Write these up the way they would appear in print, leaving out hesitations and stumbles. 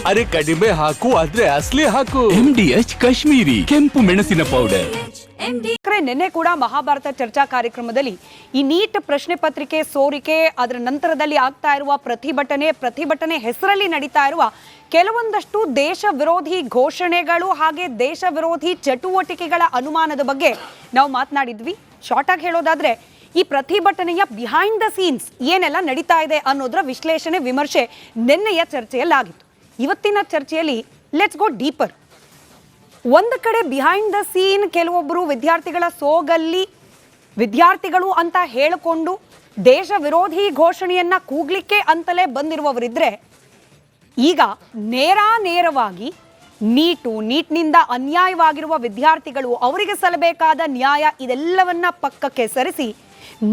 ಅರೆ ಕಡಿಮೆ ಹಾಕು ಆದ್ರೆ ಅಸಲಿ ಹಾಕು. MDH ಕಾಶ್ಮೀರಿ ಕೆಂಪು ಮೆಣಸಿನ ಪೌಡರ್. ನಿನ್ನೆ ಕೂಡ ಮಹಾಭಾರತ ಚರ್ಚಾ ಕಾರ್ಯಕ್ರಮದಲ್ಲಿ ಈ ನೀಟ್ ಪ್ರಶ್ನೆ ಪತ್ರಿಕೆ ಸೋರಿಕೆ, ಅದರ ನಂತರದಲ್ಲಿ ಆಗ್ತಾ ಇರುವ ಪ್ರತಿಭಟನೆ ಹೆಸರಲ್ಲಿ ನಡೀತಾ ಇರುವ ಕೆಲವೊಂದಷ್ಟು ದೇಶ ವಿರೋಧಿ ಘೋಷಣೆಗಳು ಹಾಗೆ ದೇಶ ವಿರೋಧಿ ಚಟುವಟಿಕೆಗಳ ಅನುಮಾನದ ಬಗ್ಗೆ ನಾವು ಮಾತನಾಡಿದ್ವಿ. ಶಾರ್ಟ್ ಆಗಿ ಹೇಳೋದಾದ್ರೆ ಈ ಪ್ರತಿಭಟನೆಯ ಬಿಹೈಂಡ್ ದ ಸೀನ್ಸ್ ಏನೆಲ್ಲ ನಡೀತಾ ಇದೆ ಅನ್ನೋದರ ವಿಶ್ಲೇಷಣೆ ವಿಮರ್ಶೆ ನಿನ್ನೆಯ ಚರ್ಚೆಯಲ್ಲಾಗಿತ್ತು. ಇವತ್ತಿನ ಚರ್ಚೆಯಲ್ಲಿ ಲೆಟ್ಸ್ ಗೋ ಡೀಪರ್. ಒಂದು ಕಡೆ ಬಿಹೈಂಡ್ ದ ಸೀನ್ ಕೆಲವೊಬ್ಬರು ವಿದ್ಯಾರ್ಥಿಗಳ ಸೋಗಲ್ಲಿ ವಿದ್ಯಾರ್ಥಿಗಳು ಅಂತ ಹೇಳಿಕೊಂಡು ದೇಶ ವಿರೋಧಿ ಘೋಷಣೆಯನ್ನ ಕೂಗ್ಲಿಕ್ಕೆ ಅಂತಲೇ ಬಂದಿರುವವರಿದ್ರೆ, ಈಗ ನೇರವಾಗಿ ನೀಟ್ನಿಂದ ಅನ್ಯಾಯವಾಗಿರುವ ವಿದ್ಯಾರ್ಥಿಗಳು ಅವರಿಗೆ ಸಲ್ಲಬೇಕಾದ ನ್ಯಾಯ ಇದೆಲ್ಲವನ್ನ ಪಕ್ಕಕ್ಕೆ ಸರಿಸಿ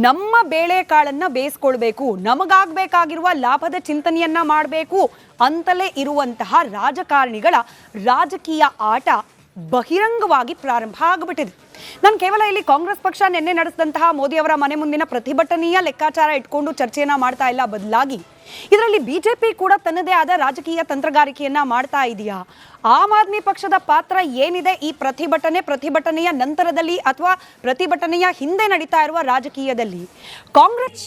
ನಮ್ಮ ಬೇಳೆಕಾಳನ್ನ ಬೇಯಿಸ್ಕೊಳ್ಬೇಕು, ನಮಗಾಗಬೇಕಾಗಿರುವ ಲಾಭದ ಚಿಂತನೆಯನ್ನ ಮಾಡಬೇಕು ಅಂತಲೇ ಇರುವಂತಹ ರಾಜಕಾರಣಿಗಳ ರಾಜಕೀಯ ಆಟ ಬಹಿರಂಗವಾಗಿ ಪ್ರಾರಂಭ ಆಗಿಬಿಟ್ಟಿದೆ. ನಾನು ಕೇವಲ ಇಲ್ಲಿ ಕಾಂಗ್ರೆಸ್ ಪಕ್ಷ ನಿನ್ನೆ ನಡೆಸಿದಂತಹ ಮೋದಿ ಅವರ ಮನೆ ಮುಂದಿನ ಪ್ರತಿಭಟನೆಯ ಲೆಕ್ಕಾಚಾರ ಇಟ್ಕೊಂಡು ಚರ್ಚೆಯನ್ನ ಮಾಡ್ತಾ ಇಲ್ಲ, ಬದಲಾಗಿ ಇದರಲ್ಲಿ ಬಿಜೆಪಿ ಕೂಡ ತನ್ನದೇ ಆದ ರಾಜಕೀಯ ತಂತ್ರಗಾರಿಕೆಯನ್ನ ಮಾಡ್ತಾ ಇದೆಯಾ? ಆಮ್ ಆದ್ಮಿ ಪಕ್ಷದ ಪಾತ್ರ ಏನಿದೆ ಈ ಪ್ರತಿಭಟನೆಯ ನಂತರದಲ್ಲಿ ಅಥವಾ ಪ್ರತಿಭಟನೆಯ ಹಿಂದೆ ನಡೀತಾ ಇರುವ ರಾಜಕೀಯದಲ್ಲಿ? ಕಾಂಗ್ರೆಸ್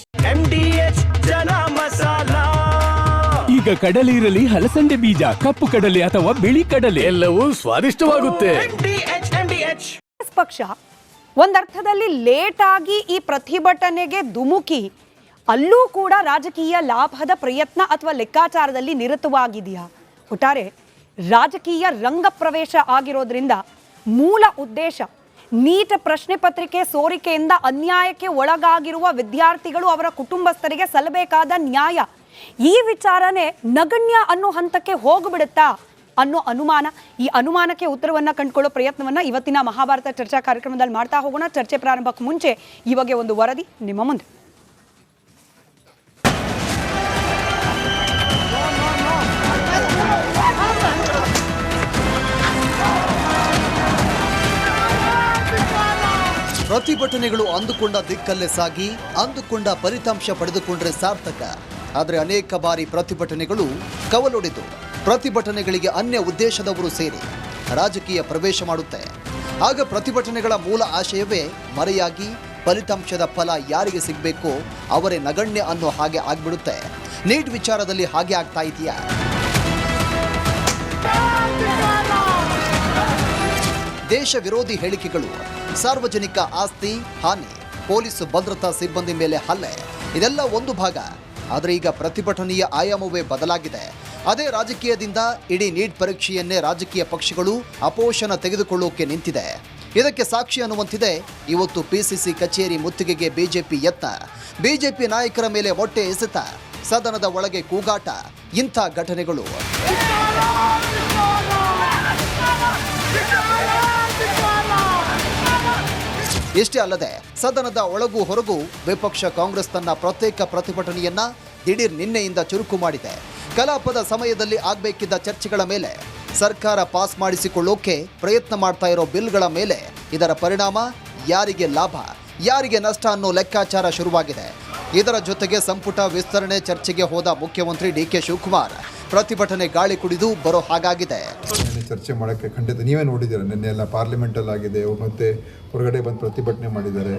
ಈಗ ಕಡಲೆ ಇರಲಿ, ಹಲಸಂಡೆ ಬೀಜ, ಕಪ್ಪು ಕಡಲೆ ಅಥವಾ ಬಿಳಿ ಕಡಲೆ, ಎಲ್ಲವೂ ಸ್ವಾದಿಷ್ಟವಾಗುತ್ತೆ. ಪಕ್ಷ ಒಂದರ್ಥದಲ್ಲಿ ಲೇಟ್ ಆಗಿ ಈ ಪ್ರತಿಭಟನೆಗೆ ಧುಮುಕಿ ಅಲ್ಲೂ ಕೂಡ ರಾಜಕೀಯ ಲಾಭದ ಪ್ರಯತ್ನ ಅಥವಾ ಲೆಕ್ಕಾಚಾರದಲ್ಲಿ ನಿರತವಾಗಿದೆಯಾ? ಒಟ್ಟಾರೆ ರಾಜಕೀಯ ರಂಗ ಪ್ರವೇಶ ಆಗಿರೋದ್ರಿಂದ ಮೂಲ ಉದ್ದೇಶ ನೀಟ್ ಪ್ರಶ್ನೆ ಪತ್ರಿಕೆ ಸೋರಿಕೆಯಿಂದ ಅನ್ಯಾಯಕ್ಕೆ ಒಳಗಾಗಿರುವ ವಿದ್ಯಾರ್ಥಿಗಳು ಅವರ ಕುಟುಂಬಸ್ಥರಿಗೆ ಸಲ್ಲಬೇಕಾದ ನ್ಯಾಯ, ಈ ವಿಚಾರನೆ ನಗಣ್ಯ ಅನ್ನೋ ಹಂತಕ್ಕೆ ಹೋಗ್ಬಿಡುತ್ತಾ ಅನ್ನೋ ಅನುಮಾನ. ಈ ಅನುಮಾನಕ್ಕೆ ಉತ್ತರವನ್ನ ಕಂಡುಕೊಳ್ಳೋ ಪ್ರಯತ್ನವನ್ನ ಇವತ್ತಿನ ಮಹಾಭಾರತ ಚರ್ಚಾ ಕಾರ್ಯಕ್ರಮದಲ್ಲಿ ಮಾಡ್ತಾ ಹೋಗೋಣ. ಚರ್ಚೆ ಪ್ರಾರಂಭಕ್ಕೆ ಮುಂಚೆ ಈ ಬಗ್ಗೆ ಒಂದು ವರದಿ ನಿಮ್ಮ ಮುಂದೆ. ಪ್ರತಿಭಟನೆಗಳು ಅಂದುಕೊಂಡ ದಿಕ್ಕಲ್ಲೇ ಸಾಗಿ ಅಂದುಕೊಂಡ ಫಲಿತಾಂಶ ಪಡೆದುಕೊಂಡ್ರೆ ಸಾರ್ಥಕ. ಆದರೆ ಅನೇಕ ಬಾರಿ ಪ್ರತಿಭಟನೆಗಳು ಕವಲೊಡೆದು ಪ್ರತಿಭಟನೆಗಳಿಗೆ ಅನ್ಯ ಉದ್ದೇಶದವರು ಸೇರಿ ರಾಜಕೀಯ ಪ್ರವೇಶ ಮಾಡುತ್ತೆ. ಆಗ ಪ್ರತಿಭಟನೆಗಳ ಮೂಲ ಆಶಯವೇ ಮರೆಯಾಗಿ ಫಲಿತಾಂಶದ ಫಲ ಯಾರಿಗೆ ಸಿಗಬೇಕೋ ಅವರೇ ನಗಣ್ಯ ಅನ್ನೋ ಹಾಗೆ ಆಗ್ಬಿಡುತ್ತೆ. ನೀಟ್ ವಿಚಾರದಲ್ಲಿ ಹಾಗೆ ಆಗ್ತಾ ಇದೆಯಾ? ದೇಶ ವಿರೋಧಿ ಹೇಳಿಕೆಗಳು, ಸಾರ್ವಜನಿಕ ಆಸ್ತಿ ಹಾನಿ, ಪೊಲೀಸ್ ಭದ್ರತಾ ಸಿಬ್ಬಂದಿ ಮೇಲೆ ಹಲ್ಲೆ, ಇದೆಲ್ಲ ಒಂದು ಭಾಗ. ಆದರೆ ಈಗ ಪ್ರತಿಭಟನೆಯ ಆಯಾಮವೇ ಬದಲಾಗಿದೆ. ಅದೇ ರಾಜಕೀಯದಿಂದ ಇಡೀ ನೀಟ್ ಪರೀಕ್ಷೆಯನ್ನೇ ರಾಜಕೀಯ ಪಕ್ಷಗಳು ಅಪೋಷಣ ತೆಗೆದುಕೊಳ್ಳೋಕೆ ನಿಂತಿದೆ. ಇದಕ್ಕೆ ಸಾಕ್ಷಿ ಅನ್ನುವಂತಿದೆ ಇವತ್ತು ಪಿಸಿಸಿ ಕಚೇರಿ ಮುತ್ತಿಗೆಗೆ ಬಿಜೆಪಿ ಯತ್ನ, ಬಿಜೆಪಿ ನಾಯಕರ ಮೇಲೆ ಹೊಟ್ಟೆ ಎಸೆತ, ಸದನದ ಒಳಗೆ ಕೂಗಾಟ, ಇಂಥ ಘಟನೆಗಳು. ಇಷ್ಟೇ ಅಲ್ಲದೆ ಸದನದ ಒಳಗೂ ಹೊರಗೂ ವಿಪಕ್ಷ ಕಾಂಗ್ರೆಸ್ ತನ್ನ ಪ್ರತ್ಯೇಕ ಪ್ರತಿಭಟನೆಯನ್ನ ದಿಢೀರ್ ನಿನ್ನೆಯಿಂದ ಚುರುಕು ಮಾಡಿದೆ. ಕಲಾಪದ ಸಮಯದಲ್ಲಿ ಆಗಬೇಕಿದ್ದ ಚರ್ಚೆಗಳ ಮೇಲೆ, ಸರ್ಕಾರ ಪಾಸ್ ಮಾಡಿಸಿಕೊಳ್ಳೋಕೆ ಪ್ರಯತ್ನ ಮಾಡ್ತಾ ಇರೋ ಬಿಲ್ಗಳ ಮೇಲೆ ಇದರ ಪರಿಣಾಮ ಯಾರಿಗೆ ಲಾಭ ಯಾರಿಗೆ ನಷ್ಟ ಅನ್ನೋ ಲೆಕ್ಕಾಚಾರ ಶುರುವಾಗಿದೆ. ಇದರ ಜೊತೆಗೆ ಸಂಪುಟ ವಿಸ್ತರಣೆ ಚರ್ಚೆಗೆ ಹೋದ ಮುಖ್ಯಮಂತ್ರಿ ಡಿಕೆ ಶಿವಕುಮಾರ್ ಪ್ರತಿಭಟನೆ ಗಾಳಿ ಕುಡಿದು ಬರೋ ಹಾಗಾಗಿದೆ. ಚರ್ಚೆ ಮಾಡೋಕ್ಕೆ ಖಂಡಿತ ನೀವೇ ನೋಡಿದ್ದೀರ, ನಿನ್ನೆ ಎಲ್ಲ ಪಾರ್ಲಿಮೆಂಟಲ್ಲಿ ಆಗಿದೆ, ಮತ್ತೆ ಹೊರಗಡೆ ಬಂದು ಪ್ರತಿಭಟನೆ ಮಾಡಿದ್ದಾರೆ,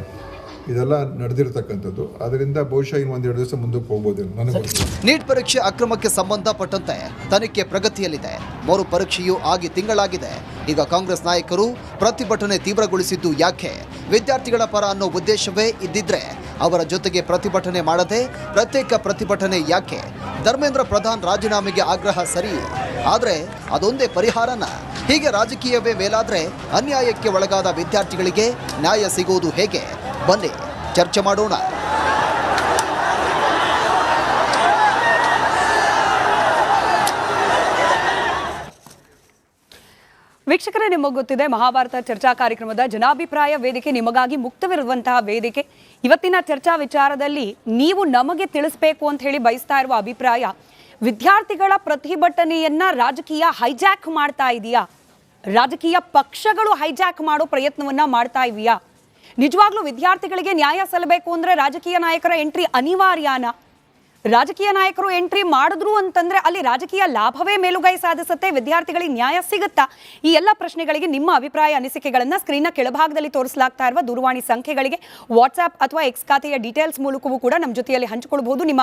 ಇದೆಲ್ಲ ನಡೆದಿರತಕ್ಕಂಥದ್ದು. ಅದರಿಂದ ಬಹುಶಃ ಇನ್ನು 1-2 ದಿವಸ ಮುಂದಕ್ಕೆ ಹೋಗ್ಬೋದು ನನಗೆ. ನೀಟ್ ಪರೀಕ್ಷೆ ಅಕ್ರಮಕ್ಕೆ ಸಂಬಂಧಪಟ್ಟಂತೆ ತನಿಖೆ ಪ್ರಗತಿಯಲ್ಲಿದೆ. ಮರು ಪರೀಕ್ಷೆಯೂ ಆಗಿ ತಿಂಗಳಾಗಿದೆ. ಈಗ ಕಾಂಗ್ರೆಸ್ ನಾಯಕರು ಪ್ರತಿಭಟನೆ ತೀವ್ರಗೊಳಿಸಿದ್ದು ಯಾಕೆ? ವಿದ್ಯಾರ್ಥಿಗಳ ಪರ ಅನ್ನೋ ಉದ್ದೇಶವೇ ಇದ್ದಿದ್ರೆ ಅವರ ಜೊತೆಗೆ ಪ್ರತಿಭಟನೆ ಮಾಡದೆ ಪ್ರತ್ಯೇಕ ಪ್ರತಿಭಟನೆ ಯಾಕೆ? ಧರ್ಮೇಂದ್ರ ಪ್ರಧಾನ್ ರಾಜೀನಾಮೆಗೆ ಆಗ್ರಹ ಸರಿ, ಆದರೆ ಅದೊಂದೇ ಪರಿಹಾರನ? ಹೀಗೆ ರಾಜಕೀಯವೇ ಮೇಲಾದ್ರೆ ಅನ್ಯಾಯಕ್ಕೆ ಒಳಗಾದ ವಿದ್ಯಾರ್ಥಿಗಳಿಗೆ ನ್ಯಾಯ ಸಿಗೋದು ಹೇಗೆ? ಬನ್ನಿ ಚರ್ಚೆ ಮಾಡೋಣ. ವೀಕ್ಷಕರೇ, ನಿಮಗೆ ಗೊತ್ತಿದೆ ಮಹಾಭಾರತ ಚರ್ಚಾ ಕಾರ್ಯಕ್ರಮದ ಜನಾಭಿಪ್ರಾಯ ವೇದಿಕೆ ನಿಮಗಾಗಿ ಮುಕ್ತವಿರುವಂತಹ ವೇದಿಕೆ. ಇವತ್ತಿನ ಚರ್ಚಾ ವಿಚಾರದಲ್ಲಿ ನೀವು ನಮಗೆ ತಿಳಿಸಬೇಕು ಅಂತ ಹೇಳಿ ಬಯಸ್ತಾ ಇರುವ ಅಭಿಪ್ರಾಯ, ವಿದ್ಯಾರ್ಥಿಗಳ ಪ್ರತಿಭಟನೆಯನ್ನ ರಾಜಕೀಯ ಹೈಜಾಕ್ ಮಾಡ್ತಾ ಇದೆಯಾ? ರಾಜಕೀಯ ಪಕ್ಷಗಳು ಹೈಜಾಕ್ ಮಾಡೋ ಪ್ರಯತ್ನವನ್ನ ಮಾಡ್ತಾ ಇದೆಯಾ? ನಿಜವಾಗ್ಲೂ ವಿದ್ಯಾರ್ಥಿಗಳಿಗೆ ನ್ಯಾಯ ಸಲ್ಲಬೇಕು ಅಂದ್ರೆ ರಾಜಕೀಯ ನಾಯಕರ ಎಂಟ್ರಿ ಅನಿವಾರ್ಯನಾ? ರಾಜಕೀಯ ನಾಯಕರು ಎಂಟ್ರಿ ಮಾಡಿದ್ರು ಅಂತಂದ್ರೆ ಅಲ್ಲಿ ರಾಜಕೀಯ ಲಾಭವೇ ಮೇಲುಗೈ ಸಾಧಿಸುತ್ತೆ, ವಿದ್ಯಾರ್ಥಿಗಳಿಗೆ ನ್ಯಾಯ ಸಿಗುತ್ತಾ? ಈ ಎಲ್ಲ ಪ್ರಶ್ನೆಗಳಿಗೆ ನಿಮ್ಮ ಅಭಿಪ್ರಾಯ ಅನಿಸಿಕೆಗಳನ್ನ ಸ್ಕ್ರೀನ್ನ ಕೆಳಭಾಗದಲ್ಲಿ ತೋರಿಸಲಾಗ್ತಾ ಇರುವ ದೂರವಾಣಿ ಸಂಖ್ಯೆಗಳಿಗೆ ವಾಟ್ಸ್ಆಪ್ ಅಥವಾ ಎಕ್ಸ್ ಖಾತೆಯ ಡೀಟೇಲ್ಸ್ ಮೂಲಕವೂ ಕೂಡ ನಮ್ಮ ಜೊತೆಯಲ್ಲಿ ಹಂಚಿಕೊಳ್ಳಬಹುದು. ನಿಮ್ಮ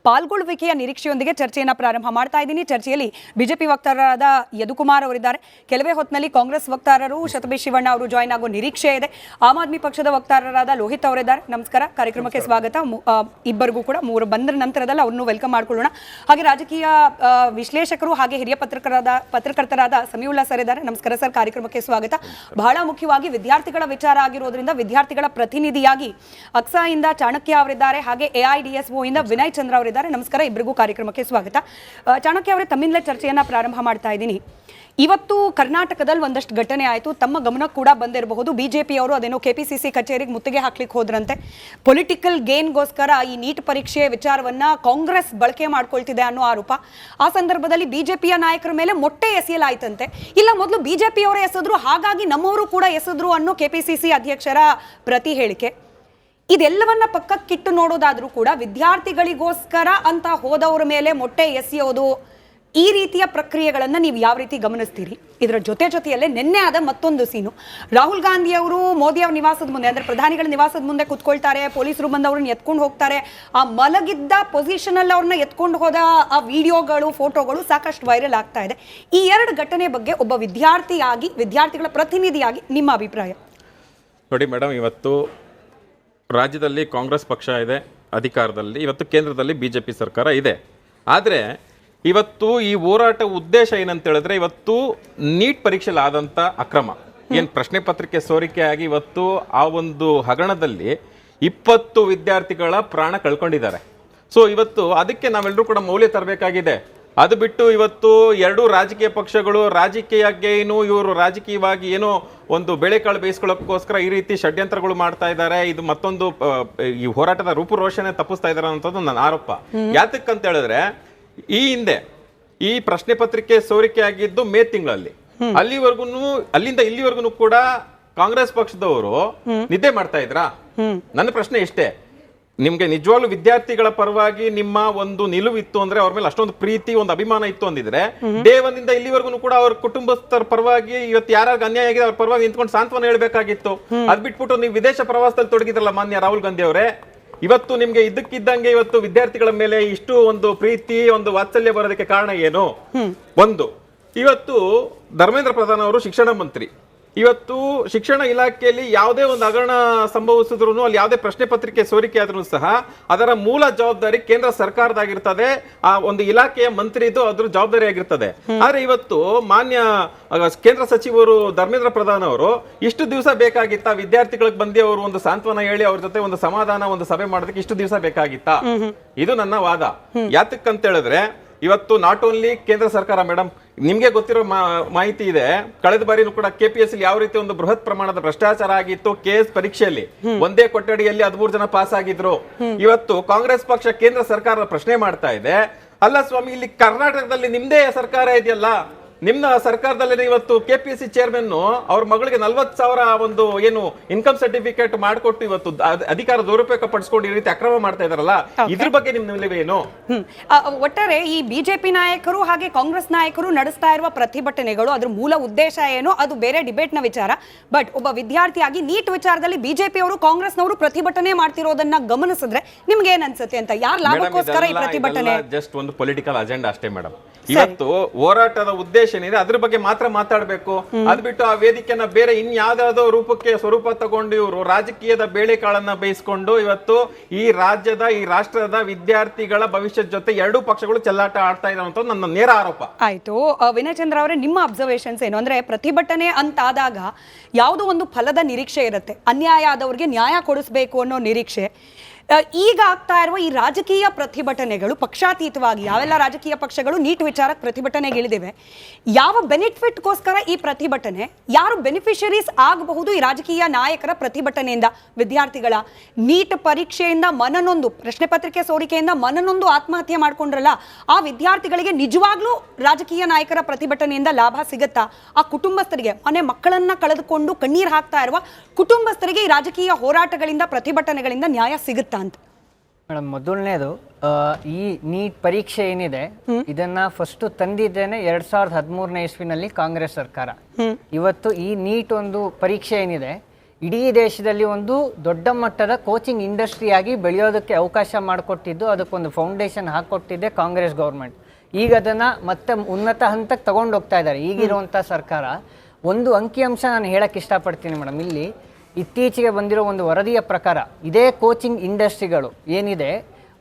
ಪಾಲ್ಗೊಳ್ಳುವಿಕೆಯ ನಿರೀಕ್ಷೆಯೊಂದಿಗೆ ಚರ್ಚೆಯನ್ನು ಪ್ರಾರಂಭ ಮಾಡ್ತಾ ಇದ್ದೀನಿ. ಚರ್ಚೆಯಲ್ಲಿ ಬಿಜೆಪಿ ವಕ್ತಾರರಾದ ಯದುಕುಮಾರ್ ಅವರಿದ್ದಾರೆ. ಕೆಲವೇ ಹೊತ್ತಿನಲ್ಲಿ ಕಾಂಗ್ರೆಸ್ ವಕ್ತಾರರು ಶತಬೀರ್ ಶಿವಣ್ಣ ಅವರು ಜಾಯ್ನ್ ಆಗೋ ನಿರೀಕ್ಷೆ ಇದೆ. ಆಮ್ ಆದ್ಮಿ ಪಕ್ಷದ ವಕ್ತಾರರಾದ ಲೋಹಿತ್ ಅವರಿದ್ದಾರೆ. ನಮಸ್ಕಾರ, ಕಾರ್ಯಕ್ರಮಕ್ಕೆ ಸ್ವಾಗತ. ಇಬ್ಬರಿಗೂ ಕೂಡ ಮೂರು ಬಂದ ನಂತರದಲ್ಲಿ ಅವ್ರನ್ನು ವೆಲ್ಕಮ್ ಮಾಡ್ಕೊಳ್ಳೋಣ. ಹಾಗೆ ರಾಜಕೀಯ ವಿಶ್ಲೇಷಕರು ಹಾಗೆ ಹಿರಿಯ ಪತ್ರಕರ್ತರಾದ ಸಮೀವುಲ್ಲಾ ಸರ್ ಇದ್ದಾರೆ. ನಮಸ್ಕಾರ ಸರ್, ಕಾರ್ಯಕ್ರಮಕ್ಕೆ ಸ್ವಾಗತ. ಬಹಳ ಮುಖ್ಯವಾಗಿ ವಿದ್ಯಾರ್ಥಿಗಳ ವಿಚಾರ ಆಗಿರೋದ್ರಿಂದ ವಿದ್ಯಾರ್ಥಿಗಳ ಪ್ರತಿನಿಧಿಯಾಗಿ ಅಕ್ಸಾ ಇಂದ ಚಾಣಕ್ಯ ಅವರಿದ್ದಾರೆ, ಹಾಗೆ AIDSO ಇಂದ ವಿನಯ್ ಚಂದ್ರ ಅವರಿದ್ದಾರೆ. ನಮಸ್ಕಾರ, ಇಬ್ಬರಿಗೂ ಕಾರ್ಯಕ್ರಮಕ್ಕೆ ಸ್ವಾಗತ. ಚಾಣಕ್ಯ ಅವರೇ, ತಮ್ಮಿಂದಲೇ ಚರ್ಚೆಯನ್ನ ಪ್ರಾರಂಭ ಮಾಡ್ತಾ ಇದ್ದೀನಿ. ಇವತ್ತು ಕರ್ನಾಟಕದಲ್ಲಿ ಒಂದಷ್ಟು ಘಟನೆ ಆಯಿತು, ತಮ್ಮ ಗಮನಕ್ಕೆ ಕೂಡ ಬಂದಿರಬಹುದು. ಬಿಜೆಪಿ ಅವರು ಅದೇನೋ KPCC ಕಚೇರಿಗೆ ಮುತ್ತಿಗೆ ಹಾಕ್ಲಿಕ್ಕೆ ಹೋದ್ರಂತೆ. ಪೊಲಿಟಿಕಲ್ ಗೇನ್ಗೋಸ್ಕರ ಈ ನೀಟ್ ಪರೀಕ್ಷೆ ವಿಚಾರವನ್ನ ಕಾಂಗ್ರೆಸ್ ಬಳಕೆ ಮಾಡ್ಕೊಳ್ತಿದೆ ಅನ್ನೋ ಆರೋಪ. ಆ ಸಂದರ್ಭದಲ್ಲಿ ಬಿಜೆಪಿಯ ನಾಯಕರ ಮೇಲೆ ಮೊಟ್ಟೆ ಎಸೆಯಲಾಯ್ತಂತೆ. ಇಲ್ಲ, ಮೊದಲು ಬಿಜೆಪಿ ಅವರೇ ಎಸೆದ್ರು, ಹಾಗಾಗಿ ನಮ್ಮವರು ಕೂಡ ಎಸೆದ್ರು ಅನ್ನೋ KPCC ಅಧ್ಯಕ್ಷರ ಪ್ರತಿ ಹೇಳಿಕೆ. ಇದೆಲ್ಲವನ್ನ ಪಕ್ಕಕ್ಕಿಟ್ಟು ನೋಡೋದಾದ್ರೂ ಕೂಡ ವಿದ್ಯಾರ್ಥಿಗಳಿಗೋಸ್ಕರ ಅಂತ ಹೋದವರ ಮೇಲೆ ಮೊಟ್ಟೆ ಎಸೆಯೋದು, ಈ ರೀತಿಯ ಪ್ರಕ್ರಿಯೆಗಳನ್ನ ನೀವು ಯಾವ ರೀತಿ ಗಮನಿಸ್ತೀರಿ? ಇದರ ಜೊತೆಯಲ್ಲೇ ನಿನ್ನೆ ಆದ ಮತ್ತೊಂದು ಸೀನು, ರಾಹುಲ್ ಗಾಂಧಿ ಅವರು ಮೋದಿ ಅವರ ನಿವಾಸದ ಮುಂದೆ, ಅಂದ್ರೆ ಪ್ರಧಾನಿಗಳ ನಿವಾಸದ ಮುಂದೆ ಕುತ್ಕೊಳ್ತಾರೆ, ಪೊಲೀಸರು ಬಂದು ಅವ್ರನ್ನ ಎತ್ಕೊಂಡು ಹೋಗ್ತಾರೆ. ಆ ಮಲಗಿದ್ದ ಪೊಸಿಷನ್ ಅಲ್ಲಿ ಅವ್ರನ್ನ ಎತ್ಕೊಂಡು ಹೋದ ಆ ವಿಡಿಯೋಗಳು, ಫೋಟೋಗಳು ಸಾಕಷ್ಟು ವೈರಲ್ ಆಗ್ತಾ ಇದೆ. ಈ ಎರಡು ಘಟನೆ ಬಗ್ಗೆ ಒಬ್ಬ ವಿದ್ಯಾರ್ಥಿಗಳ ಪ್ರತಿನಿಧಿಯಾಗಿ ನಿಮ್ಮ ಅಭಿಪ್ರಾಯ? ನೋಡಿ ಮೇಡಮ್, ಇವತ್ತು ರಾಜ್ಯದಲ್ಲಿ ಕಾಂಗ್ರೆಸ್ ಪಕ್ಷ ಇದೆ ಅಧಿಕಾರದಲ್ಲಿ, ಇವತ್ತು ಕೇಂದ್ರದಲ್ಲಿ BJP ಸರ್ಕಾರ ಇದೆ. ಆದರೆ ಇವತ್ತು ಈ ಹೋರಾಟ ಉದ್ದೇಶ ಏನಂತ ಹೇಳಿದ್ರೆ, ಇವತ್ತು ನೀಟ್ ಪರೀಕ್ಷೆಯಲ್ಲಿ ಆದಂಥ ಅಕ್ರಮ, ಏನು ಪ್ರಶ್ನೆ ಪತ್ರಿಕೆ ಸೋರಿಕೆ ಆಗಿ ಇವತ್ತು ಆ ಒಂದು ಹಗರಣದಲ್ಲಿ 20 ವಿದ್ಯಾರ್ಥಿಗಳ ಪ್ರಾಣ ಕಳ್ಕೊಂಡಿದ್ದಾರೆ. ಸೊ ಇವತ್ತು ಅದಕ್ಕೆ ನಾವೆಲ್ಲರೂ ಕೂಡ ಮೌಲ್ಯ ತರಬೇಕಾಗಿದೆ. ಅದು ಬಿಟ್ಟು ಇವತ್ತು ಎರಡೂ ರಾಜಕೀಯ ಪಕ್ಷಗಳು ಏನು ಇವರು ರಾಜಕೀಯವಾಗಿ ಏನೋ ಒಂದು ಬೇಳೆಕಾಳು ಬೇಯಿಸ್ಕೊಳ್ಳೋಕ್ಕೋಸ್ಕರ ಈ ರೀತಿ ಷಡ್ಯಂತ್ರಗಳು ಮಾಡ್ತಾ ಇದ್ದಾರೆ. ಇದು ಮತ್ತೊಂದು ಈ ಹೋರಾಟದ ರೂಪುರೋಷಣೆ ತಪ್ಪಿಸ್ತಾ ಇದ್ದಾರೆ ಅನ್ನೋದು ನನ್ನ ಆರೋಪ. ಯಾತಕ್ಕಂತ ಹೇಳಿದ್ರೆ, ಈ ಹಿಂದೆ ಈ ಪ್ರಶ್ನೆ ಪತ್ರಿಕೆ ಸೋರಿಕೆ ಆಗಿದ್ದು ಮೇ ತಿಂಗಳಲ್ಲಿ, ಅಲ್ಲಿಂದ ಇಲ್ಲಿವರೆಗೂ ಕೂಡ ಕಾಂಗ್ರೆಸ್ ಪಕ್ಷದವರು ನಿದ್ದೆ ಮಾಡ್ತಾ ಇದ್ರಾ? ನನ್ನ ಪ್ರಶ್ನೆ ಇಷ್ಟೇ. ನಿಮ್ಗೆ ನಿಜವಾಗ್ಲೂ ವಿದ್ಯಾರ್ಥಿಗಳ ಪರವಾಗಿ ನಿಮ್ಮ ಒಂದು ನಿಲುವಿತ್ತು ಅಂದ್ರೆ, ಅವ್ರ ಮೇಲೆ ಅಷ್ಟೊಂದು ಪ್ರೀತಿ, ಒಂದು ಅಭಿಮಾನ ಇತ್ತು ಅಂದಿದ್ರೆ, ಡೇ ಒಂದಿಂದ ಇಲ್ಲಿವರೆಗೂ ಕೂಡ ಅವ್ರ ಕುಟುಂಬಸ್ಥರ ಪರವಾಗಿ ಇವತ್ತು ಯಾರ್ಯಾರಿಗೆ ಅನ್ಯಾಯ ಆಗಿದೆ ಅವ್ರ ಪರವಾಗಿ ನಿಂತ್ಕೊಂಡು ಸಾಂತ್ವನ ಹೇಳ್ಬೇಕಾಗಿತ್ತು. ಅದ್ ಬಿಟ್ಬಿಟ್ಟು ನೀವು ವಿದೇಶ ಪ್ರವಾಸದಲ್ಲಿ ತೊಡಗಿದ್ರಲ್ಲ ಮಾನ್ಯ ರಾಹುಲ್ ಗಾಂಧಿ ಅವರೇ, ಇವತ್ತು ನಿಮ್ಗೆ ಇದ್ದಕ್ಕಿದ್ದಂಗೆ ಇವತ್ತು ವಿದ್ಯಾರ್ಥಿಗಳ ಮೇಲೆ ಇಷ್ಟು ಒಂದು ಪ್ರೀತಿ, ಒಂದು ವಾತ್ಸಲ್ಯ ಬರೋದಕ್ಕೆ ಕಾರಣ ಏನು? ಒಂದು, ಇವತ್ತು ಧರ್ಮೇಂದ್ರ ಪ್ರಧಾನ್ ಅವರು ಶಿಕ್ಷಣ ಮಂತ್ರಿ. ಇವತ್ತು ಶಿಕ್ಷಣ ಇಲಾಖೆಯಲ್ಲಿ ಯಾವುದೇ ಒಂದು ಹಗರಣ ಸಂಭವಿಸಿದ್ರು, ಅಲ್ಲಿ ಯಾವುದೇ ಪ್ರಶ್ನೆ ಪತ್ರಿಕೆ ಸೋರಿಕೆ ಆದ್ರೂ ಸಹ ಅದರ ಮೂಲ ಜವಾಬ್ದಾರಿ ಕೇಂದ್ರ ಸರ್ಕಾರದಾಗಿರ್ತದೆ, ಆ ಒಂದು ಇಲಾಖೆಯ ಮಂತ್ರಿದು ಅದ್ರ ಜವಾಬ್ದಾರಿ ಆಗಿರ್ತದೆ. ಆದ್ರೆ ಇವತ್ತು ಮಾನ್ಯ ಕೇಂದ್ರ ಸಚಿವರು ಧರ್ಮೇಂದ್ರ ಪ್ರಧಾನ್ ಅವರು ಇಷ್ಟು ದಿವಸ ಬೇಕಾಗಿತ್ತಾ ವಿದ್ಯಾರ್ಥಿಗಳಿಗೆ ಬಂದು ಅವರು ಒಂದು ಸಾಂತ್ವನ ಹೇಳಿ ಅವ್ರ ಜೊತೆ ಒಂದು ಸಮಾಧಾನ, ಒಂದು ಸಭೆ ಮಾಡೋದಕ್ಕೆ ಇಷ್ಟು ದಿವಸ ಬೇಕಾಗಿತ್ತಾ? ಇದು ನನ್ನ ವಾದ. ಯಾತಕ್ಕಂತ ಹೇಳಿದ್ರೆ, ಇವತ್ತು ನಾಟ್ ಓನ್ಲಿ ಕೇಂದ್ರ ಸರ್ಕಾರ, ಮೇಡಮ್ ನಿಮ್ಗೆ ಗೊತ್ತಿರೋ ಮಾಹಿತಿ ಇದೆ, ಕಳೆದ ಬಾರಿನೂ ಕೂಡ KPSC ಯಾವ ರೀತಿ ಒಂದು ಬೃಹತ್ ಪ್ರಮಾಣದ ಭ್ರಷ್ಟಾಚಾರ ಆಗಿತ್ತು. KS ಪರೀಕ್ಷೆಯಲ್ಲಿ ಒಂದೇ ಕೊಠಡಿಯಲ್ಲಿ 13 ಜನ ಪಾಸ್ ಆಗಿದ್ರು. ಇವತ್ತು ಕಾಂಗ್ರೆಸ್ ಪಕ್ಷ ಕೇಂದ್ರ ಸರ್ಕಾರದ ಪ್ರಶ್ನೆ ಮಾಡ್ತಾ ಇದೆ, ಅಲ್ಲ ಸ್ವಾಮಿ, ಇಲ್ಲಿ ಕರ್ನಾಟಕದಲ್ಲಿ ನಿಮ್ದೇ ಸರ್ಕಾರ ಇದೆಯಲ್ಲ, ನಿಮ್ಮ ಸರ್ಕಾರದಲ್ಲಿ ಇವತ್ತು KPSC ಚೇರ್ಮನ್ ಅವ್ರ ಮಗಳಿಗೆ 40,000 ಒಂದು ಏನು ಇನ್ಕಮ್ ಸರ್ಟಿಫಿಕೇಟ್ ಮಾಡಿಕೊಟ್ಟು ಇವತ್ತು ಅಧಿಕಾರ ದುರುಪಯೋಗ ಪಡಿಸ್ಕೊಂಡು ಈ ರೀತಿ ಅಕ್ರಮ ಮಾಡ್ತಾ ಇದಾರಲ್ಲ, ಇದ್ರ ಬಗ್ಗೆ ನಿಮ್ ನಿಲುವೇನು? ಒಟ್ಟಾರೆ ಈ ಬಿಜೆಪಿ ನಾಯಕರು ಹಾಗೆ ಕಾಂಗ್ರೆಸ್ ನಾಯಕರು ನಡೆಸ್ತಾ ಇರುವ ಪ್ರತಿಭಟನೆಗಳು, ಅದ್ರ ಮೂಲ ಉದ್ದೇಶ ಏನು ಅದು ಬೇರೆ ಡಿಬೇಟ್ ನ ವಿಚಾರ. ಬಟ್ ಒಬ್ಬ ವಿದ್ಯಾರ್ಥಿಯಾಗಿ ನೀಟ್ ವಿಚಾರದಲ್ಲಿ ಬಿಜೆಪಿ ಅವರು ಕಾಂಗ್ರೆಸ್ನವರು ಪ್ರತಿಭಟನೆ ಮಾಡ್ತಿರೋದನ್ನ ಗಮನಿಸಿದ್ರೆ ನಿಮ್ಗೆ ಏನ್ ಅನ್ಸುತ್ತೆ ಅಂತ? ಯಾರ ಲಾಭಕ್ಕೋಸ್ಕರ ಈ ಪ್ರತಿಭಟನೆ? ಜಸ್ಟ್ ಒಂದು ಪೊಲಿಟಿಕಲ್ ಅಜೆಂಡಾ ಅಷ್ಟೇ ಮೇಡಮ್. ಇವತ್ತು ಹೋರಾಟದ ಉದ್ದೇಶ ಏನಿದೆ ಅದ್ರ ಬಗ್ಗೆ ಮಾತ್ರ ಮಾತಾಡಬೇಕು. ಅದ್ ಬಿಟ್ಟು ಆ ವೇದಿಕೆಯನ್ನ ಬೇರೆ ಇನ್ಯಾವುದಾದೋ ರೂಪಕ್ಕೆ ಸ್ವರೂಪ ತಗೊಂಡು ಇವರು ರಾಜಕೀಯದ ಬೇಳೆಕಾಳನ್ನ ಬೇಯಿಸ್ಕೊಂಡು ಇವತ್ತು ಈ ರಾಜ್ಯದ, ಈ ರಾಷ್ಟ್ರದ ವಿದ್ಯಾರ್ಥಿಗಳ ಭವಿಷ್ಯದ ಜೊತೆ ಎರಡೂ ಪಕ್ಷಗಳು ಚೆಲ್ಲಾಟ ಆಡ್ತಾ ಇದಾವೆ ಅಂತ ನನ್ನ ನೇರ ಆರೋಪ. ಆಯ್ತು ವಿನಯ್ ಚಂದ್ರ ಅವರೇ, ನಿಮ್ಮ ಅಬ್ಸರ್ವೇಷನ್ಸ್ ಏನು? ಅಂದ್ರೆ ಪ್ರತಿಭಟನೆ ಅಂತಾದಾಗ ಯಾವುದೋ ಒಂದು ಫಲದ ನಿರೀಕ್ಷೆ ಇರುತ್ತೆ, ಅನ್ಯಾಯ ಆದವ್ರಿಗೆ ನ್ಯಾಯ ಕೊಡಿಸ್ಬೇಕು ಅನ್ನೋ ನಿರೀಕ್ಷೆ. ಈಗ ಆಗ್ತಾ ಇರುವ ಈ ರಾಜಕೀಯ ಪ್ರತಿಭಟನೆಗಳು ಪಕ್ಷಾತೀತವಾಗಿ ಯಾವೆಲ್ಲ ರಾಜಕೀಯ ಪಕ್ಷಗಳು ನೀಟ್ ವಿಚಾರಕ್ಕೆ ಪ್ರತಿಭಟನೆಗಿಳಿದಿವೆ, ಯಾವ ಬೆನಿಫಿಟ್ಗೋಸ್ಕರ ಈ ಪ್ರತಿಭಟನೆ? ಯಾರು ಬೆನಿಫಿಷರೀಸ್ ಆಗಬಹುದು ಈ ರಾಜಕೀಯ ನಾಯಕರ ಪ್ರತಿಭಟನೆಯಿಂದ? ವಿದ್ಯಾರ್ಥಿಗಳ ನೀಟ್ ಪರೀಕ್ಷೆಯಿಂದ ಮನನೊಂದು, ಪ್ರಶ್ನೆ ಪತ್ರಿಕೆ ಸೋರಿಕೆಯಿಂದ ಮನನೊಂದು ಆತ್ಮಹತ್ಯೆ ಮಾಡ್ಕೊಂಡ್ರಲ್ಲ, ಆ ವಿದ್ಯಾರ್ಥಿಗಳಿಗೆ ನಿಜವಾಗ್ಲೂ ರಾಜಕೀಯ ನಾಯಕರ ಪ್ರತಿಭಟನೆಯಿಂದ ಲಾಭ ಸಿಗುತ್ತಾ? ಆ ಕುಟುಂಬಸ್ಥರಿಗೆ, ಮನೆ ಮಕ್ಕಳನ್ನ ಕಳೆದುಕೊಂಡು ಕಣ್ಣೀರು ಹಾಕ್ತಾ ಇರುವ ಕುಟುಂಬಸ್ಥರಿಗೆ ಈ ರಾಜಕೀಯ ಹೋರಾಟಗಳಿಂದ, ಪ್ರತಿಭಟನೆಗಳಿಂದ ನ್ಯಾಯ ಸಿಗುತ್ತಾ ಅಂತ? ಮೇಡಮ್, ಮೊದಲನೇದು ಈ ನೀಟ್ ಪರೀಕ್ಷೆ ಏನಿದೆ ಇದನ್ನ ಫಸ್ಟ್ ತಂದಿದ್ದೇನೆ 2013ನೇ ಇಸ್ವಿನಲ್ಲಿ ಕಾಂಗ್ರೆಸ್ ಸರ್ಕಾರ. ಇವತ್ತು ಈ ನೀಟ್ ಒಂದು ಪರೀಕ್ಷೆ ಏನಿದೆ ಇಡೀ ದೇಶದಲ್ಲಿ ಒಂದು ದೊಡ್ಡ ಮಟ್ಟದ ಕೋಚಿಂಗ್ ಇಂಡಸ್ಟ್ರಿಯಾಗಿ ಬೆಳೆಯೋದಕ್ಕೆ ಅವಕಾಶ ಮಾಡಿಕೊಟ್ಟಿದ್ದು, ಅದಕ್ಕೊಂದು ಫೌಂಡೇಶನ್ ಹಾಕ್ಕೊಟ್ಟಿದ್ದೆ ಕಾಂಗ್ರೆಸ್ ಗೌರ್ಮೆಂಟ್. ಈಗ ಅದನ್ನ ಮತ್ತೆ ಉನ್ನತ ಹಂತಕ್ಕೆ ತಗೊಂಡು ಹೋಗ್ತಾ ಇದ್ದಾರೆ ಈಗಿರುವಂಥ ಸರ್ಕಾರ. ಒಂದು ಅಂಕಿಅಂಶ ನಾನು ಹೇಳಕ್ಕೆ ಇಷ್ಟಪಡ್ತೀನಿ ಮೇಡಮ್. ಇಲ್ಲಿ ಇತ್ತೀಚೆಗೆ ಬಂದಿರೋ ಒಂದು ವರದಿಯ ಪ್ರಕಾರ ಇದೇ ಕೋಚಿಂಗ್ ಇಂಡಸ್ಟ್ರಿಗಳು ಏನಿದೆ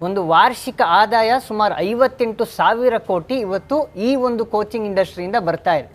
ಒಂದು ವಾರ್ಷಿಕ ಆದಾಯ ಸುಮಾರು 58,000 ಕೋಟಿ ಇವತ್ತು ಈ ಒಂದು ಕೋಚಿಂಗ್ ಇಂಡಸ್ಟ್ರಿಯಿಂದ ಬರ್ತಾ ಇದೆ.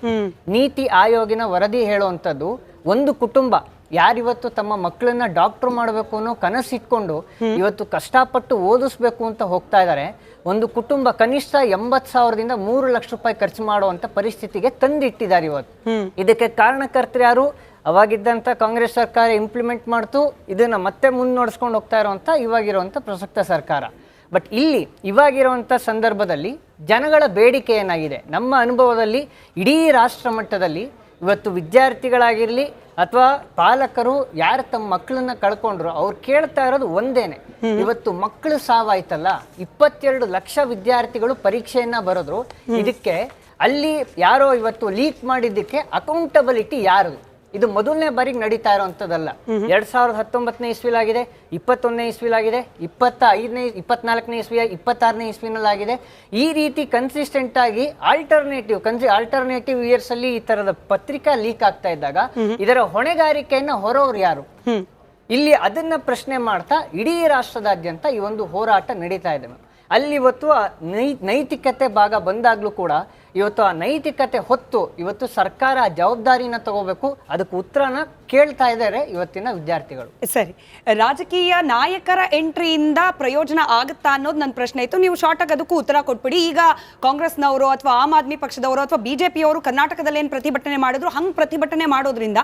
ನೀತಿ ಆಯೋಗಿನ ವರದಿ ಹೇಳುವಂಥದ್ದು, ಒಂದು ಕುಟುಂಬ ಯಾರಿವತ್ತು ತಮ್ಮ ಮಕ್ಕಳನ್ನ ಡಾಕ್ಟರ್ ಮಾಡಬೇಕು ಅನ್ನೋ ಕನಸಿಟ್ಕೊಂಡು ಇವತ್ತು ಕಷ್ಟಪಟ್ಟು ಓದಿಸ್ಬೇಕು ಅಂತ ಹೋಗ್ತಾ ಇದ್ದಾರೆ, ಒಂದು ಕುಟುಂಬ ಕನಿಷ್ಠ 80,000ದಿಂದ 3 ಲಕ್ಷ ರೂಪಾಯಿ ಖರ್ಚು ಮಾಡುವಂತ ಪರಿಸ್ಥಿತಿಗೆ ತಂದಿಟ್ಟಿದ್ದಾರೆ ಇವತ್ತು. ಇದಕ್ಕೆ ಕಾರಣಕರ್ತರು ಯಾರು? ಅವಾಗಿದ್ದಂಥ ಕಾಂಗ್ರೆಸ್ ಸರ್ಕಾರ ಇಂಪ್ಲಿಮೆಂಟ್ ಮಾಡ್ತು, ಇದನ್ನ ಮತ್ತೆ ಮುನ್ನಡೆಸ್ಕೊಂಡು ಹೋಗ್ತಾ ಇರುವಂಥ ಇವಾಗಿರುವಂಥ ಪ್ರಸಕ್ತ ಸರ್ಕಾರ. ಬಟ್ ಇಲ್ಲಿ ಇವಾಗಿರುವಂಥ ಸಂದರ್ಭದಲ್ಲಿ ಜನಗಳ ಬೇಡಿಕೆ ಏನಾಗಿದೆ, ನಮ್ಮ ಅನುಭವದಲ್ಲಿ ಇಡೀ ರಾಷ್ಟ್ರ ಮಟ್ಟದಲ್ಲಿ ಇವತ್ತು ವಿದ್ಯಾರ್ಥಿಗಳಾಗಿರಲಿ ಅಥವಾ ಪಾಲಕರು ಯಾರು ತಮ್ಮ ಮಕ್ಕಳನ್ನ ಕಳ್ಕೊಂಡ್ರು ಅವ್ರು ಕೇಳ್ತಾ ಇರೋದು ಒಂದೇನೆ, ಇವತ್ತು ಮಕ್ಕಳು ಸಾವಾಯ್ತಲ್ಲ, 22 ಲಕ್ಷ ವಿದ್ಯಾರ್ಥಿಗಳು ಪರೀಕ್ಷೆಯನ್ನ ಬರೆದ್ರು, ಇದಕ್ಕೆ ಅಲ್ಲಿ ಯಾರೋ ಇವತ್ತು ಲೀಕ್ ಮಾಡಿದ್ದಕ್ಕೆ ಅಕೌಂಟಬಿಲಿಟಿ ಯಾರು? ಇದು ಮೊದಲನೇ ಬಾರಿಗೆ ನಡೀತಾ ಇರೋವಂಥದ್ದಲ್ಲ. 2019ನೇ ಇಸ್ವಿಲಾಗಿದೆ, 21ನೇ ಇಸ್ವಿಲಾಗಿದೆ, 24ನೇ ಇಸ್ವಿ, 26ನೇ ಇಸ್ವಿನಲ್ಲಾಗಿದೆ. ಈ ರೀತಿ ಕನ್ಸಿಸ್ಟೆಂಟ್ ಆಗಿ ಆಲ್ಟರ್ನೇಟಿವ್ ಇಯರ್ಸ್ ಅಲ್ಲಿ ಈ ತರದ ಪತ್ರಿಕಾ ಲೀಕ್ ಆಗ್ತಾ ಇದ್ದಾಗ ಇದರ ಹೊಣೆಗಾರಿಕೆಯನ್ನ ಹೊರೋರು ಯಾರು? ಇಲ್ಲಿ ಅದನ್ನ ಪ್ರಶ್ನೆ ಮಾಡ್ತಾ ಇಡೀ ರಾಷ್ಟ್ರದಾದ್ಯಂತ ಈ ಒಂದು ಹೋರಾಟ ನಡೀತಾ ಇದೆ. ಅಲ್ಲಿ ಇವತ್ತು ನೈತಿಕತೆ ಭಾಗ ಬಂದಾಗ್ಲೂ ಕೂಡ ಇವತ್ತು ಆ ನೈತಿಕತೆ ಹೊತ್ತು ಇವತ್ತು ಸರ್ಕಾರ ಜವಾಬ್ದಾರಿನ ತಗೋಬೇಕು, ಅದಕ್ಕೆ ಉತ್ತರನ ಕೇಳ್ತಾ ಇದ್ದಾರೆ ಇವತ್ತಿನ ವಿದ್ಯಾರ್ಥಿಗಳು. ಸರಿ, ರಾಜಕೀಯ ನಾಯಕರ ಎಂಟ್ರಿಯಿಂದ ಪ್ರಯೋಜನ ಆಗುತ್ತಾ ಅನ್ನೋದು ನನ್ನ ಪ್ರಶ್ನೆ ಇತ್ತು. ನೀವು ಶಾರ್ಟ್ ಆಗಿ ಅದಕ್ಕೂ ಉತ್ತರ ಕೊಟ್ಬಿಡಿ. ಈಗ ಕಾಂಗ್ರೆಸ್ನವರು ಅಥವಾ ಆಮ್ ಆದ್ಮಿ ಪಕ್ಷದವರು ಅಥವಾ ಬಿಜೆಪಿಯವರು ಕರ್ನಾಟಕದಲ್ಲಿ ಏನು ಪ್ರತಿಭಟನೆ ಮಾಡಿದ್ರು ಹಂಗೆ ಪ್ರತಿಭಟನೆ ಮಾಡೋದ್ರಿಂದ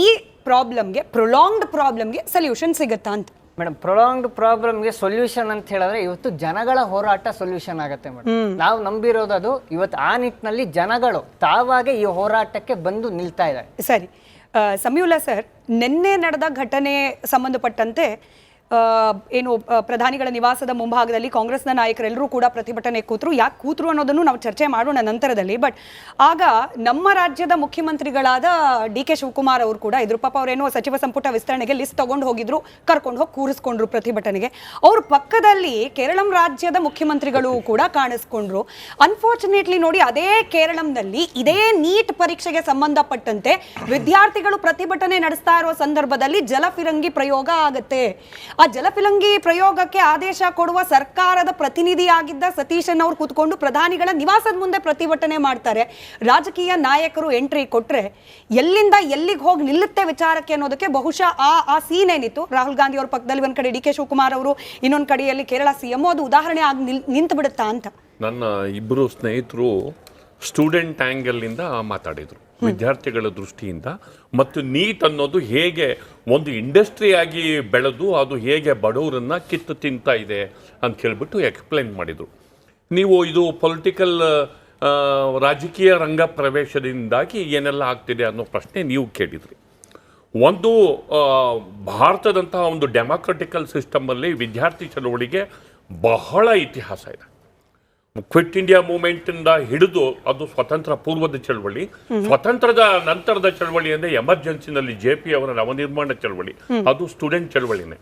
ಈ ಪ್ರೊಲಾಂಗ್ಡ್ ಪ್ರಾಬ್ಲಮ್ಗೆ ಸೊಲ್ಯೂಷನ್ ಸಿಗುತ್ತಾ ಅಂತ? ಮೇಡಮ್, ಪ್ರೊಲಾಂಗ್ಡ್ ಪ್ರಾಬ್ಲಮ್ಗೆ ಸೊಲ್ಯೂಷನ್ ಅಂತ ಹೇಳಿದ್ರೆ ಇವತ್ತು ಜನಗಳ ಹೋರಾಟ ಸೊಲ್ಯೂಷನ್ ಆಗುತ್ತೆ ಮೇಡಮ್. ನಾವು ನಂಬಿರೋದು ಅದು. ಇವತ್ತು ಆ ನಿಟ್ಟಿನಲ್ಲಿ ಜನಗಳು ತಾವಾಗೆ ಈ ಹೋರಾಟಕ್ಕೆ ಬಂದು ನಿಲ್ತಾ ಇದ್ದಾರೆ. ಸರಿ, ಸಮೀವುಲ್ಲಾ ಸರ್, ನಿನ್ನೆ ನಡೆದ ಘಟನೆ ಸಂಬಂಧಪಟ್ಟಂತೆ ಏನು ಪ್ರಧಾನಿಗಳ ನಿವಾಸದ ಮುಂಭಾಗದಲ್ಲಿ ಕಾಂಗ್ರೆಸ್ನ ನಾಯಕರೆಲ್ಲರೂ ಕೂಡ ಪ್ರತಿಭಟನೆ ಕೂತರು. ಯಾಕೆ ಕೂತರು ಅನ್ನೋದನ್ನು ನಾವು ಚರ್ಚೆ ಮಾಡೋಣ ನಂತರದಲ್ಲಿ. ಬಟ್ ಆಗ ನಮ್ಮ ರಾಜ್ಯದ ಮುಖ್ಯಮಂತ್ರಿಗಳಾದ DK ಶಿವಕುಮಾರ್ ಅವರು ಕೂಡ ಇದ್ರು. ಪಾಪ ಅವರೇನೋ ಸಚಿವ ಸಂಪುಟ ವಿಸ್ತರಣೆಗೆ ಲಿಸ್ಟ್ ತಗೊಂಡು ಹೋಗಿದ್ರು, ಕರ್ಕೊಂಡು ಹೋಗಿ ಕೂರಿಸ್ಕೊಂಡ್ರು ಪ್ರತಿಭಟನೆಗೆ. ಅವ್ರ ಪಕ್ಕದಲ್ಲಿ ಕೇರಳಂ ರಾಜ್ಯದ ಮುಖ್ಯಮಂತ್ರಿಗಳು ಕೂಡ ಕಾಣಿಸ್ಕೊಂಡ್ರು. ಅನ್ಫಾರ್ಚುನೇಟ್ಲಿ ನೋಡಿ, ಅದೇ ಕೇರಳಂನಲ್ಲಿ ಇದೇ ನೀಟ್ ಪರೀಕ್ಷೆಗೆ ಸಂಬಂಧಪಟ್ಟಂತೆ ವಿದ್ಯಾರ್ಥಿಗಳು ಪ್ರತಿಭಟನೆ ನಡೆಸ್ತಾ ಇರೋ ಸಂದರ್ಭದಲ್ಲಿ ಜಲಫಿರಂಗಿ ಪ್ರಯೋಗ ಆಗುತ್ತೆ. ಆ ಜಲಫಿರಂಗಿ ಪ್ರಯೋಗಕ್ಕೆ ಆದೇಶ ಕೊಡುವ ಸರ್ಕಾರದ ಪ್ರತಿನಿಧಿಯಾಗಿದ್ದ ಸತೀಶನ್ ಅವರು ಕೂತ್ಕೊಂಡು ಪ್ರಧಾನಿಗಳ ನಿವಾಸದ ಮುಂದೆ ಪ್ರತಿಭಟನೆ ಮಾಡ್ತಾರೆ. ರಾಜಕೀಯ ನಾಯಕರು ಎಂಟ್ರಿ ಕೊಟ್ರೆ ಎಲ್ಲಿಂದ ಎಲ್ಲಿಗೆ ಹೋಗಿ ನಿಲ್ಲುತ್ತೆ ವಿಚಾರಕ್ಕೆ ಅನ್ನೋದಕ್ಕೆ ಬಹುಶಃ ಆ ಸೀನ್ ಏನಿತ್ತು, ರಾಹುಲ್ ಗಾಂಧಿ ಅವ್ರ ಪಕ್ಕದಲ್ಲಿ ಒಂದ್ ಕಡೆ DK ಶಿವಕುಮಾರ್ ಅವರು, ಇನ್ನೊಂದು ಕಡೆಯಲ್ಲಿ ಕೇರಳ CM, ಅದು ಉದಾಹರಣೆ ಆಗಿ ನಿಂತು ಬಿಡುತ್ತಾ ಅಂತ? ನನ್ನ ಇಬ್ಬರು ಸ್ನೇಹಿತರು ಸ್ಟೂಡೆಂಟ್ ಆ್ಯಂಗಲ್ನಿಂದ ಮಾತಾಡಿದರು, ವಿದ್ಯಾರ್ಥಿಗಳ ದೃಷ್ಟಿಯಿಂದ, ಮತ್ತು ನೀಟ್ ಅನ್ನೋದು ಹೇಗೆ ಒಂದು ಇಂಡಸ್ಟ್ರಿಯಾಗಿ ಬೆಳೆದು ಅದು ಹೇಗೆ ಬಡವರನ್ನು ಕಿತ್ತು ತಿಂತಾ ಇದೆ ಅಂತ ಹೇಳ್ಬಿಟ್ಟು ಎಕ್ಸ್ಪ್ಲೈನ್ ಮಾಡಿದರು. ನೀವು ಇದು ಪೊಲಿಟಿಕಲ್ ರಾಜಕೀಯ ರಂಗ ಪ್ರವೇಶದಿಂದಾಗಿ ಏನೆಲ್ಲ ಆಗ್ತಿದೆ ಅನ್ನೋ ಪ್ರಶ್ನೆ ನೀವು ಕೇಳಿದ್ರಿ. ಒಂದು ಭಾರತದಂತಹ ಒಂದು ಡೆಮಾಕ್ರೆಟಿಕಲ್ ಸಿಸ್ಟಮಲ್ಲಿ ವಿದ್ಯಾರ್ಥಿ ಚಳವಳಿಗೆ ಬಹಳ ಇತಿಹಾಸ ಇದೆ. ಕ್ವಿಟ್ ಇಂಡಿಯಾ ಮೂವ್ಮೆಂಟಿಂದ ಹಿಡಿದು ಅದು ಸ್ವತಂತ್ರ ಪೂರ್ವದ ಚಳವಳಿ, ಸ್ವತಂತ್ರದ ನಂತರದ ಚಳವಳಿ ಅಂದರೆ ಎಮರ್ಜೆನ್ಸಿನಲ್ಲಿ JP ಅವರ ನವನಿರ್ಮಾಣ ಚಳವಳಿ, ಅದು ಸ್ಟೂಡೆಂಟ್ ಚಳವಳಿನೇ.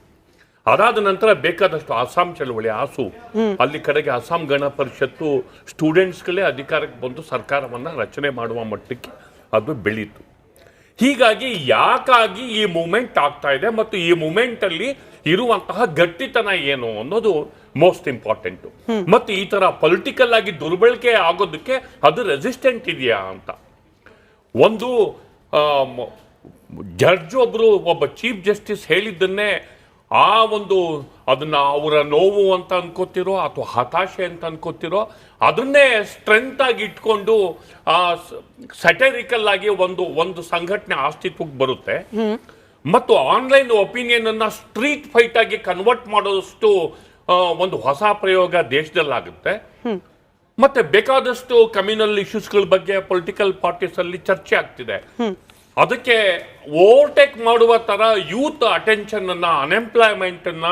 ಅದಾದ ನಂತರ ಬೇಕಾದಷ್ಟು ಅಸ್ಸಾಂ ಚಳವಳಿ, ಆಸು, ಅಲ್ಲಿ ಕಡೆಗೆ ಅಸ್ಸಾಂ ಗಣ ಪರಿಷತ್ತು ಸ್ಟೂಡೆಂಟ್ಸ್ಗಳೇ ಅಧಿಕಾರಕ್ಕೆ ಬಂದು ಸರ್ಕಾರವನ್ನು ರಚನೆ ಮಾಡುವ ಮಟ್ಟಕ್ಕೆ ಅದು ಬೆಳೀತು. ಹೀಗಾಗಿ ಯಾಕಾಗಿ ಈ ಮೂಮೆಂಟ್ ಆಗ್ತಾ ಇದೆ ಮತ್ತು ಈ ಮೂಮೆಂಟಲ್ಲಿ ಇರುವಂತಹ ಗಟ್ಟಿತನ ಏನು ಅನ್ನೋದು ಮೋಸ್ಟ್ ಇಂಪಾರ್ಟೆಂಟು. ಮತ್ತು ಈ ಥರ ಪೊಲಿಟಿಕಲ್ ಆಗಿ ದುರ್ಬಳಕೆ ಆಗೋದಕ್ಕೆ ಅದು ರೆಸಿಸ್ಟೆಂಟ್ ಇದೆಯಾ ಅಂತ. ಒಂದು ಜಡ್ಜ್ ಒಬ್ಬ ಚೀಫ್ ಜಸ್ಟಿಸ್ ಹೇಳಿದ್ದನ್ನೇ ಅದನ್ನ ಅವರ ನೋವು ಅಂತ ಅನ್ಕೋತಿರೋ ಅಥವಾ ಹತಾಶೆ ಅಂತ ಅನ್ಕೋತಿರೋ ಅದನ್ನೇ ಸ್ಟ್ರೆಂತ್ ಆಗಿ ಇಟ್ಕೊಂಡು ಸಟರಿಕಲ್ ಆಗಿ ಒಂದು ಸಂಘಟನೆ ಅಸ್ತಿತ್ವಕ್ಕೆ ಬರುತ್ತೆ. ಮತ್ತು ಆನ್ಲೈನ್ ಒಪಿನಿಯನ್ ಅನ್ನ ಸ್ಟ್ರೀಟ್ ಫೈಟ್ ಆಗಿ ಕನ್ವರ್ಟ್ ಮಾಡೋದಷ್ಟು ಒಂದು ಹೊಸ ಪ್ರಯೋಗ ದೇಶದಲ್ಲಾಗುತ್ತೆ. ಮತ್ತೆ ಬೇಕಾದಷ್ಟು ಕಮ್ಯುನಲ್ ಇಶ್ಯೂಸ್ಗಳ ಬಗ್ಗೆ ಪೊಲಿಟಿಕಲ್ ಪಾರ್ಟೀಸ್ ಅಲ್ಲಿ ಚರ್ಚೆ ಆಗ್ತಿದೆ. ಅದಕ್ಕೆ ಓವರ್ಟೇಕ್ ಮಾಡುವ ತರ ಯೂತ್ ಅಟೆನ್ಷನ್ ಅನ್ನ, ಅನ್ಎಂಪ್ಲಾಯ್ಮೆಂಟ್ ಅನ್ನ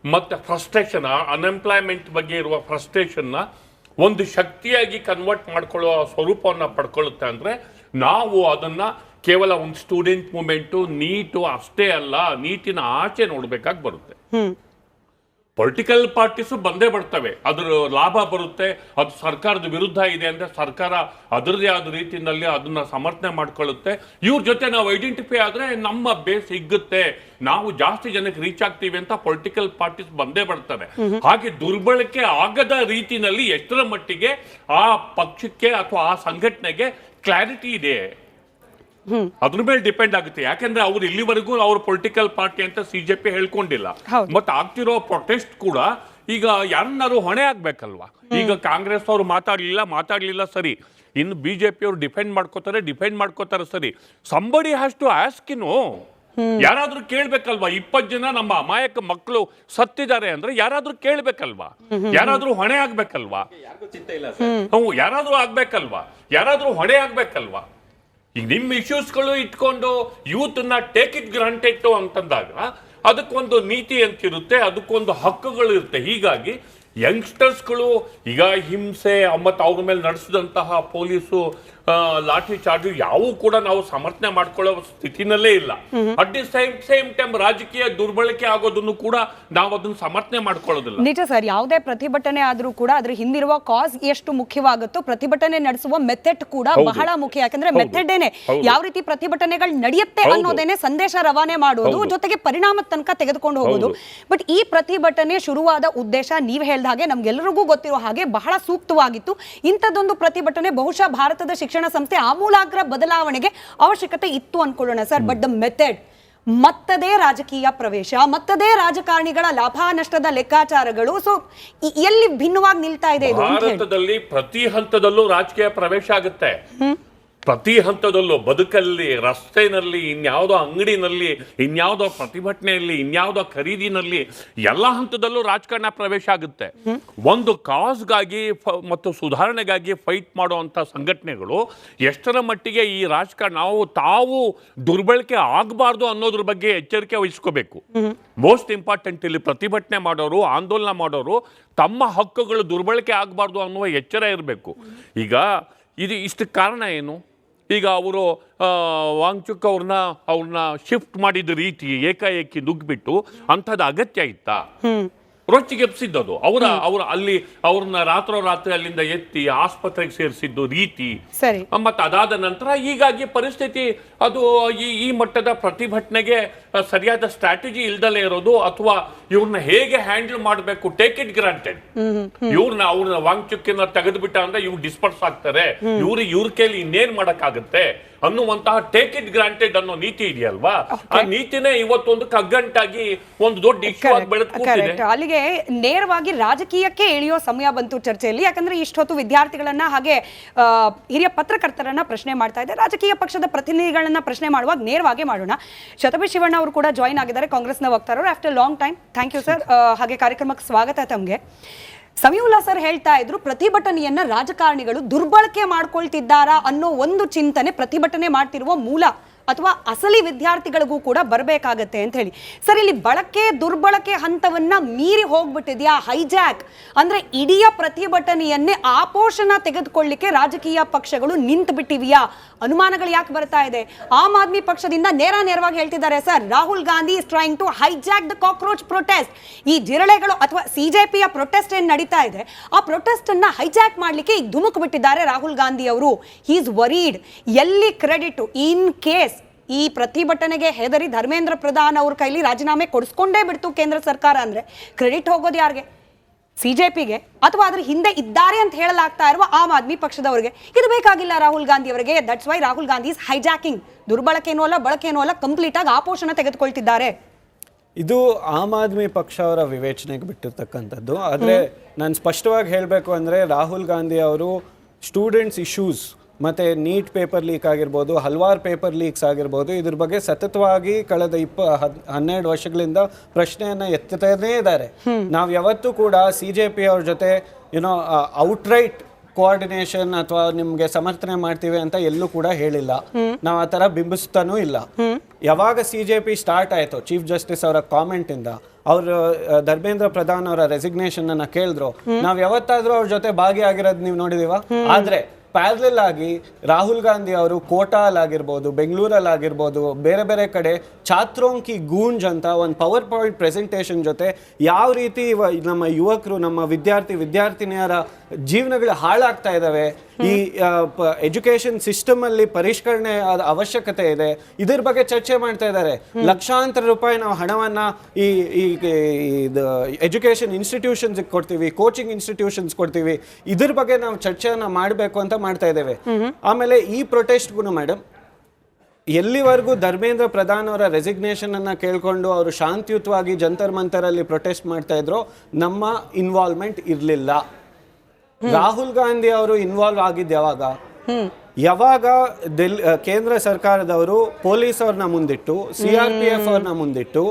ಮತ್ತು ಫ್ರಸ್ಟ್ರೇಷನ್, ಅನ್ಎಂಪ್ಲಾಯ್ಮೆಂಟ್ ಬಗ್ಗೆ ಇರುವ ಫ್ರಸ್ಟ್ರೇಷನ್ನ ಒಂದು ಶಕ್ತಿಯಾಗಿ ಕನ್ವರ್ಟ್ ಮಾಡ್ಕೊಳ್ಳೋ ಸ್ವರೂಪವನ್ನು ಪಡ್ಕೊಳ್ಳುತ್ತೆ ಅಂದರೆ ನಾವು ಅದನ್ನು ಕೇವಲ ಒಂದು ಸ್ಟೂಡೆಂಟ್ ಮೂಮೆಂಟು, ನೀಟು ಅಷ್ಟೇ ಅಲ್ಲ, ನೀಟಿನ ಆಚೆ ನೋಡಬೇಕಾಗಿ ಬರುತ್ತೆ. ಪೊಲಿಟಿಕಲ್ ಪಾರ್ಟೀಸು ಬಂದೇ ಬರ್ತವೆ, ಅದರ ಲಾಭ ಬರುತ್ತೆ. ಅದು ಸರ್ಕಾರದ ವಿರುದ್ಧ ಇದೆ ಅಂದರೆ ಸರ್ಕಾರ ಅದರದೇ ಆದ ರೀತಿಯಲ್ಲಿ ಅದನ್ನ ಸಮರ್ಥನೆ ಮಾಡ್ಕೊಳ್ಳುತ್ತೆ. ಇವ್ರ ಜೊತೆ ನಾವು ಐಡೆಂಟಿಫೈ ಆದರೆ ನಮ್ಮ ಬೇಸ್ ಹಿಗ್ಗುತ್ತೆ, ನಾವು ಜಾಸ್ತಿ ಜನಕ್ಕೆ ರೀಚ್ ಆಗ್ತೀವಿ ಅಂತ ಪೊಲಿಟಿಕಲ್ ಪಾರ್ಟೀಸ್ ಬಂದೇ ಬರ್ತವೆ. ಹಾಗೆ ದುರ್ಬಳಕೆ ಆಗದ ರೀತಿನಲ್ಲಿ ಎಷ್ಟರ ಮಟ್ಟಿಗೆ ಆ ಪಕ್ಷಕ್ಕೆ ಅಥವಾ ಆ ಸಂಘಟನೆಗೆ ಕ್ಲಾರಿಟಿ ಇದೆ ಅದ್ರ ಮೇಲೆ ಡಿಪೆಂಡ್ ಆಗುತ್ತೆ. ಯಾಕಂದ್ರೆ ಅವ್ರು ಇಲ್ಲಿವರೆಗೂ ಅವ್ರ ಪೊಲಿಟಿಕಲ್ ಪಾರ್ಟಿ ಅಂತ ಸಿಜೆಪಿ ಹೇಳ್ಕೊಂಡಿಲ್ಲ. ಮತ್ತೆ ಆಗ್ತಿರೋ ಪ್ರೊಟೆಸ್ಟ್ ಕೂಡ ಈಗ ಯಾರನ್ನಾರು ಹೊಣೆ ಆಗ್ಬೇಕಲ್ವಾ. ಈಗ ಕಾಂಗ್ರೆಸ್ ಅವರು ಮಾತಾಡ್ಲಿಲ್ಲ ಸರಿ, ಇನ್ನು ಬಿಜೆಪಿ ಅವರು ಡಿಫೆಂಡ್ ಮಾಡ್ಕೋತಾರೆ ಸರಿ. Somebody has to ask. ಯಾರಾದ್ರೂ ಕೇಳ್ಬೇಕಲ್ವಾ? 20 ಜನ ನಮ್ಮ ಅಮಾಯಕ ಮಕ್ಕಳು ಸತ್ತಿದ್ದಾರೆ ಅಂದ್ರೆ ಯಾರಾದ್ರೂ ಕೇಳ್ಬೇಕಲ್ವಾ? ಯಾರಾದ್ರೂ ಹೊಣೆ ಆಗ್ಬೇಕಲ್ವಾ? ಯಾರಾದ್ರೂ ಆಗ್ಬೇಕಲ್ವಾ? ಯಾರಾದ್ರೂ ಹೊಣೆ ಆಗ್ಬೇಕಲ್ವಾ? ಈಗ ನಿಮ್ಮ ಇಶ್ಯೂಸ್ಗಳು ಇಟ್ಕೊಂಡು ಯೂತ್ನ ಟೇಕ್ ಇಟ್ ಗ್ರಾಂಟೆಡ್ ಅಂತಂದಾಗ ಅದಕ್ಕೊಂದು ನೀತಿ ಅಂತಿರುತ್ತೆ, ಅದಕ್ಕೊಂದು ಹಕ್ಕುಗಳು ಇರುತ್ತೆ. ಹೀಗಾಗಿ ಯಂಗ್ಸ್ಟರ್ಸ್ಗಳು ಈಗ ಹಿಂಸೆ ಮತ್ತು ಅವ್ರ ಮೇಲೆ ನಡೆಸಿದಂತಹ ಪೊಲೀಸು ಲಾಠಿ ಚಾರ್ಜ್ ಯಾವೂ ಕೂಡ ನಾವು ಸಮರ್ಥನೆ ಮಾಡ್ಕೊಳ್ಳೋ ಸ್ಥಿತಿನಲ್ಲೇ ಇಲ್ಲ. ಅಟ್ ದಿ ಸೇಮ್ ಟೈಮ್ ರಾಜಕೀಯ ದುರ್ಬಳಕೆ ಆಗೋದನ್ನು ಕೂಡ ನಾವು ಅದನ್ನ ಸಮರ್ಥನೆ ಮಾಡ್ಕೊಳ್ಳೋದಿಲ್ಲ. ನಿಜ ಸರ್, ಯಾವುದೇ ಪ್ರತಿಭಟನೆ ಆದ್ರೂ ಕೂಡ ಅದ್ರ ಹಿಂದಿರುವ ಕಾಸ್ ಎಷ್ಟು ಮುಖ್ಯವಾಗುತ್ತೋ ಪ್ರತಿಭಟನೆ ನಡೆಸುವ ಮೆಥಡ್ ಕೂಡ ಬಹಳ ಮುಖ್ಯ. ಯಾಕಂದ್ರೆ ಮೆಥಡ್ ಏನೆ ಯಾವ ರೀತಿ ಪ್ರತಿಭಟನೆಗಳು ನಡೆಯುತ್ತೆ ಅನ್ನೋದೇನೆ ಸಂದೇಶ ರವಾನೆ ಮಾಡೋದು, ಜೊತೆಗೆ ಪರಿಣಾಮದ ತನಕ ತೆಗೆದುಕೊಂಡು ಹೋಗೋದು. ಬಟ್ ಈ ಪ್ರತಿಭಟನೆ ಶುರುವಾದ ಉದ್ದೇಶ ನೀವ್ ಹೇಳ್ದ ಹಾಗೆ ನಮ್ಗೆಲ್ಲರಿಗೂ ಗೊತ್ತಿರೋ ಹಾಗೆ ಬಹಳ ಸೂಕ್ತವಾಗಿತ್ತು. ಇಂಥದ್ದೊಂದು ಪ್ರತಿಭಟನೆ ಬಹುಶಃ ಭಾರತದ ಶಿಕ್ಷಣ ಸಂಸ್ಥೆ ಆಮೂಲಾಗ್ರ ಬದಲಾವಣೆಗೆ ಅವಶ್ಯಕತೆ ಇತ್ತು ಅನ್ಕೊಳ್ಳೋಣ ಸರ್. ಬಟ್ ದ ಮೆಥಡ್, ಮತ್ತದೇ ರಾಜಕೀಯ ಪ್ರವೇಶ, ಮತ್ತದೇ ರಾಜಕಾರಣಿಗಳ ಲಾಭ ನಷ್ಟದ ಲೆಕ್ಕಾಚಾರಗಳು, ಸೊ ಎಲ್ಲಿ ಭಿನ್ನವಾಗಿ ನಿಲ್ತಾ ಇದೆ ಭಾರತದಲ್ಲಿ? ಪ್ರತಿ ಹಂತದಲ್ಲೂ ರಾಜಕೀಯ ಪ್ರವೇಶ ಆಗುತ್ತೆ. ಪ್ರತಿ ಹಂತದಲ್ಲೂ ಬದುಕಲ್ಲಿ, ರಸ್ತೆನಲ್ಲಿ, ಇನ್ಯಾವುದೋ ಅಂಗಡಿನಲ್ಲಿ, ಇನ್ಯಾವುದೋ ಪ್ರತಿಭಟನೆಯಲ್ಲಿ, ಇನ್ಯಾವುದೋ ಖರೀದಿನಲ್ಲಿ, ಎಲ್ಲ ಹಂತದಲ್ಲೂ ರಾಜಕಾರಣ ಪ್ರವೇಶ ಆಗುತ್ತೆ. ಒಂದು ಕಾಸ್ಗಾಗಿ ಮತ್ತು ಸುಧಾರಣೆಗಾಗಿ ಫೈಟ್ ಮಾಡುವಂಥ ಸಂಘಟನೆಗಳು ಎಷ್ಟರ ಮಟ್ಟಿಗೆ ಈ ರಾಜಕಾರಣ ತಾವು ದುರ್ಬಳಕೆ ಆಗಬಾರ್ದು ಅನ್ನೋದ್ರ ಬಗ್ಗೆ ಎಚ್ಚರಿಕೆ ವಹಿಸ್ಕೋಬೇಕು. ಮೋಸ್ಟ್ ಇಂಪಾರ್ಟೆಂಟ್ ಇಲ್ಲಿ ಪ್ರತಿಭಟನೆ ಮಾಡೋರು, ಆಂದೋಲನ ಮಾಡೋರು ತಮ್ಮ ಹಕ್ಕುಗಳು ದುರ್ಬಳಕೆ ಆಗಬಾರ್ದು ಅನ್ನುವ ಎಚ್ಚರ ಇರಬೇಕು. ಈಗ ಇಷ್ಟಕ್ಕೆ ಕಾರಣ ಏನು? ಈಗ ಅವರು ವಾಂಗ್ಚುಕ್ ಅವ್ರನ್ನ ಶಿಫ್ಟ್ ಮಾಡಿದ ರೀತಿ ಏಕಾಏಕಿ ನುಗ್ಗಿಬಿಟ್ಟು ಅಂಥದ್ದು ಅಗತ್ಯ ಇತ್ತಾ? ರೊಚ್ಚಿಗೆಪ್ಸಿದ್ದದು ಅವ್ರನ್ನ ರಾತ್ರೋರಾತ್ರಿ ಅಲ್ಲಿಂದ ಎತ್ತಿ ಆಸ್ಪತ್ರೆಗೆ ಸೇರಿಸಿದ್ದು ರೀತಿ. ಮತ್ತೆ ಅದಾದ ನಂತರ ಹೀಗಾಗಿ ಪರಿಸ್ಥಿತಿ ಅದು ಈ ಮಟ್ಟದ ಪ್ರತಿಭಟನೆಗೆ ಸರಿಯಾದ ಸ್ಟ್ರಾಟಜಿ ಇಲ್ದಲೇ ಇರೋದು, ಅಥವಾ ಇವ್ರನ್ನ ಹೇಗೆ ಹ್ಯಾಂಡಲ್ ಮಾಡಬೇಕು, ಟೇಕ್ ಇಟ್ ಗ್ರಾಂಟೆಡ್. ಅವ್ರನ್ನ ವಾಂಗ್ಚುಕ್ಕಿನ ತೆಗೆದುಬಿಟ್ಟ ಅಂದ್ರೆ ಇವ್ರು ಡಿಸ್ಪರ್ಸ್ ಆಗ್ತಾರೆ, ಇವ್ರ ಕೈಲಿ ಇನ್ನೇನ್ ಮಾಡಕ್ಕಾಗತ್ತೆ ಅನ್ನುವಂತಹ ಟೇಕ್ ಇಟ್ ಗ್ರಾಂಟೆಡ್ ಅನ್ನೋ ನೀತಿ ಇದೆಯಲ್ವಾ, ಆ ನೀತಿನೇ ಇವತ್ತೊಂದು ಕಗ್ಗಂಟಾಗಿ ಒಂದು ದೊಡ್ಡ ಇಶ್ಯೂ ಆಗಿ ಬೆಳೆದುಕೊಂಡಿದೆ. ಅಲ್ಲಿಗೆ ನೇರವಾಗಿ ರಾಜಕೀಯಕ್ಕೆ ಇಳಿಯೋ ಸಮಯ ಬಂತು ಚರ್ಚೆಯಲ್ಲಿ. ಯಾಕಂದ್ರೆ ಇಷ್ಟೊತ್ತು ವಿದ್ಯಾರ್ಥಿಗಳನ್ನ ಹಾಗೆ ಹಿರಿಯ ಪತ್ರಕರ್ತರನ್ನ ಪ್ರಶ್ನೆ ಮಾಡ್ತಾ ಇದೆ, ರಾಜಕೀಯ ಪಕ್ಷದ ಪ್ರತಿನಿಧಿಗಳನ್ನ ಪ್ರಶ್ನೆ ಮಾಡುವಾಗ ನೇರವಾಗಿ ಮಾಡೋಣ. ಶತಬಿ ಶಿವಣ್ಣ ಅವರು ಕೂಡ ಜಾಯಿನ್ ಆಗಿದ್ದಾರೆ, ಕಾಂಗ್ರೆಸ್ನ ವಕ್ತಾರರು, after long time. Thank you sir. ಹಾಗೆ ಕಾರ್ಯಕ್ರಮಕ್ಕೆ ಸ್ವಾಗತ ತಮಗೆ. ಸಮೀವುಲ್ಲಾ ಸರ್ ಹೇಳ್ತಾ ಇದ್ರು, ಪ್ರತಿಭಟನೆಯನ್ನ ರಾಜಕಾರಣಿಗಳು ದುರ್ಬಳಕೆ ಮಾಡ್ಕೊಳ್ತಿದ್ದಾರಾ ಅನ್ನೋ ಒಂದು ಚಿಂತನೆ ಪ್ರತಿಭಟನೆ ಮಾಡ್ತಿರುವ ಮೂಲ ಅಥವಾ ಅಸಲಿ ವಿದ್ಯಾರ್ಥಿಗಳಿಗೂ ಕೂಡ ಬರಬೇಕಾಗತ್ತೆ ಅಂತ ಹೇಳಿ. ಸರ್, ಇಲ್ಲಿ ಬಳಕೆ ದುರ್ಬಳಕೆ ಹಂತವನ್ನ ಮೀರಿ ಹೋಗ್ಬಿಟ್ಟಿದ್ಯಾ? ಹೈಜಾಕ್ ಅಂದ್ರೆ ಇಡೀ ಪ್ರತಿಭಟನೆಯನ್ನೇ ಆಪೋಷಣ ತೆಗೆದುಕೊಳ್ಳಿಕ್ಕೆ ರಾಜಕೀಯ ಪಕ್ಷಗಳು ನಿಂತು ಬಿಟ್ಟಿವ್ಯಾ? ಅನುಮಾನಗಳು ಯಾಕೆ ಬರ್ತಾ ಇದೆ? ಆಮ್ ಆದ್ಮಿ ಪಕ್ಷದಿಂದ ನೇರವಾಗಿ ಹೇಳ್ತಿದ್ದಾರೆ, sir, Rahul Gandhi is trying to hijack the cockroach protest. ಈ ಜಿರಳೆಗಳು ಅಥವಾ ಸಿಜೆಪಿಯ ಪ್ರೊಟೆಸ್ಟ್ ಏನ್ ನಡೀತಾ ಇದೆ, ಆ ಪ್ರೊಟೆಸ್ಟ್ ಅನ್ನ ಹೈಜಾಕ್ ಮಾಡ್ಲಿಕ್ಕೆ ಈಗ ಧುಮುಕ್ ಬಿಟ್ಟಿದ್ದಾರೆ ರಾಹುಲ್ ಗಾಂಧಿ ಅವರು. He is varied. ಎಲ್ಲಿ ಕ್ರೆಡಿಟ್? ಇನ್ ಕೇಸ್ ಈ ಪ್ರತಿಭಟನೆಗೆ ಹೆದರಿ ಧರ್ಮೇಂದ್ರ ಪ್ರಧಾನ್ ಅವ್ರ ಕೈಲಿ ರಾಜೀನಾಮೆ ಕೊಡಿಸ್ಕೊಂಡೇ ಬಿಡ್ತು ಕೇಂದ್ರ ಸರ್ಕಾರ ಅಂದ್ರೆ ಕ್ರೆಡಿಟ್ ಹೋಗೋದು ಯಾರಿಗೆ? ಸಿಜೆಪಿಗೆ, ಅಥವಾ ಅದ್ರ ಹಿಂದೆ ಇದ್ದಾರೆ ಅಂತ ಹೇಳಲಾಗ್ತಾ ಇರುವ ಆಮ್ ಆದ್ಮಿ ಪಕ್ಷದವರಿಗೆ. ಇದು ಬೇಕಾಗಿಲ್ಲ ರಾಹುಲ್ ಗಾಂಧಿ ಅವರಿಗೆ. That's why Rahul Gandhi is hijacking. ದುರ್ಬಳಕೆನೂ ಅಲ್ಲ, ಬಳಕೆನೂ ಅಲ್ಲ, ಕಂಪ್ಲೀಟ್ ಆಗಿ ಆಪೋಷಣ ತೆಗೆದುಕೊಳ್ತಿದ್ದಾರೆ. ಇದು ಆಮ್ ಆದ್ಮಿ ಪಕ್ಷ ಅವರ ವಿವೇಚನೆಗೆ ಬಿಟ್ಟಿರ್ತಕ್ಕಂಥದ್ದು. ಆದರೆ ನಾನು ಸ್ಪಷ್ಟವಾಗಿ ಹೇಳಬೇಕು ಅಂದರೆ, ರಾಹುಲ್ ಗಾಂಧಿ ಅವರು ಸ್ಟೂಡೆಂಟ್ಸ್ ಇಶ್ಯೂಸ್ ಮತ್ತು ನೀಟ್ ಪೇಪರ್ ಲೀಕ್ ಆಗಿರ್ಬೋದು, ಹಲವಾರು ಪೇಪರ್ ಲೀಕ್ಸ್ ಆಗಿರ್ಬೋದು, ಇದ್ರ ಬಗ್ಗೆ ಸತತವಾಗಿ ಕಳೆದ 12 ವರ್ಷಗಳಿಂದ ಪ್ರಶ್ನೆಯನ್ನು ಎತ್ತುತ್ತಲೇ ಇದ್ದಾರೆ. ನಾವು ಯಾವತ್ತೂ ಕೂಡ CJP ಅವ್ರ ಜೊತೆ ಔಟ್ರೈಟ್ ಕೋಆರ್ಡಿನೇಷನ್ ಅಥವಾ ನಿಮಗೆ ಸಮರ್ಥನೆ ಮಾಡ್ತೀವಿ ಅಂತ ಎಲ್ಲೂ ಕೂಡ ಹೇಳಿಲ್ಲ. ನಾವು ಆ ಥರ ಬಿಂಬಿಸ್ತಾನೂ ಇಲ್ಲ. ಯಾವಾಗ CJP ಸ್ಟಾರ್ಟ್ ಆಯಿತು, ಚೀಫ್ ಜಸ್ಟಿಸ್ ಅವರ ಕಾಮೆಂಟಿಂದ ಅವರು ಧರ್ಮೇಂದ್ರ ಪ್ರಧಾನ್ ಅವರ ರೆಸಿಗ್ನೇಷನ್ ಅನ್ನ ಕೇಳಿದ್ರು, ನಾವು ಯಾವತ್ತಾದ್ರೂ ಅವ್ರ ಜೊತೆ ಭಾಗಿಯಾಗಿರೋದು ನೀವು ನೋಡಿದೀವ? ಆದ್ರೆ ಪ್ಯಾರಲಲ್ ಆಗಿ ರಾಹುಲ್ ಗಾಂಧಿ ಅವರು ಕೋಟಾಲ್ ಆಗಿರ್ಬೋದು, ಬೆಂಗಳೂರಲ್ಲಿ ಆಗಿರ್ಬೋದು, ಬೇರೆ ಬೇರೆ ಕಡೆ ಛಾತ್ರೋಂ ಕಿ ಗೂಂಜ್ ಅಂತ ಒಂದು ಪವರ್ ಪಾಯಿಂಟ್ ಪ್ರೆಸೆಂಟೇಷನ್ ಜೊತೆ ಯಾವ ರೀತಿ ನಮ್ಮ ಯುವಕರು, ನಮ್ಮ ವಿದ್ಯಾರ್ಥಿನಿಯರ ಜೀವನಗಳು ಹಾಳಾಗ್ತಾ ಇದ್ದಾವೆ, ಈ ಎಜುಕೇಶನ್ ಸಿಸ್ಟಮ್ ಅಲ್ಲಿ ಪರಿಷ್ಕರಣೆ ಅವಶ್ಯಕತೆ ಇದೆ, ಇದ್ರ ಬಗ್ಗೆ ಚರ್ಚೆ ಮಾಡ್ತಾ ಇದ್ದಾರೆ. ಲಕ್ಷಾಂತರ ರೂಪಾಯಿ ನಾವು ಹಣವನ್ನ ಈ ಎಜುಕೇಶನ್ ಇನ್ಸ್ಟಿಟ್ಯೂಷನ್ಸ್ ಕೊಡ್ತೀವಿ, ಕೋಚಿಂಗ್ ಇನ್ಸ್ಟಿಟ್ಯೂಷನ್ಸ್ ಕೊಡ್ತೀವಿ, ಇದ್ರ ಬಗ್ಗೆ ನಾವು ಚರ್ಚೆಯನ್ನ ಮಾಡಬೇಕು ಅಂತ ಮಾಡ್ತಾ ಇದ್ದೇವೆ. ಆಮೇಲೆ ಈ ಪ್ರೊಟೆಸ್ಟ್ಗೂ ಮೇಡಮ್, ಎಲ್ಲಿವರೆಗೂ ಧರ್ಮೇಂದ್ರ ಪ್ರಧಾನ್ ಅವರ ರೆಸಿಗ್ನೇಷನ್ ಅನ್ನ ಕೇಳ್ಕೊಂಡು ಅವರು ಶಾಂತಿಯುತವಾಗಿ ಜಂತರ್ ಮಂತರ್ ಅಲ್ಲಿ ಪ್ರೊಟೆಸ್ಟ್ ಮಾಡ್ತಾ ಇದ್ರು, ನಮ್ಮ ಇನ್ವಾಲ್ವ್ಮೆಂಟ್ ಇರಲಿಲ್ಲ. ರಾಹುಲ್ ಗಾಂಧಿ ಅವರು ಇನ್ವಾಲ್ವ್ ಆಗಿದ್ದು ಯಾವಾಗ ಕೇಂದ್ರ ಸರ್ಕಾರದವರು ಪೊಲೀಸ್ ಅವ್ರನ್ನ ಮುಂದಿಟ್ಟು, CRPF ಅವ್ರನ್ನ ಮುಂದಿಟ್ಟು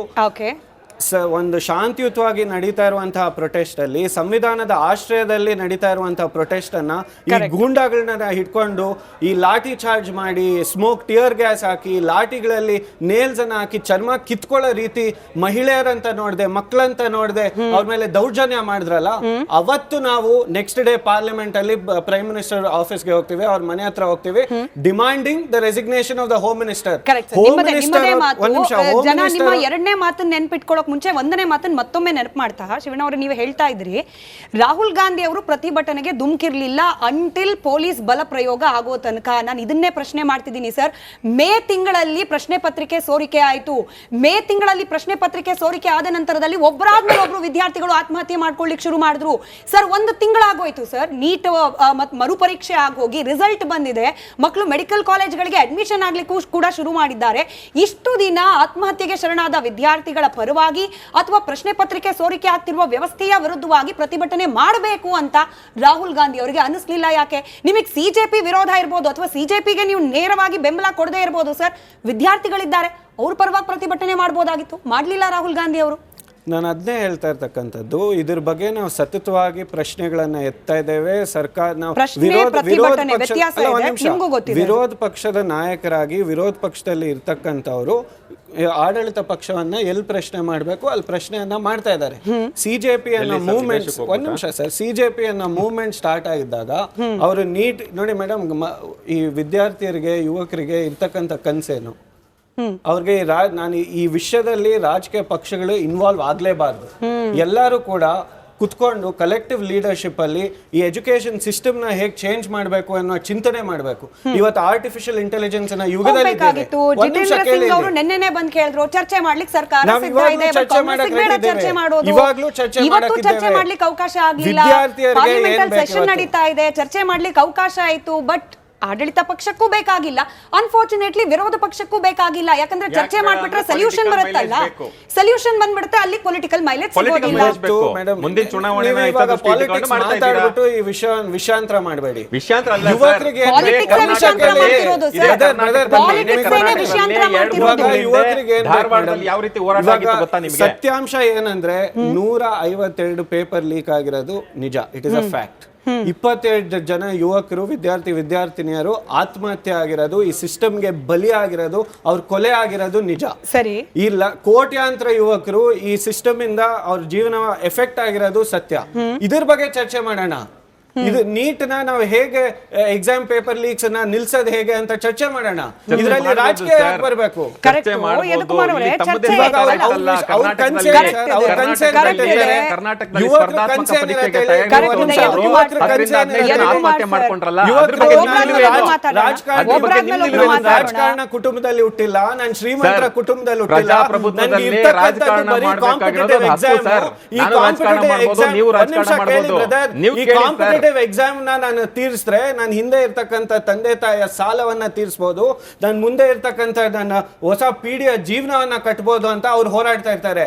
ಒಂದು ಶಾಂತಿಯುತವಾಗಿ ನಡೀತಾ ಇರುವಂತಹ ಪ್ರೊಟೆಸ್ಟ್ ಅಲ್ಲಿ, ಸಂವಿಧಾನದ ಆಶ್ರಯದಲ್ಲಿ ನಡೀತಾ ಇರುವಂತಹ ಪ್ರೊಟೆಸ್ಟ್ ಅನ್ನ ಈ ಗೂಂಡಾಗಳನ್ನ ಹಿಡ್ಕೊಂಡು ಈ ಲಾಠಿ ಚಾರ್ಜ್ ಮಾಡಿ, ಸ್ಮೋಕ್ ಟಿಯರ್ ಗ್ಯಾಸ್ ಹಾಕಿ, ಲಾಠಿಗಳಲ್ಲಿ ನೇಲ್ಸ್ ಅನ್ನ ಹಾಕಿ ಚರ್ಮ ಕಿತ್ಕೊಳ್ಳೋ ರೀತಿ ಮಹಿಳೆಯರಂತ ನೋಡ್ದೆ, ಮಕ್ಕಳಂತ ನೋಡ್ದೆ ಅವ್ರ ಮೇಲೆ ದೌರ್ಜನ್ಯ ಮಾಡಿದ್ರಲ್ಲ, ಅವತ್ತು ನಾವು ನೆಕ್ಸ್ಟ್ ಡೇ ಪಾರ್ಲಿಮೆಂಟ್ ಅಲ್ಲಿ ಪ್ರೈಮ್ ಮಿನಿಸ್ಟರ್ ಆಫೀಸ್ಗೆ ಹೋಗ್ತೀವಿ, ಅವ್ರ ಮನೆ ಹತ್ರ ಹೋಗ್ತೀವಿ, demanding the resignation of the home minister. ಎರಡನೇ ಮಾತನ್ನ ನೆನ್ಪಿಟ್ಕೊಳ್ಳೋ ಮುಂಚೆ ಒಂದನೇ ಮಾತನ್ನ ಮತ್ತೊಮ್ಮೆ ನೆನಪು ಮಾಡ್ತಾ ಶಿವಣ್ಣ ಅವರು ನೀವು ಹೇಳ್ತಾ ಇದ್ರಿ, ರಾಹುಲ್ ಗಾಂಧಿ ಅವರು ಪ್ರತಿಭಟನೆಗೆ ಧುಮುಕಿರ್ಲಿಲ್ಲ ಅಂಟಿಲ್ ಪೊಲೀಸ್ ಬಲ ಪ್ರಯೋಗ ಆಗೋ ತನಕ. ನಾನು ಇದನ್ನೇ ಪ್ರಶ್ನೆ ಮಾಡ್ತಿದ್ದೀನಿ ಸರ್. ಮೇ ತಿಂಗಳಲ್ಲಿ ಪ್ರಶ್ನೆ ಪತ್ರಿಕೆ ಸೋರಿಕೆ ಆಯಿತು. ಮೇ ತಿಂಗಳಲ್ಲಿ ಪ್ರಶ್ನೆ ಪತ್ರಿಕೆ ಸೋರಿಕೆ ಆದ ನಂತರದಲ್ಲಿ ಒಬ್ಬರಾದ್ಮೇಲೆ ಒಬ್ರು ವಿದ್ಯಾರ್ಥಿಗಳು ಆತ್ಮಹತ್ಯೆ ಮಾಡ್ಕೊಳ್ಳಿಕ್ಕೆ ಶುರು ಮಾಡಿದ್ರು ಸರ್. ಒಂದು ತಿಂಗಳಾಗೋಯ್ತು ಸರ್, ನೀಟ್ ಮರುಪರೀಕ್ಷೆ ಆಗೋಗಿ ರಿಸಲ್ಟ್ ಬಂದಿದೆ, ಮಕ್ಕಳು ಮೆಡಿಕಲ್ ಕಾಲೇಜ್ಗಳಿಗೆ ಅಡ್ಮಿಷನ್ ಆಗ್ಲಿಕ್ಕೂ ಕೂಡ ಶುರು ಮಾಡಿದ್ದಾರೆ. ಇಷ್ಟು ದಿನ ಆತ್ಮಹತ್ಯೆಗೆ ಶರಣಾದ ವಿದ್ಯಾರ್ಥಿಗಳ ಪರವಾಗಿ ಅಥವಾ ಪ್ರಶ್ನೆ ಪತ್ರಿಕೆ ಸೋರಿಕೆ ಆಗ್ತಿರುವ ವ್ಯವಸ್ಥೆಯ ವಿರುದ್ಧವಾಗಿ ಪ್ರತಿಭಟನೆ ಮಾಡಬೇಕು ಅಂತ ರಾಹುಲ್ ಗಾಂಧಿ ಅವರಿಗೆ ಅನಿಸ್ಲಿಲ್ಲ. ಯಾಕೆ? ನಿಮಗೆ CJP ವಿರೋಧ ಇರಬಹುದು ಅಥವಾ CJPಗೆ ನೀವು ನೇರವಾಗಿ ಬೆಂಬಲ ಕೊಡದೇ ಇರಬಹುದು ಸರ್. ವಿದ್ಯಾರ್ಥಿಗಳಿದ್ದಾರೆ, ಅವ್ರ ಪರವಾಗಿ ಪ್ರತಿಭಟನೆ ಮಾಡಬಹುದಾಗಿತ್ತು, ಮಾಡಲಿಲ್ಲ ರಾಹುಲ್ ಗಾಂಧಿ ಅವರು. ನಾನು ಅದನ್ನೇ ಹೇಳ್ತಾ ಇರ್ತಕ್ಕಂಥದ್ದು, ಇದ್ರ ಬಗ್ಗೆ ನಾವು ಸತತವಾಗಿ ಪ್ರಶ್ನೆಗಳನ್ನ ಎತ್ತಾ ಇದ್ದೇವೆ. ಸರ್ಕಾರ ನಾವು ವಿರೋಧ ಪಕ್ಷದ ನಾಯಕರಾಗಿ ವಿರೋಧ ಪಕ್ಷದಲ್ಲಿ ಇರ್ತಕ್ಕಂಥವ್ರು ಆಡಳಿತ ಪಕ್ಷವನ್ನ ಎಲ್ಲಿ ಪ್ರಶ್ನೆ ಮಾಡಬೇಕು ಅಲ್ಲಿ ಪ್ರಶ್ನೆಯನ್ನ ಮಾಡ್ತಾ ಇದ್ದಾರೆ. CJP ಅನ್ನೋ ಮೂವ್ಮೆಂಟ್, ಒಂದ್ ನಿಮಿಷ ಸರ್, CJP ಅನ್ನೋ ಮೂವ್ಮೆಂಟ್ ಸ್ಟಾರ್ಟ್ ಆಗಿದ್ದಾಗ ಅವರು ನೀಟ್ ನೋಡಿ ಮೇಡಮ್, ಈ ವಿದ್ಯಾರ್ಥಿಯರಿಗೆ, ಯುವಕರಿಗೆ ಇರ್ತಕ್ಕಂಥ ಕನಸೇನು, ಅವ್ರಿಗೆ ನಾನು ಈ ವಿಷಯದಲ್ಲಿ ರಾಜಕೀಯ ಪಕ್ಷಗಳು ಇನ್ವಾಲ್ವ್ ಆಗ್ಲೇಬಾರ್ದು. ಎಲ್ಲರೂ ಕೂಡ ಕುತ್ಕೊಂಡು ಕಲೆಕ್ಟಿವ್ ಲೀಡರ್ಶಿಪ್ ಅಲ್ಲಿ ಈ ಎಜುಕೇಶನ್ ಸಿಸ್ಟಮ್ ನ ಹೇಗೆ ಚೇಂಜ್ ಮಾಡಬೇಕು ಅನ್ನೋ ಚಿಂತನೆ ಮಾಡಬೇಕು. ಇವತ್ತು ಆರ್ಟಿಫಿಷಿಯಲ್ ಇಂಟೆಲಿಜೆನ್ಸ್ ನ ಯುಗದಲ್ಲಿ ನೆನ್ನೆ ಬಂದು ಕೇಳಿದ್ರು ಚರ್ಚೆ ಮಾಡ್ಲಿಕ್ಕೆ ಸರ್ಕಾರ ಚರ್ಚೆ ಮಾಡ್ಲಿಕ್ಕೆ ಅವಕಾಶ ಆಗಿಲ್ಲ, ಸೆಷನ್ ನಡೀತಾ ಇದೆ, ಚರ್ಚೆ ಮಾಡ್ಲಿಕ್ಕೆ ಅವಕಾಶ ಆಯ್ತು, ಬಟ್ ಆಡಳಿತ ಪಕ್ಷಕ್ಕೂ ಬೇಕಾಗಿಲ್ಲ, ಅನ್ಫಾರ್ಚುನೇಟ್ಲಿ ವಿರೋಧ ಪಕ್ಷಕ್ಕೂ ಬೇಕಾಗಿಲ್ಲ. ಯಾಕಂದ್ರೆ ಚರ್ಚೆ ಮಾಡ್ಬಿಟ್ರೆ ಸೊಲ್ಯೂಷನ್ ಬರುತ್ತಲ್ಲ, ಸೊಲ್ಯೂಷನ್ ಬಂದ್ಬಿಡುತ್ತೆ, ಅಲ್ಲಿ ಪೊಲಿಟಿಕಲ್ ಮೈಲೇಜ್ ಸಿಗೋದಿಲ್ಲ. ಮುಂದಿನ ಚುನಾವಣೆ ಈ ವಿಷಯಾಂತರ ಮಾಡಬೇಡಿ. ಸತ್ಯಾಂಶ ಏನಂದ್ರೆ 152 ಪೇಪರ್ ಲೀಕ್ ಆಗಿರೋದು ನಿಜ, ಇಟ್ ಇಸ್ ಅ ಫ್ಯಾಕ್ಟ್. 27 ಜನ ಯುವಕರು, ವಿದ್ಯಾರ್ಥಿನಿಯರು ಆತ್ಮಹತ್ಯೆ ಆಗಿರೋದು, ಈ ಸಿಸ್ಟಮ್ಗೆ ಬಲಿ ಆಗಿರೋದು, ಅವ್ರ ಕೊಲೆ ಆಗಿರೋದು ನಿಜ. ಸರಿ, ಇಲ್ಲ ಕೋಟ್ಯಾಂತರ ಯುವಕರು ಈ ಸಿಸ್ಟಮ್ ಇಂದ ಅವ್ರ ಜೀವನ ಎಫೆಕ್ಟ್ ಆಗಿರೋದು ಸತ್ಯ. ಇದ್ರ ಬಗ್ಗೆ ಚರ್ಚೆ ಮಾಡೋಣ. ಇದು ನೀಟ್ ನಾವು ಹೇಗೆ ಎಕ್ಸಾಮ್ ಪೇಪರ್ ಲೀಕ್ಸ್ ನಿಲ್ಸೋದು ಹೇಗೆ ಅಂತ ಚರ್ಚೆ ಮಾಡೋಣ. ಇದರಲ್ಲಿ ರಾಜಕೀಯ ಬರಬೇಕು. ರಾಜಕಾರಣ ಕುಟುಂಬದಲ್ಲಿ ಹುಟ್ಟಿಲ್ಲ, ನಾನು ಶ್ರೀಮಂತರ ಕುಟುಂಬದಲ್ಲಿ ಹುಟ್ಟಿಲ್ಲ. ಎಕ್ಸಾಮ್ ನಾನು ತೀರಿಸಿದ್ರೆ ನಾನು ಹಿಂದೆ ಇರ್ತಕ್ಕಂಥ ತಂದೆ ತಾಯಿಯ ಸಾಲವನ್ನ ತೀರಿಸಬಹುದು, ನಾನು ಮುಂದೆ ಇರ್ತಕ್ಕಂಥ ನನ್ನ ಹೊಸ ಪೀಳಿಗೆಯ ಜೀವನವನ್ನ ಕಟ್ಟಬಹುದು ಅಂತ ಅವ್ರು ಹೋರಾಡ್ತಾ ಇರ್ತಾರೆ.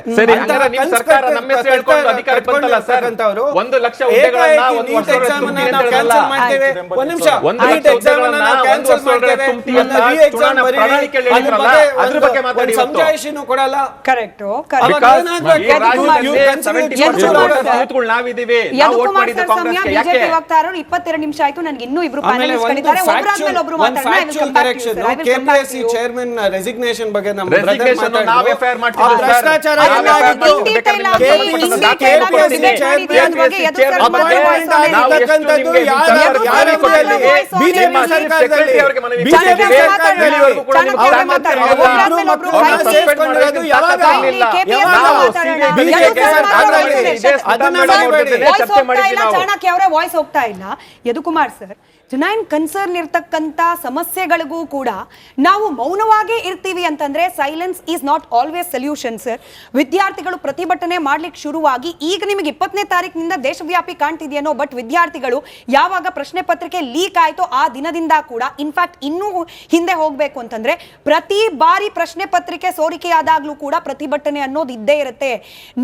ಸಮಜಾಯಿಷಿನೂ ಕೊಡಲ್ಲ. ಹೋಗ್ತಾ ಇರೋರು 22 ನಿಮಿಷ ಆಯ್ತು. ನನಗೆ ಇನ್ನೂ ಇಬ್ರು ಆಮೇಲೆ ಪ್ಯಾನಲಿಸ್ಟ್ ಒಂದು ಗಳಿದ್ದಾರೆ. ಒಬ್ಬರಾದ್ಮೇಲೆ ಒಬ್ರು factual correction KPSC chairman resignation ಬಗ್ಗೆ ನಮ್ಮ ಬ್ರದರ್ Resignation ನಾವು FIR ಮಾಡ್ತಿದ್ವಿ ಆ ಸರ್. ಭ್ರಷ್ಟಾಚಾರ ನಾವು ಏನಾಗಿತ್ತು? FIR ಚಾಣಕ್ಯ ಅವರೇ ವಾಯ್ಸ್ ಹೋಗ್ತಾ ಇಲ್ಲ. ಯದುಕುಮಾರ್ ಸರ್, ಜುನೈನ್ ಕನ್ಸರ್ನ್ ಇರ್ತಕ್ಕಂತ ಸಮಸ್ಯೆಗಳಿಗೂ ಕೂಡ ನಾವು ಮೌನವಾಗೇ ಇರ್ತೀವಿ ಅಂತಂದ್ರೆ silence is not always solution sir. ವಿದ್ಯಾರ್ಥಿಗಳು ಪ್ರತಿಭಟನೆ ಮಾಡ್ಲಿಕ್ಕೆ ಶುರುವಾಗಿ ಈಗ ನಿಮಗೆ 20ನೇ ತಾರೀಕಿನಿಂದ ದೇಶವ್ಯಾಪಿ ಕಾಣ್ತಿದೆಯೇನೋ, ಬಟ್ ವಿದ್ಯಾರ್ಥಿಗಳು ಯಾವಾಗ ಪ್ರಶ್ನೆ ಪತ್ರಿಕೆ ಲೀಕ್ ಆಯ್ತೋ ಆ ದಿನದಿಂದ ಕೂಡ, ಇನ್ಫ್ಯಾಕ್ಟ್ ಇನ್ನೂ ಹಿಂದೆ ಹೋಗ್ಬೇಕು ಅಂತಂದ್ರೆ ಪ್ರತಿ ಬಾರಿ ಪ್ರಶ್ನೆ ಪತ್ರಿಕೆ ಸೋರಿಕೆಯಾದಾಗ್ಲೂ ಕೂಡ ಪ್ರತಿಭಟನೆ ಅನ್ನೋದು ಇದ್ದೇ ಇರುತ್ತೆ.